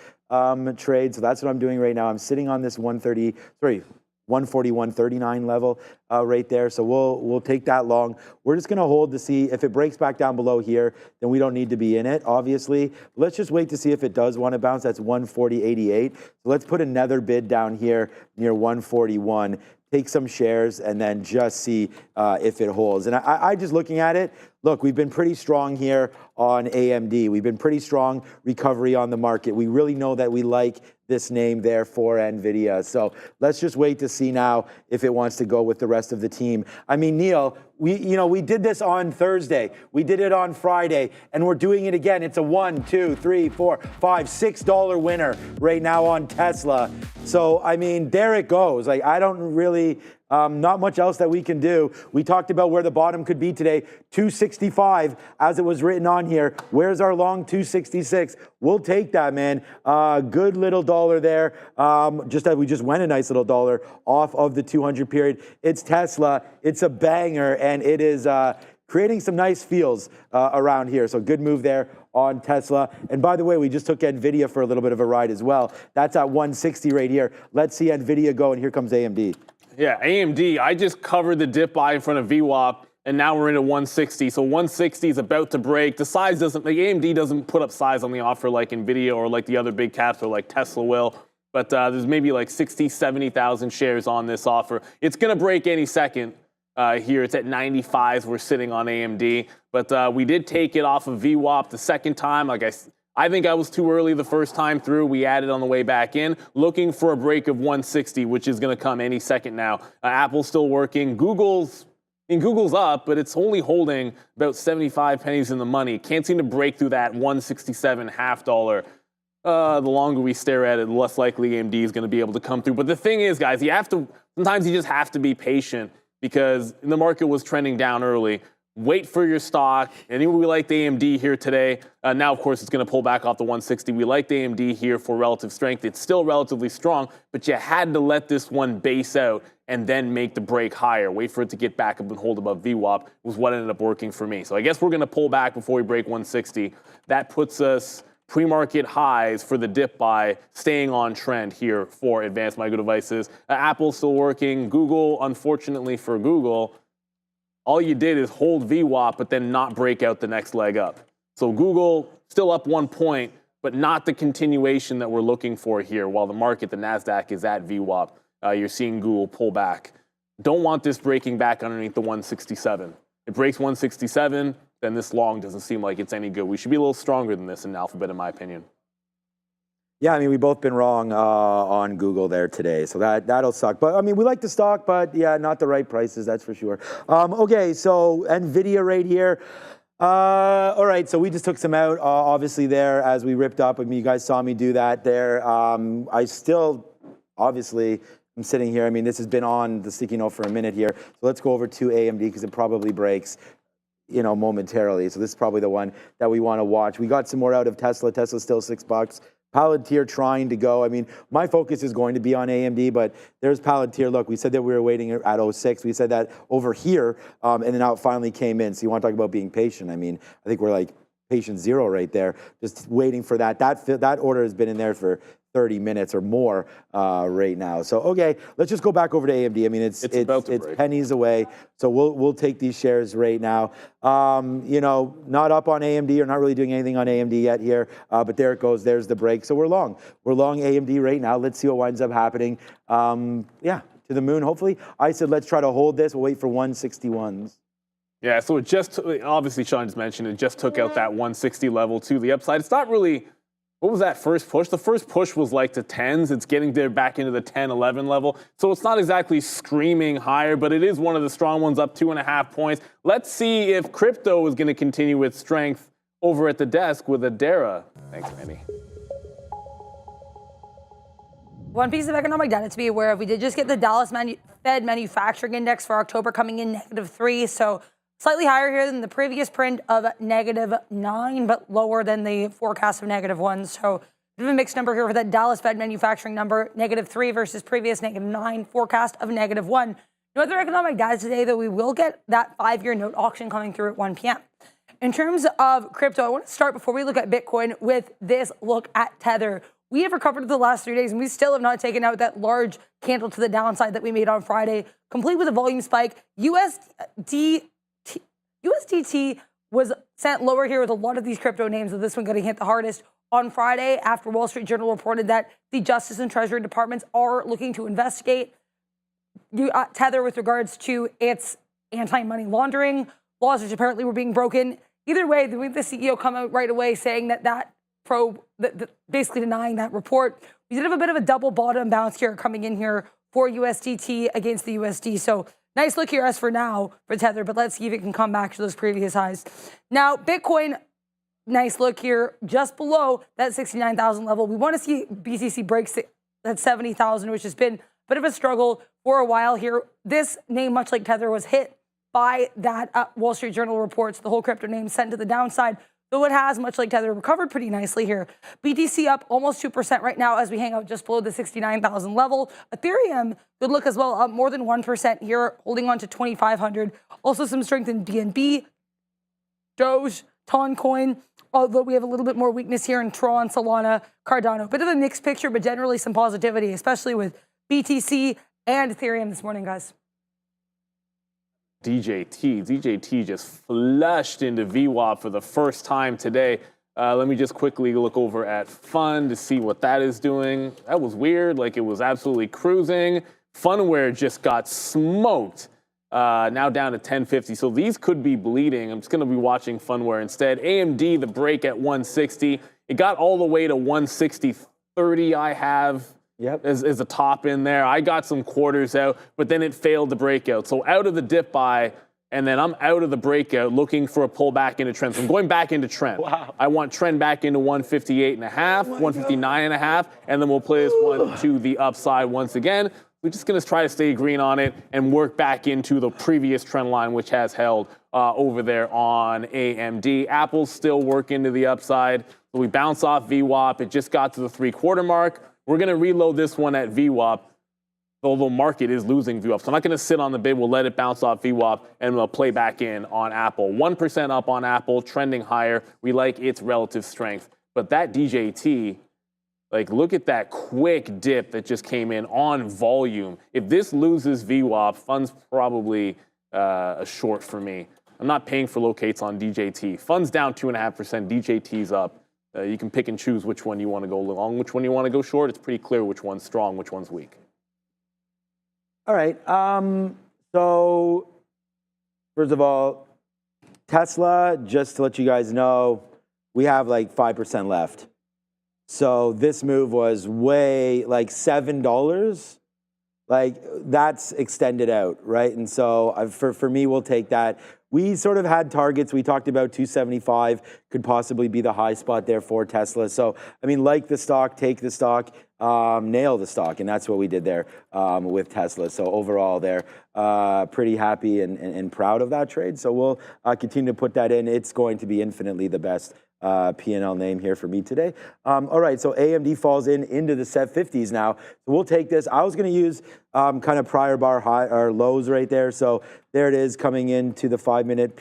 trade. So that's what I'm doing right now. I'm sitting on this 141.39 level right there. So we'll take that long. We're just going to hold to see if it breaks back down below here, then we don't need to be in it, obviously. Let's just wait to see if it does want to bounce. That's 140.88. So let's put another bid down here near 141, take some shares, and then just see if it holds. And I just looking at it, look, we've been pretty strong here on AMD. We've been pretty strong recovery on the market. We really know that we like this name there for NVIDIA. So let's just wait to see now if it wants to go with the rest of the team. I mean, Neil, we did this on Thursday. We did it on Friday, and we're doing it again. It's a $1, $2, $3, $4, $5, $6 winner right now on Tesla. So, I mean, there it goes. Like, I don't really, not much else that we can do. We talked about where the bottom could be today, 265, as it was written on here. Where's our long 266? We'll take that, man. Good little dollar there. Just that we just went a nice little dollar off of the 200 period. It's Tesla. It's a banger, and it is creating some nice feels around here. So good move there on Tesla. And by the way, we just took NVIDIA for a little bit of a ride as well. That's at 160 right here. Let's see NVIDIA go, and here comes AMD. Yeah, AMD, I just covered the dip buy in front of VWAP, and now we're into 160. So 160 is about to break. The size doesn't, like AMD doesn't put up size on the offer like NVIDIA or like the other big caps or like Tesla will. But there's maybe like 60, 70,000 shares on this offer. It's going to break any second here. It's at 95s. We're sitting on AMD. But we did take it off of VWAP the second time. Like I think I was too early the first time through. We added on the way back in, looking for a break of 160, which is going to come any second now. Apple's still working. Google's up, but it's only holding about 75 pennies in the money. Can't seem to break through that 167 half dollar. The longer we stare at it, the less likely AMD is going to be able to come through. But the thing is, guys, sometimes you just have to be patient because the market was trending down early. Wait for your stock. Anyway, we liked AMD here today. Now, of course, it's going to pull back off the 160. We liked AMD here for relative strength. It's still relatively strong, but you had to let this one base out and then make the break higher. Wait for it to get back up and hold above VWAP was what ended up working for me. So I guess we're going to pull back before we break 160. That puts us pre-market highs for the dip buy, staying on trend here for advanced micro devices. Apple's still working. Google, unfortunately for Google, all you did is hold VWAP, but then not break out the next leg up. So Google still up 1 point, but not the continuation that we're looking for here. While the market, the NASDAQ, is at VWAP, you're seeing Google pull back. Don't want this breaking back underneath the 167. It breaks 167, then this long doesn't seem like it's any good. We should be a little stronger than this in Alphabet, in my opinion. Yeah, I mean, we've both been wrong on Google there today, so that'll suck. But, I mean, we like the stock, but, yeah, not the right prices, that's for sure. Okay, so NVIDIA right here. All right, so we just took some out, obviously, there as we ripped up. I mean, you guys saw me do that there. I still, obviously, I'm sitting here. I mean, this has been on the sticky note for a minute here. So let's go over to AMD because it probably breaks, you know, momentarily. So this is probably the one that we want to watch. We got some more out of Tesla. Tesla's still $6. Palantir trying to go. I mean, my focus is going to be on AMD, but there's Palantir. Look, we said that we were waiting at 06. We said that over here, and then now it finally came in. So you want to talk about being patient. I mean, I think we're like patient zero right there, just waiting for that. That order has been in there for 30 minutes or more right now. So, okay, let's just go back over to AMD. I mean, it's pennies away. So we'll take these shares right now. You know, not up on AMD or not really doing anything on AMD yet here, but there it goes. There's the break. So we're long. We're long AMD right now. Let's see what winds up happening. Yeah, to the moon, hopefully. I said, let's try to hold this. We'll wait for 161s. Yeah, so it just, obviously Sean just mentioned, it just took out that 160 level to the upside. It's not really... What was that first push? The first push was like to 10s. It's getting there back into the 10, 11 level. So it's not exactly screaming higher, but it is one of the strong ones, up 2.5 points. Let's see if crypto is going to continue its strength over at the desk with Adara. Thanks, Manny. One piece of economic data to be aware of, we did just get the Dallas Fed Manufacturing Index for October coming in -3. So slightly higher here than the previous print of -9, but lower than the forecast of -1. So bit of a mixed number here for that Dallas Fed manufacturing number, -3 versus previous -9, forecast of -1. No other economic data today, though we will get that 5-year note auction coming through at 1 p.m. In terms of crypto, I want to start before we look at Bitcoin with this look at Tether. We have recovered the last 3 days, and we still have not taken out that large candle to the downside that we made on Friday, complete with a volume spike. USDT was sent lower here with a lot of these crypto names, with this one getting hit the hardest on Friday after Wall Street Journal reported that the Justice and Treasury Departments are looking to investigate Tether with regards to its anti-money laundering laws, which apparently were being broken. Either way, the CEO come out right away saying that probe, basically denying that report. We did have a bit of a double bottom bounce here coming in here for USDT against the USD. So nice look here as for now for Tether, but let's see if it can come back to those previous highs. Now, Bitcoin, nice look here, just below that 69,000 level. We want to see BTC break that 70,000, which has been a bit of a struggle for a while here. This name, much like Tether, was hit by that Wall Street Journal reports, the whole crypto name sent to the downside, though it has, much like Tether, recovered pretty nicely here. BTC up almost 2% right now as we hang out just below the 69,000 level. Ethereum, good look as well, up more than 1% here, holding on to 2,500. Also some strength in BNB, Doge, Toncoin, although we have a little bit more weakness here in Tron, Solana, Cardano. Bit of a mixed picture, but generally some positivity, especially with BTC and Ethereum this morning, guys. DJT just flushed into VWAP for the first time today. Let me just quickly look over at Fund to see what that is doing. That was weird, like it was absolutely cruising. Funware just got smoked, now down to 1050. So these could be bleeding. I'm just gonna be watching Funware instead. AMD, the break at 160. It got all the way to 160.30 I have as a top in there. I got some quarters out, but then it failed to break out. So out of the dip buy, and then I'm out of the breakout looking for a pullback into trend. So I'm going back into trend. Wow. I want trend back into 158.5, 159.5, and then we'll play this one to the upside once again. We're just going to try to stay green on it and work back into the previous trend line, which has held over there on AMD. Apple's still working to the upside. So we bounce off VWAP. It just got to the 3/4 mark. We're going to reload this one at VWAP, although market is losing VWAP. So I'm not going to sit on the bid. We'll let it bounce off VWAP, and we'll play back in on Apple. 1% up on Apple, trending higher. We like its relative strength. But that DJT, like, look at that quick dip that just came in on volume. If this loses VWAP, funds probably a short for me. I'm not paying for locates on DJT. Funds down 2.5%, DJT's up. You can pick and choose which one you want to go long, which one you want to go short. It's pretty clear which one's strong, which one's weak. All right. So, first of all, Tesla, just to let you guys know, we have like 5% left. So this move was way like $7. Like that's extended out, right? And so for me, we'll take that. We sort of had targets. We talked about 275 could possibly be the high spot there for Tesla. So, I mean, like the stock, take the stock, nail the stock. And that's what we did there with Tesla. So overall there, pretty happy and proud of that trade. So we'll continue to put that in. It's going to be infinitely the best P&L name here for me today. All right, so AMD falls into the set 50s now. So we'll take this. I was going to use kind of prior bar high or lows right there. So there it is coming into the 5-minute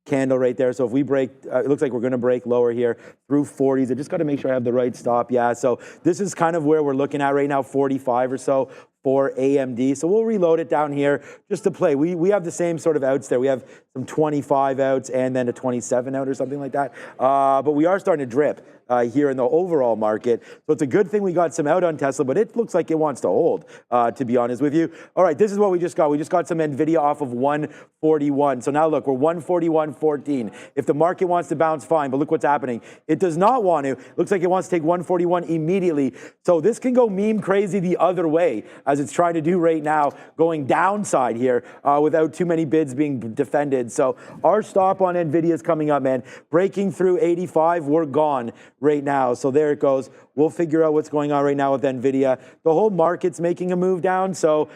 candle right there. So if we break, it looks like we're going to break lower here through 40s. I just got to make sure I have the right stop. Yeah, so this is kind of where we're looking at right now, 45 or so for AMD. So we'll reload it down here just to play. We have the same sort of outs there. We have some 25 outs and then a 27 out or something like that. But we are starting to drip here in the overall market. So it's a good thing we got some out on Tesla, but it looks like it wants to hold, to be honest with you. All right, this is what we just got. We just got some NVIDIA off of 141. So now look, we're 141.14. If the market wants to bounce, fine, but look what's happening. It does not want to. Looks like it wants to take 141 immediately. So this can go meme crazy the other way, as it's trying to do right now, going downside here without too many bids being defended. So our stop on NVIDIA is coming up, man. Breaking through 85, we're gone right now. So there it goes. We'll figure out what's going on right now with NVIDIA. The whole market's making a move down, so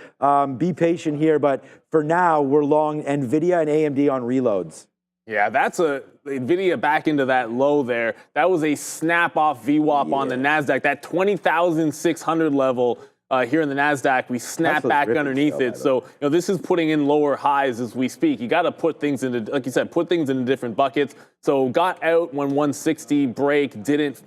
be patient here. But for now, we're long NVIDIA and AMD on reloads. Yeah, that's NVIDIA back into that low there. That was a snap-off VWAP on the NASDAQ. That 20,600 level here in the NASDAQ, we snap back underneath it. So, this is putting in lower highs as we speak. You got to put things into, like you said, put things into different buckets. So got out when 160 break didn't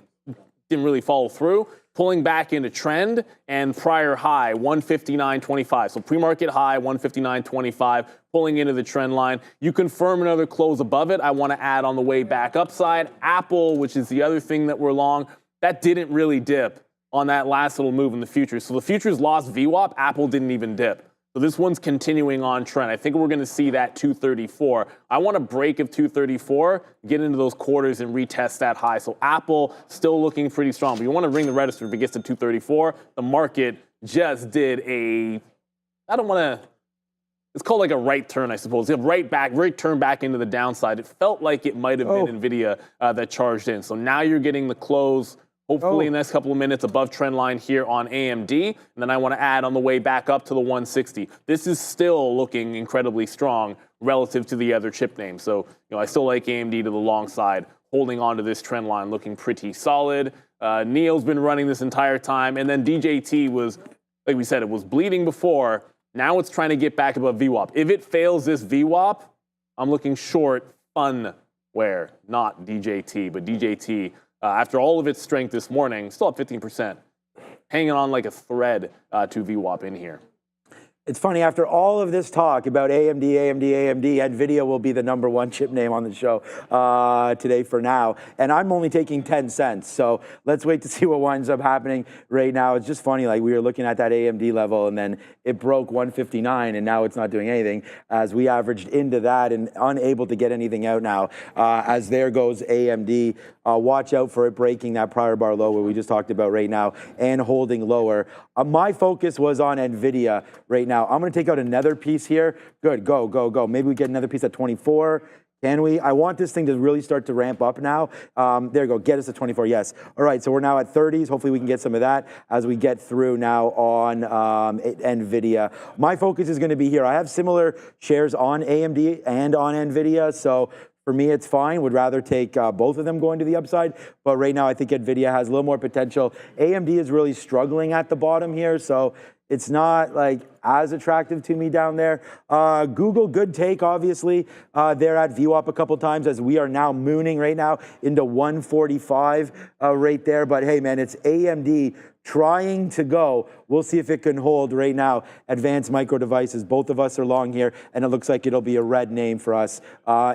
really follow through. Pulling back into trend and prior high, 159.25. So pre-market high, 159.25, pulling into the trend line. You confirm another close above it. I want to add on the way back upside. Apple, which is the other thing that we're long, that didn't really dip on that last little move in the futures. So the futures lost VWAP, Apple didn't even dip. So this one's continuing on trend. I think we're going to see that 234. I want a break of 234, get into those quarters and retest that high. So Apple still looking pretty strong. But you want to ring the register if it gets to 234. The market just did it's called like a right turn, I suppose. Right turn back into the downside. It felt like it might have been NVIDIA that charged in. So now you're getting the close, hopefully in the next couple of minutes, above trend line here on AMD. And then I want to add on the way back up to the 160. This is still looking incredibly strong relative to the other chip names. So, I still like AMD to the long side, holding on to this trend line, looking pretty solid. Neo's been running this entire time. And then DJT was, like we said, it was bleeding before. Now it's trying to get back above VWAP. If it fails this VWAP, I'm looking short Funware, not DJT, but DJT. After all of its strength this morning, still up 15%, hanging on like a thread to VWAP in here. It's funny, after all of this talk about AMD, NVIDIA will be the #1 chip name on the show today for now. And I'm only taking 10 cents. So let's wait to see what winds up happening right now. It's just funny, like we were looking at that AMD level and then it broke 159 and now it's not doing anything as we averaged into that and unable to get anything out now as there goes AMD. Watch out for it breaking that prior bar low where we just talked about right now and holding lower. My focus was on NVIDIA right now. I'm going to take out another piece here. Good, go, go, go. Maybe we get another piece at 24. Can we? I want this thing to really start to ramp up now. There you go. Get us to 24. Yes. All right. So we're now at 30s. Hopefully we can get some of that as we get through now on NVIDIA. My focus is going to be here. I have similar shares on AMD and on NVIDIA. So for me, it's fine. Would rather take both of them going to the upside. But right now, I think NVIDIA has a little more potential. AMD is really struggling at the bottom here. So it's not like as attractive to me down there. Google, good take, obviously. They're at VWAP a couple times as we are now mooning right now into 145 right there. But hey, man, it's AMD trying to go. We'll see if it can hold right now. Advanced Micro Devices, both of us are long here, and it looks like it'll be a red name for us.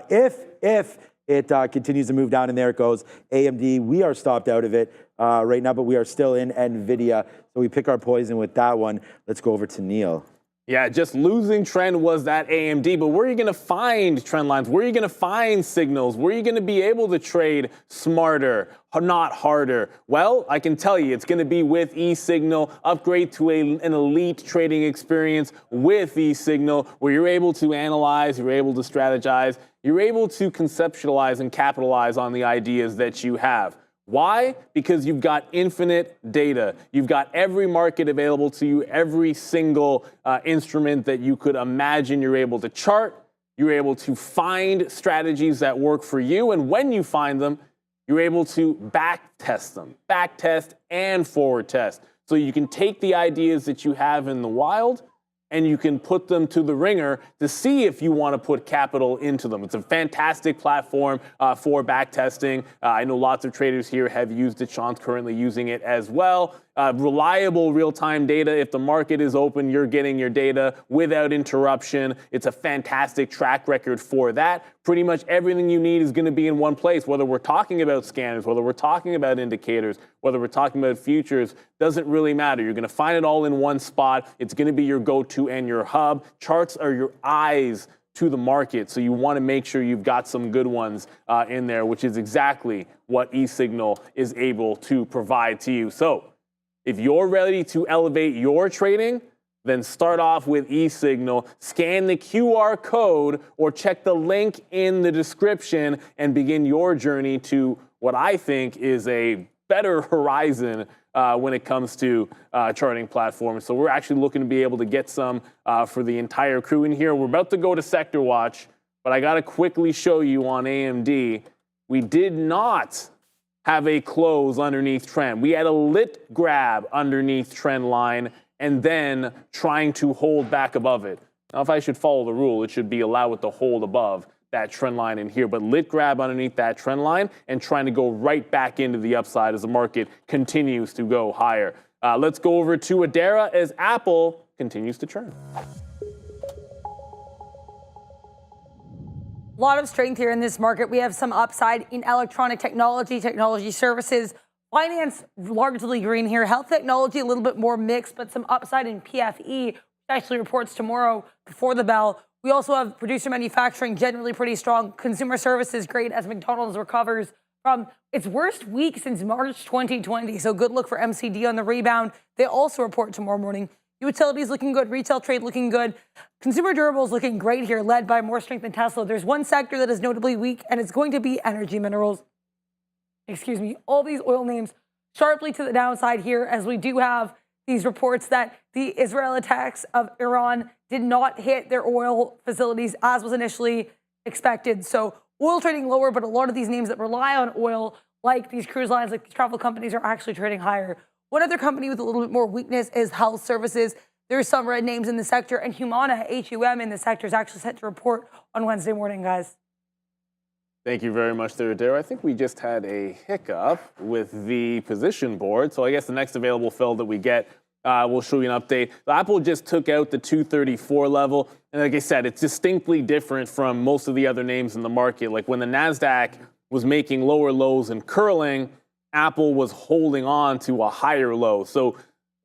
If it continues to move down, and there it goes. AMD, we are stopped out of it right now, but we are still in NVIDIA. So we pick our poison with that one. Let's go over to Neil. Yeah, just losing trend was that AMD, but where are you going to find trend lines? Where are you going to find signals? Where are you going to be able to trade smarter, not harder? Well, I can tell you it's going to be with eSignal. Upgrade to an elite trading experience with eSignal where you're able to analyze, you're able to strategize, you're able to conceptualize and capitalize on the ideas that you have. Why? Because you've got infinite data. You've got every market available to you, every single instrument that you could imagine. You're able to chart. You're able to find strategies that work for you. And when you find them, you're able to back test them, back test and forward test. So you can take the ideas that you have in the wild and you can put them to the ringer to see if you want to put capital into them. It's a fantastic platform for backtesting. I know lots of traders here have used it. Sean's currently using it as well. Reliable real-time data. If the market is open, you're getting your data without interruption. It's a fantastic track record for that. Pretty much everything you need is going to be in one place, whether we're talking about scanners, whether we're talking about indicators, whether we're talking about futures, doesn't really matter. You're going to find it all in one spot. It's going to be your go-to and your hub. Charts are your eyes to the market, so you want to make sure you've got some good ones in there, which is exactly what eSignal is able to provide to you. So if you're ready to elevate your trading, then start off with eSignal, scan the QR code or check the link in the description and begin your journey to what I think is a better horizon when it comes to charting platforms. So we're actually looking to be able to get some for the entire crew in here. We're about to go to Sector Watch, but I got to quickly show you on AMD, we did not have a close underneath trend. We had a lit grab underneath trend line and then trying to hold back above it. Now, if I should follow the rule, it should be allow it to hold above that trend line in here, but lit grab underneath that trend line and trying to go right back into the upside as the market continues to go higher. Let's go over to ADRs as Apple continues to churn. A lot of strength here in this market. We have some upside in electronic technology, technology services, finance largely green here, health technology a little bit more mixed, but some upside in PFE, which actually reports tomorrow before the bell. We also have producer manufacturing generally pretty strong, consumer services great as McDonald's recovers from its worst week since March 2020. So good look for MCD on the rebound. They also report tomorrow morning. Utilities looking good, retail trade looking good. Consumer durables looking great here, led by more strength in Tesla. There's one sector that is notably weak, and it's going to be energy minerals. Excuse me, all these oil names sharply to the downside here as we do have these reports that the Israel attacks of Iran did not hit their oil facilities as was initially expected. So oil trading lower, but a lot of these names that rely on oil, like these cruise lines, like these travel companies, are actually trading higher. One other company with a little bit more weakness is health services. There's some red names in the sector, and Humana, HUM in the sector, is actually set to report on Wednesday morning, guys. Thank you very much there, Adair. I think we just had a hiccup with the position board. So I guess the next available fill that we get We'll show you an update. Apple just took out the 234 level. And like I said, it's distinctly different from most of the other names in the market. Like when the NASDAQ was making lower lows and curling, Apple was holding on to a higher low. So,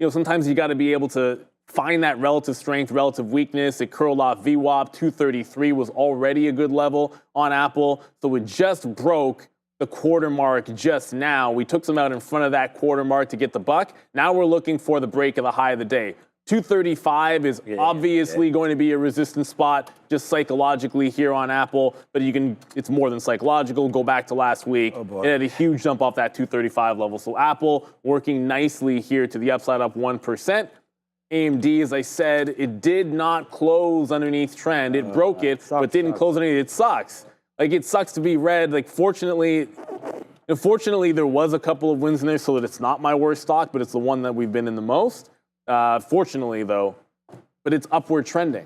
sometimes you got to be able to find that relative strength, relative weakness. It curled off VWAP. 233 was already a good level on Apple. So it just broke the quarter mark just now. We took some out in front of that quarter mark to get the buck. Now we're looking for the break of the high of the day. 235 is obviously going to be a resistance spot just psychologically here on Apple, but it's more than psychological. Go back to last week. It had a huge jump off that 235 level. So Apple working nicely here to the upside, up 1%. AMD, as I said, it did not close underneath trend. It broke it, but didn't close underneath. It sucks. Like, it sucks to be red. Like, fortunately, there was a couple of wins in there so that it's not my worst stock, but it's the one that we've been in the most. Fortunately, though, but it's upward trending.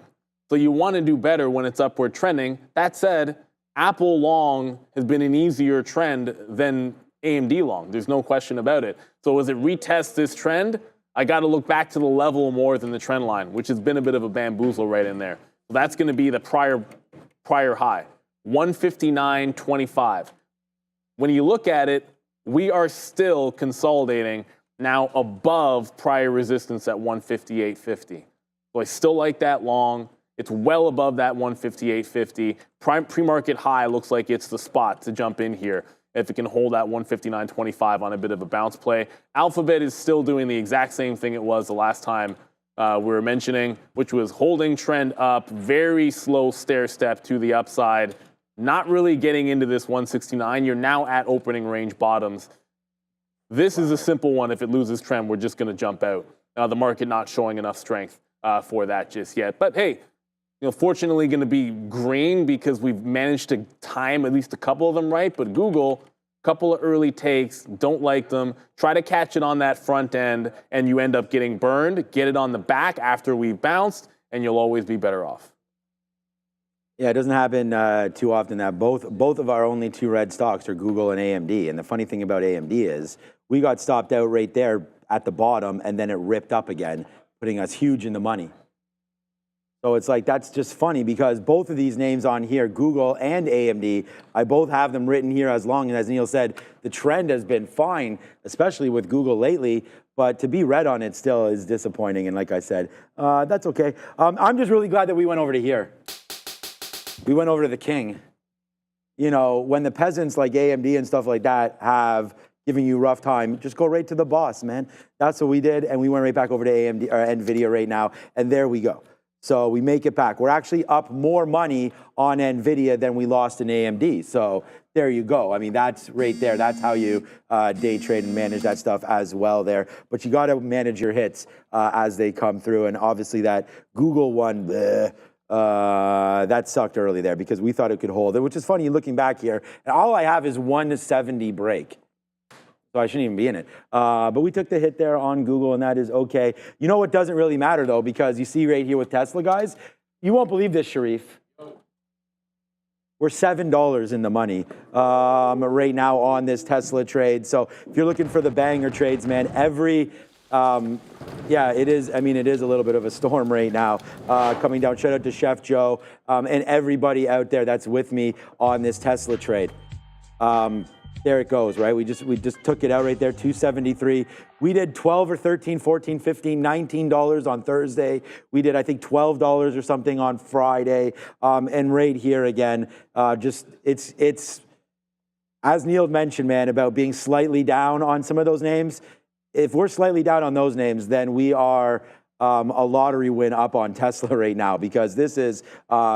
So you want to do better when it's upward trending. That said, Apple long has been an easier trend than AMD long. There's no question about it. So as it retests this trend, I got to look back to the level more than the trend line, which has been a bit of a bamboozle right in there. So that's going to be the prior high, 159.25. When you look at it, we are still consolidating now above prior resistance at 158.50. So I still like that long. It's well above that 158.50. Pre-market high looks like it's the spot to jump in here if it can hold that 159.25 on a bit of a bounce play. Alphabet is still doing the exact same thing it was the last time we were mentioning, which was holding trend up, very slow stair step to the upside, not really getting into this 169. You're now at opening range bottoms. This is a simple one. If it loses trend, we're just going to jump out. The market not showing enough strength for that just yet. But hey, fortunately going to be green because we've managed to time at least a couple of them right. But Google, couple of early takes, don't like them. Try to catch it on that front end, and you end up getting burned. Get it on the back after we've bounced, and you'll always be better off. Yeah, it doesn't happen too often that both of our only two red stocks are Google and AMD. And the funny thing about AMD is we got stopped out right there at the bottom, and then it ripped up again, putting us huge in the money. So it's like, that's just funny because both of these names on here, Google and AMD, I both have them written here as long. And as Neil said, the trend has been fine, especially with Google lately. But to be red on it still is disappointing. And like I said, that's okay. I'm just really glad that we went over to here. We went over to the king. When the peasants like AMD and stuff like that have giving you rough time, just go right to the boss, man. That's what we did. And we went right back over to AMD or NVIDIA right now. And there we go. So we make it back. We're actually up more money on NVIDIA than we lost in AMD. So there you go. I mean, that's right there. That's how you day trade and manage that stuff as well there. But you got to manage your hits as they come through. And obviously that Google one, that sucked early there because we thought it could hold it, which is funny looking back here. And all I have is 170 break. So I shouldn't even be in it. But we took the hit there on Google, and that is okay. You know what doesn't really matter, though, because you see right here with Tesla, guys, you won't believe this, Sharif. We're $7 in the money right now on this Tesla trade. So if you're looking for the banger trades, man, yeah, it is. I mean, it is a little bit of a storm right now coming down. Shout out to Chef Joe and everybody out there that's with me on this Tesla trade. There it goes, right? We just took it out right there, 273. We did 12 or 13, 14, 15, $19 on Thursday. We did, I think, $12 or something on Friday. And right here again, it's as Neil mentioned, man, about being slightly down on some of those names. If we're slightly down on those names, then we are a lottery win up on Tesla right now because this has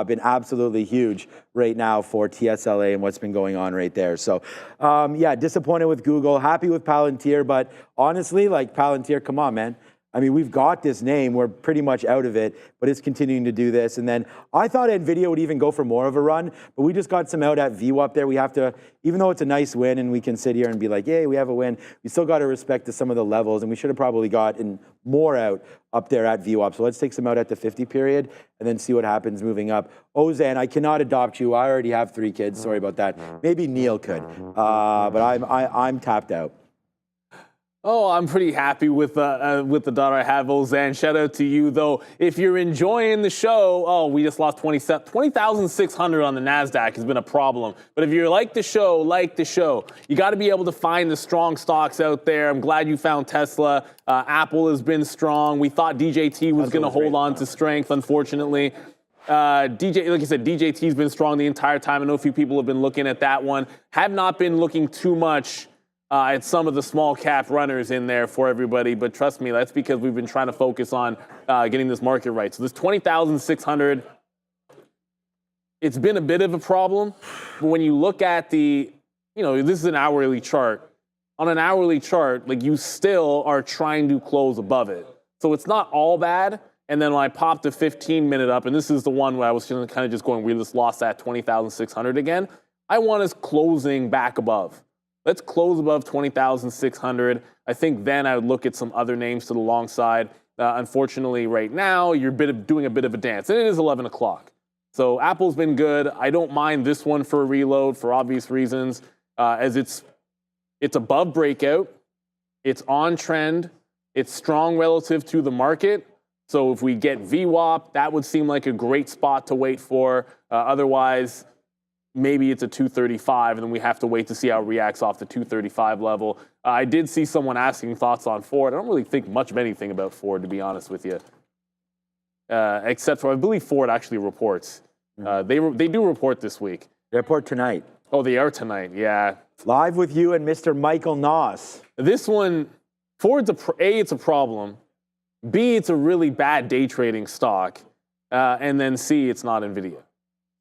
been absolutely huge right now for TSLA and what's been going on right there. So, yeah, disappointed with Google, happy with Palantir, but honestly, like Palantir, come on, man. I mean, we've got this name. We're pretty much out of it, but it's continuing to do this. And then I thought NVIDIA would even go for more of a run, but we just got some out at VWAP there. We have to, even though it's a nice win and we can sit here and be like, yay, we have a win, we still got to respect to some of the levels, and we should have probably gotten more out up there at VWAP. So let's take some out at the 50 period and then see what happens moving up. Ozan, I cannot adopt you. I already have 3 kids. Sorry about that. Maybe Neil could, but I'm tapped out. Oh, I'm pretty happy with the dollar I have, Ozan. Shout out to you, though. If you're enjoying the show, we just lost 20,600 on the NASDAQ has been a problem. But if you like the show, you got to be able to find the strong stocks out there. I'm glad you found Tesla. Apple has been strong. We thought DJT was going to hold on to strength, unfortunately. Like I said, DJT's been strong the entire time. I know a few people have been looking at that one. Have not been looking too much at some of the small cap runners in there for everybody, but trust me, that's because we've been trying to focus on getting this market right. So this 20,600, it's been a bit of a problem, but when you look at this is an hourly chart. On an hourly chart, like you still are trying to close above it. So it's not all bad. And then when I popped the 15-minute up, and this is the one where I was kind of just going, we just lost that 20,600 again. I want us closing back above. Let's close above 20,600. I think then I would look at some other names to the long side. Unfortunately, right now, you're doing a bit of a dance. And it is 11 o'clock. So Apple's been good. I don't mind this one for a reload for obvious reasons, as it's above breakout. It's on trend. It's strong relative to the market. So if we get VWAP, that would seem like a great spot to wait for. Otherwise, maybe it's a 235, and then we have to wait to see how it reacts off the 235 level. I did see someone asking thoughts on Ford. I don't really think much of anything about Ford, to be honest with you, except for I believe Ford actually reports. They do report this week. They report tonight. Oh, they are tonight, yeah. Live with you and Mr. Michael Noss. This one, Ford's it's a problem. B, it's a really bad day trading stock. And then C, it's not NVIDIA.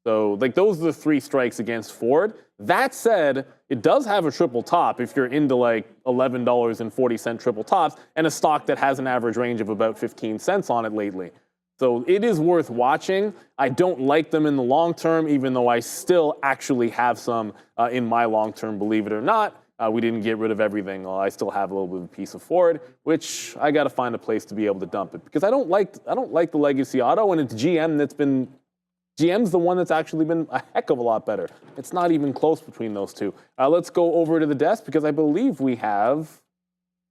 So, like, those are the three strikes against Ford. That said, it does have a triple top if you're into, like, $11.40 triple tops and a stock that has an average range of about 15 cents on it lately. So it is worth watching. I don't like them in the long term, even though I still actually have some in my long term, believe it or not. We didn't get rid of everything. I still have a little bit of a piece of Ford, which I got to find a place to be able to dump it because I don't like the legacy auto, and it's GM's the one that's actually been a heck of a lot better. It's not even close between those two. Let's go over to the desk because I believe we have.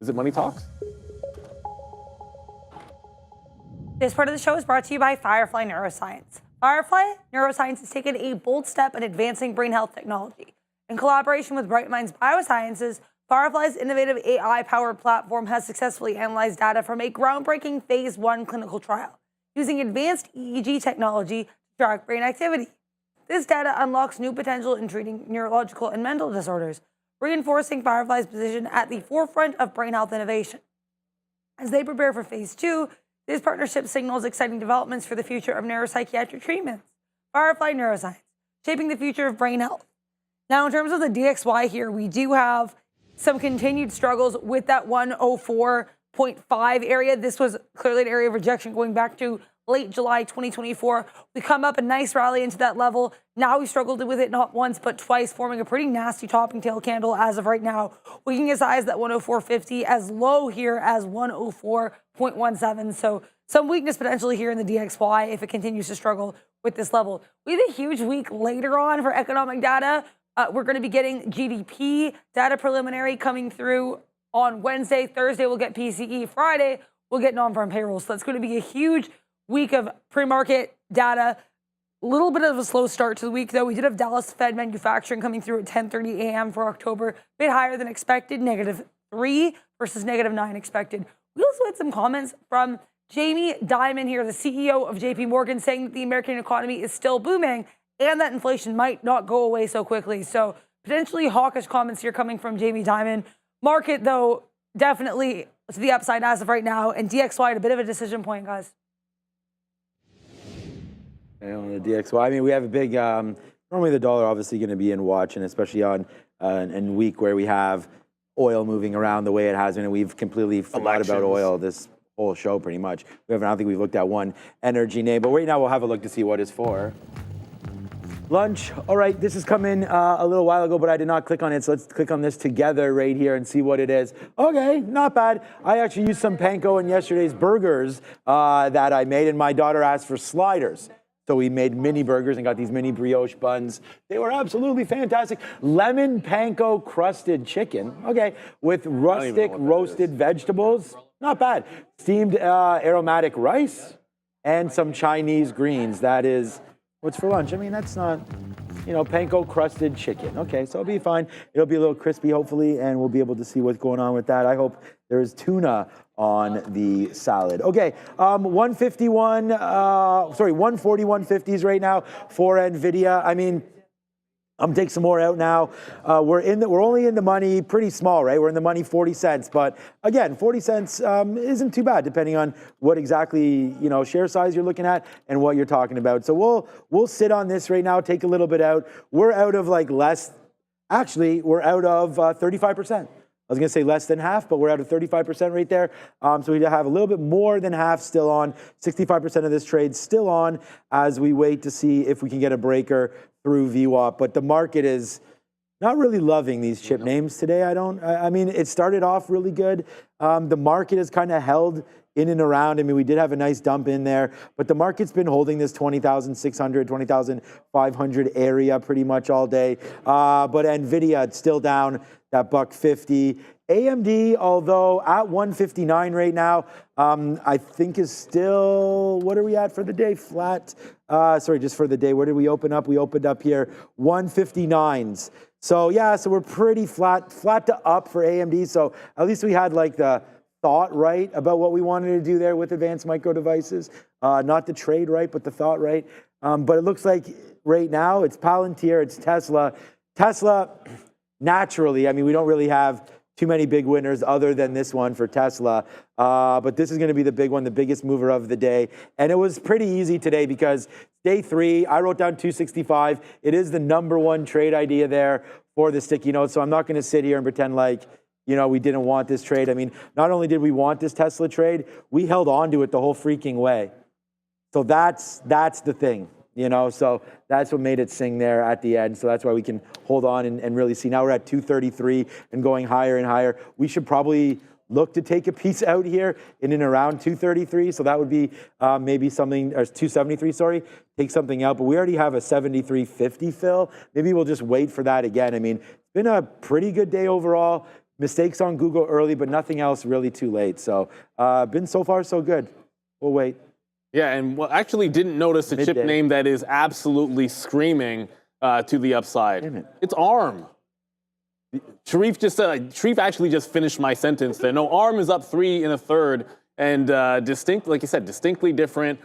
Is it Money Talks? This part of the show is brought to you by Firefly Neuroscience. Firefly Neuroscience has taken a bold step in advancing brain health technology. In collaboration with Bright Minds Biosciences, Firefly's innovative AI-powered platform has successfully analyzed data from a groundbreaking phase 1 clinical trial using advanced EEG technology to track brain activity. This data unlocks new potential in treating neurological and mental disorders, reinforcing Firefly's position at the forefront of brain health innovation. As they prepare for phase 2, this partnership signals exciting developments for the future of neuropsychiatric treatments. Firefly Neuroscience, shaping the future of brain health. Now, in terms of the DXY here, we do have some continued struggles with that 104.5 area. This was clearly an area of rejection going back to late July 2024. We come up a nice rally into that level. Now we struggled with it not once but twice, forming a pretty nasty topping tail candle as of right now. We can get as high as that 104.50, as low here as 104.17. So some weakness potentially here in the DXY if it continues to struggle with this level. We have a huge week later on for economic data. We're going to be getting GDP data preliminary coming through on Wednesday. Thursday, we'll get PCE. Friday, we'll get non-farm payrolls. So that's going to be a huge week of pre-market data. A little bit of a slow start to the week, though. We did have Dallas Fed manufacturing coming through at 10:30 a.m. for October. A bit higher than expected, -3 versus -9 expected. We also had some comments from Jamie Dimon here, the CEO of JP Morgan, saying that the American economy is still booming and that inflation might not go away so quickly. So potentially hawkish comments here coming from Jamie Dimon. Market, though, definitely to the upside as of right now. And DXY at a bit of a decision point, guys. And on the DXY, I mean, we have a big, normally the dollar obviously going to be in watch, and especially on a week where we have oil moving around the way it has been, and we've completely forgot about oil this whole show pretty much. I don't think we've looked at one energy name, but right now we'll have a look to see what it's for. Lunch. All right, this has come in a little while ago, but I did not click on it, so let's click on this together right here and see what it is. Okay, not bad. I actually used some panko in yesterday's burgers that I made, and my daughter asked for sliders. So we made mini burgers and got these mini brioche buns. They were absolutely fantastic. Lemon panko crusted chicken, okay, with rustic roasted vegetables. Not bad. Steamed aromatic rice and some Chinese greens. That is what's for lunch. I mean, that's not, panko crusted chicken. Okay, so it'll be fine. It'll be a little crispy, hopefully, and we'll be able to see what's going on with that. I hope there is tuna on the salad. Okay, 141, 141.50s right now for NVIDIA. I mean, I'm gonna take some more out now. We're only in the money pretty small, right? We're in the money 40 cents, but again, 40 cents isn't too bad depending on what exactly, share size you're looking at and what you're talking about. So we'll sit on this right now, take a little bit out. We're out of we're out of 35%. I was going to say less than half, but we're out of 35% right there. So we have a little bit more than half still on. 65% of this trade still on as we wait to see if we can get a breaker through VWAP. But the market is not really loving these chip names today. I mean, it started off really good. The market has kind of held in and around. I mean, we did have a nice dump in there, but the market's been holding this 20,600, 20,500 area pretty much all day. But NVIDIA, it's still down that $1.50. AMD, although at 159 right now, I think is still, what are we at for the day? Flat, just for the day. Where did we open up? We opened up here, 159s. So yeah, so we're pretty flat to up for AMD. So at least we had the thought right about what we wanted to do there with advanced micro devices. Not the trade right, but the thought right. But it looks like right now it's Palantir, it's Tesla. Tesla, naturally, I mean, we don't really have too many big winners other than this one for Tesla. But this is going to be the big one, the biggest mover of the day. And it was pretty easy today because day 3, I wrote down 265. It is the #1 trade idea there for the sticky note. So I'm not going to sit here and pretend we didn't want this trade. I mean, not only did we want this Tesla trade, we held on to it the whole freaking way. So that's the thing, so that's what made it sing there at the end. So that's why we can hold on and really see. Now we're at 233 and going higher and higher. We should probably look to take a piece out here in and around 233. So that would be maybe something, or 273, sorry, take something out. But we already have a 73.50 fill. Maybe we'll just wait for that again. I mean, it's been a pretty good day overall. Mistakes on Google early, but nothing else really too late. So been so far so good. We'll wait. Yeah, and actually didn't notice a chip name that is absolutely screaming to the upside. Damn it. It's ARM. Sharif actually just finished my sentence there. No, ARM is up 3 1/3 and like you said, distinctly different.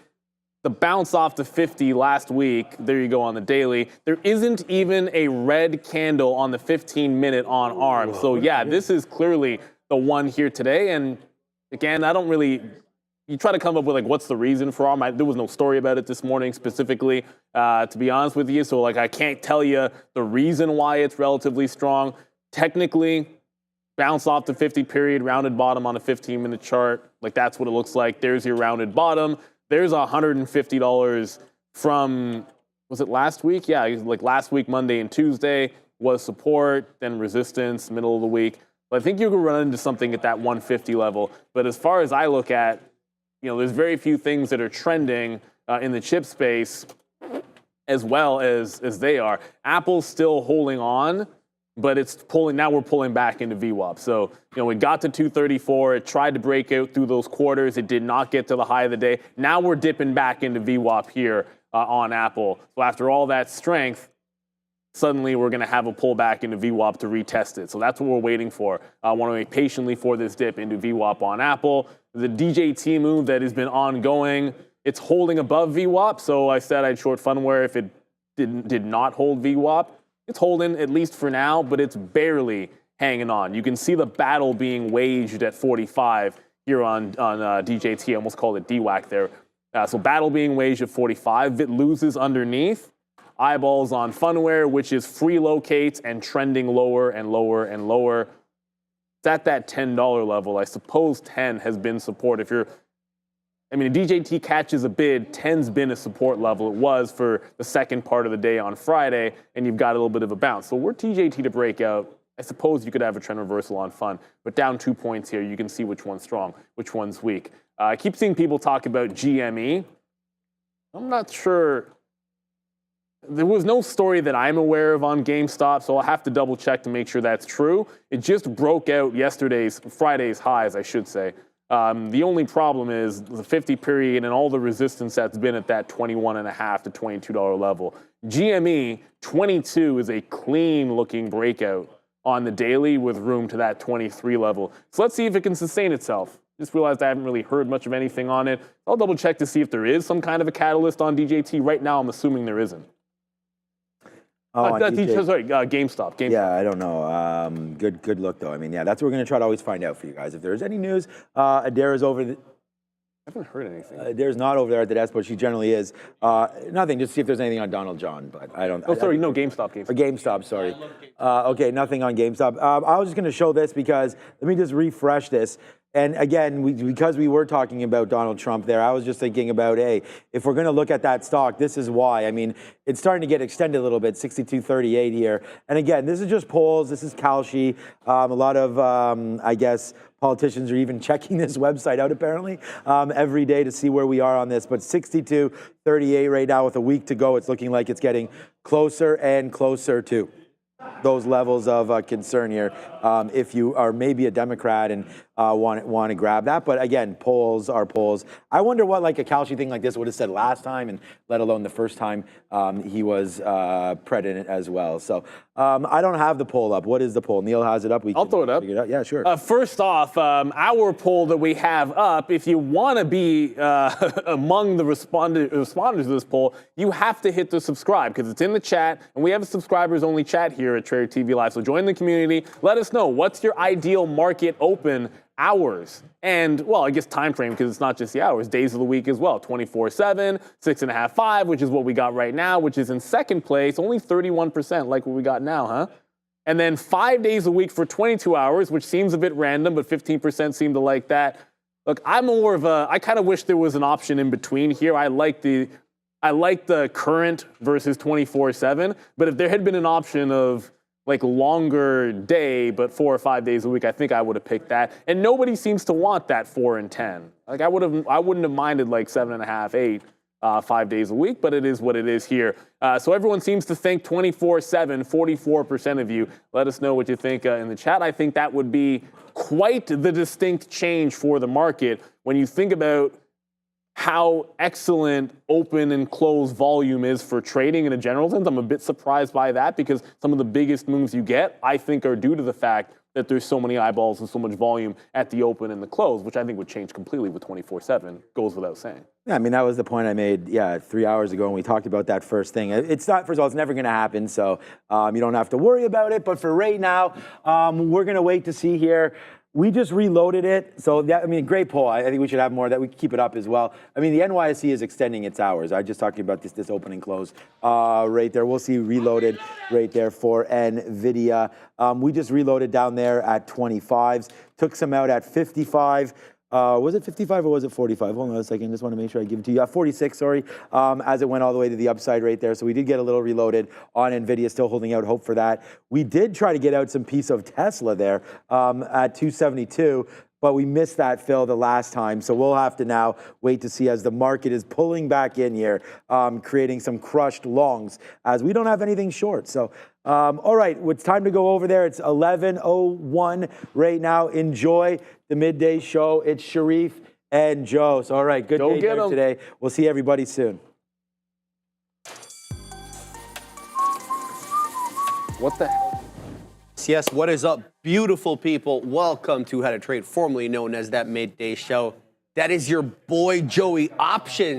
The bounce off to 50 last week, there you go on the daily. There isn't even a red candle on the 15-minute on ARM. So yeah, this is clearly the one here today. And again, you try to come up with what's the reason for ARM. There was no story about it this morning specifically, to be honest with you. So I can't tell you the reason why it's relatively strong. Technically, bounce off the 50 period, rounded bottom on a 15-minute chart. That's what it looks like. There's your rounded bottom. There's $150 from, was it last week? Yeah, last week, Monday and Tuesday was support, then resistance, middle of the week. But I think you could run into something at that 150 level. But as far as I look at, there's very few things that are trending in the chip space as well as they are. Apple's still holding on, but now we're pulling back into VWAP. So, we got to 234. It tried to break out through those quarters. It did not get to the high of the day. Now we're dipping back into VWAP here on Apple. So after all that strength, suddenly we're going to have a pullback into VWAP to retest it. So that's what we're waiting for. I want to wait patiently for this dip into VWAP on Apple. The DJT move that has been ongoing, it's holding above VWAP. So I said I'd short Funware if it did not hold VWAP. It's holding, at least for now, but it's barely hanging on. You can see the battle being waged at 45 here on DJT. I almost called it DWAC there. So battle being waged at 45. If it loses underneath, eyeballs on Funware, which is free locates and trending lower and lower and lower. It's at that $10 level. I suppose 10 has been support. DJT catches a bid, 10's been a support level. It was for the second part of the day on Friday, and you've got a little bit of a bounce. So were TJT to break out, I suppose you could have a trend reversal on Fun, but down 2 points here, you can see which one's strong, which one's weak. I keep seeing people talk about GME. I'm not sure. There was no story that I'm aware of on GameStop, so I'll have to double check to make sure that's true. It just broke out Friday's highs, I should say. The only problem is the 50 period and all the resistance that's been at that $21.50 to $22 level. GME 22 is a clean looking breakout on the daily with room to that 23 level. So let's see if it can sustain itself. Just realized I haven't really heard much of anything on it. I'll double check to see if there is some kind of a catalyst on DJT. Right now, I'm assuming there isn't. GameStop. Yeah, I don't know. Good look, though. I mean, yeah, that's what we're going to try to always find out for you guys. If there's any news, ADRs over the... I haven't heard anything. ADRs not over there at the desk, but she generally is. Nothing, just see if there's anything on Donald John, but I don't... Oh, sorry, no, GameStop. GameStop, sorry. Okay, nothing on GameStop. I was just going to show this because, let me just refresh this. And again, because we were talking about Donald Trump there, I was just thinking about, hey, if we're going to look at that stock, this is why. I mean, it's starting to get extended a little bit, 62.38 here. And again, this is just polls. This is Kalshi. A lot of, I guess, politicians are even checking this website out, apparently, every day to see where we are on this. But 62.38 right now with a week to go. It's looking like it's getting closer and closer to those levels of concern here, if you are maybe a Democrat and want to grab that. But again, polls are polls. I wonder what like a Kalshi thing like this would have said last time, and let alone the first time he was president as well. So I don't have the poll up. What is the poll? Neil has it up. I'll throw it up. Yeah, sure. First off, our poll that we have up, if you want to be among the responders to this poll, you have to hit the subscribe because it's in the chat, and we have a subscribers-only chat here at Trader TV Live. So join the community. Let us know what's your ideal market open hours and, well, I guess time frame, because it's not just the hours, days of the week as well. 24/7, 6.5, 5, which is what we got right now, which is in second place, only 31%, like what we got now, huh? And then 5 days a week for 22 hours, which seems a bit random, but 15% seem to like that. Look, I'm more of a, I kind of wish there was an option in between here. I like the current versus 24/7, but if there had been an option of like longer day, but 4 or 5 days a week, I think I would have picked that. And nobody seems to want that 4 and 10. Like I wouldn't have minded like 7.5, 8, 5 days a week, but it is what it is here. So everyone seems to think 24/7, 44% of you. Let us know what you think in the chat. I think that would be quite the distinct change for the market when you think about how excellent open and close volume is for trading in a general sense. I'm a bit surprised by that because some of the biggest moves you get, I think, are due to the fact that there's so many eyeballs and so much volume at the open and the close, which I think would change completely with 24/7, goes without saying. Yeah, I mean, that was the point I made, 3 hours ago when we talked about that first thing. It's not, first of all, it's never going to happen, so you don't have to worry about it. But for right now, we're going to wait to see here. We just reloaded it, so that, I mean, great poll. I think we should have more of that. We can keep it up as well. I mean, the NYSE is extending its hours. I just talking about this open and close right there. We'll see reloaded right there for NVIDIA. We just reloaded down there at 25s. Took some out at 55. Was it 55 or was it 45? Hold on a second. Just want to make sure I give it to you. 46, sorry, as it went all the way to the upside right there. So we did get a little reloaded on NVIDIA, still holding out hope for that. We did try to get out some piece of Tesla there at 272, but we missed that fill the last time. So we'll have to now wait to see as the market is pulling back in here, creating some crushed longs as we don't have anything short. So, all right, it's time to go over there. It's 11:01 right now. Enjoy the midday show. It's Sharif and Joe. So, all right, good day there today. We'll see everybody soon. What the hell? Yes, what is up, beautiful people? Welcome to How to Trade, formerly known as that Midday Show. That is your boy Joey Options.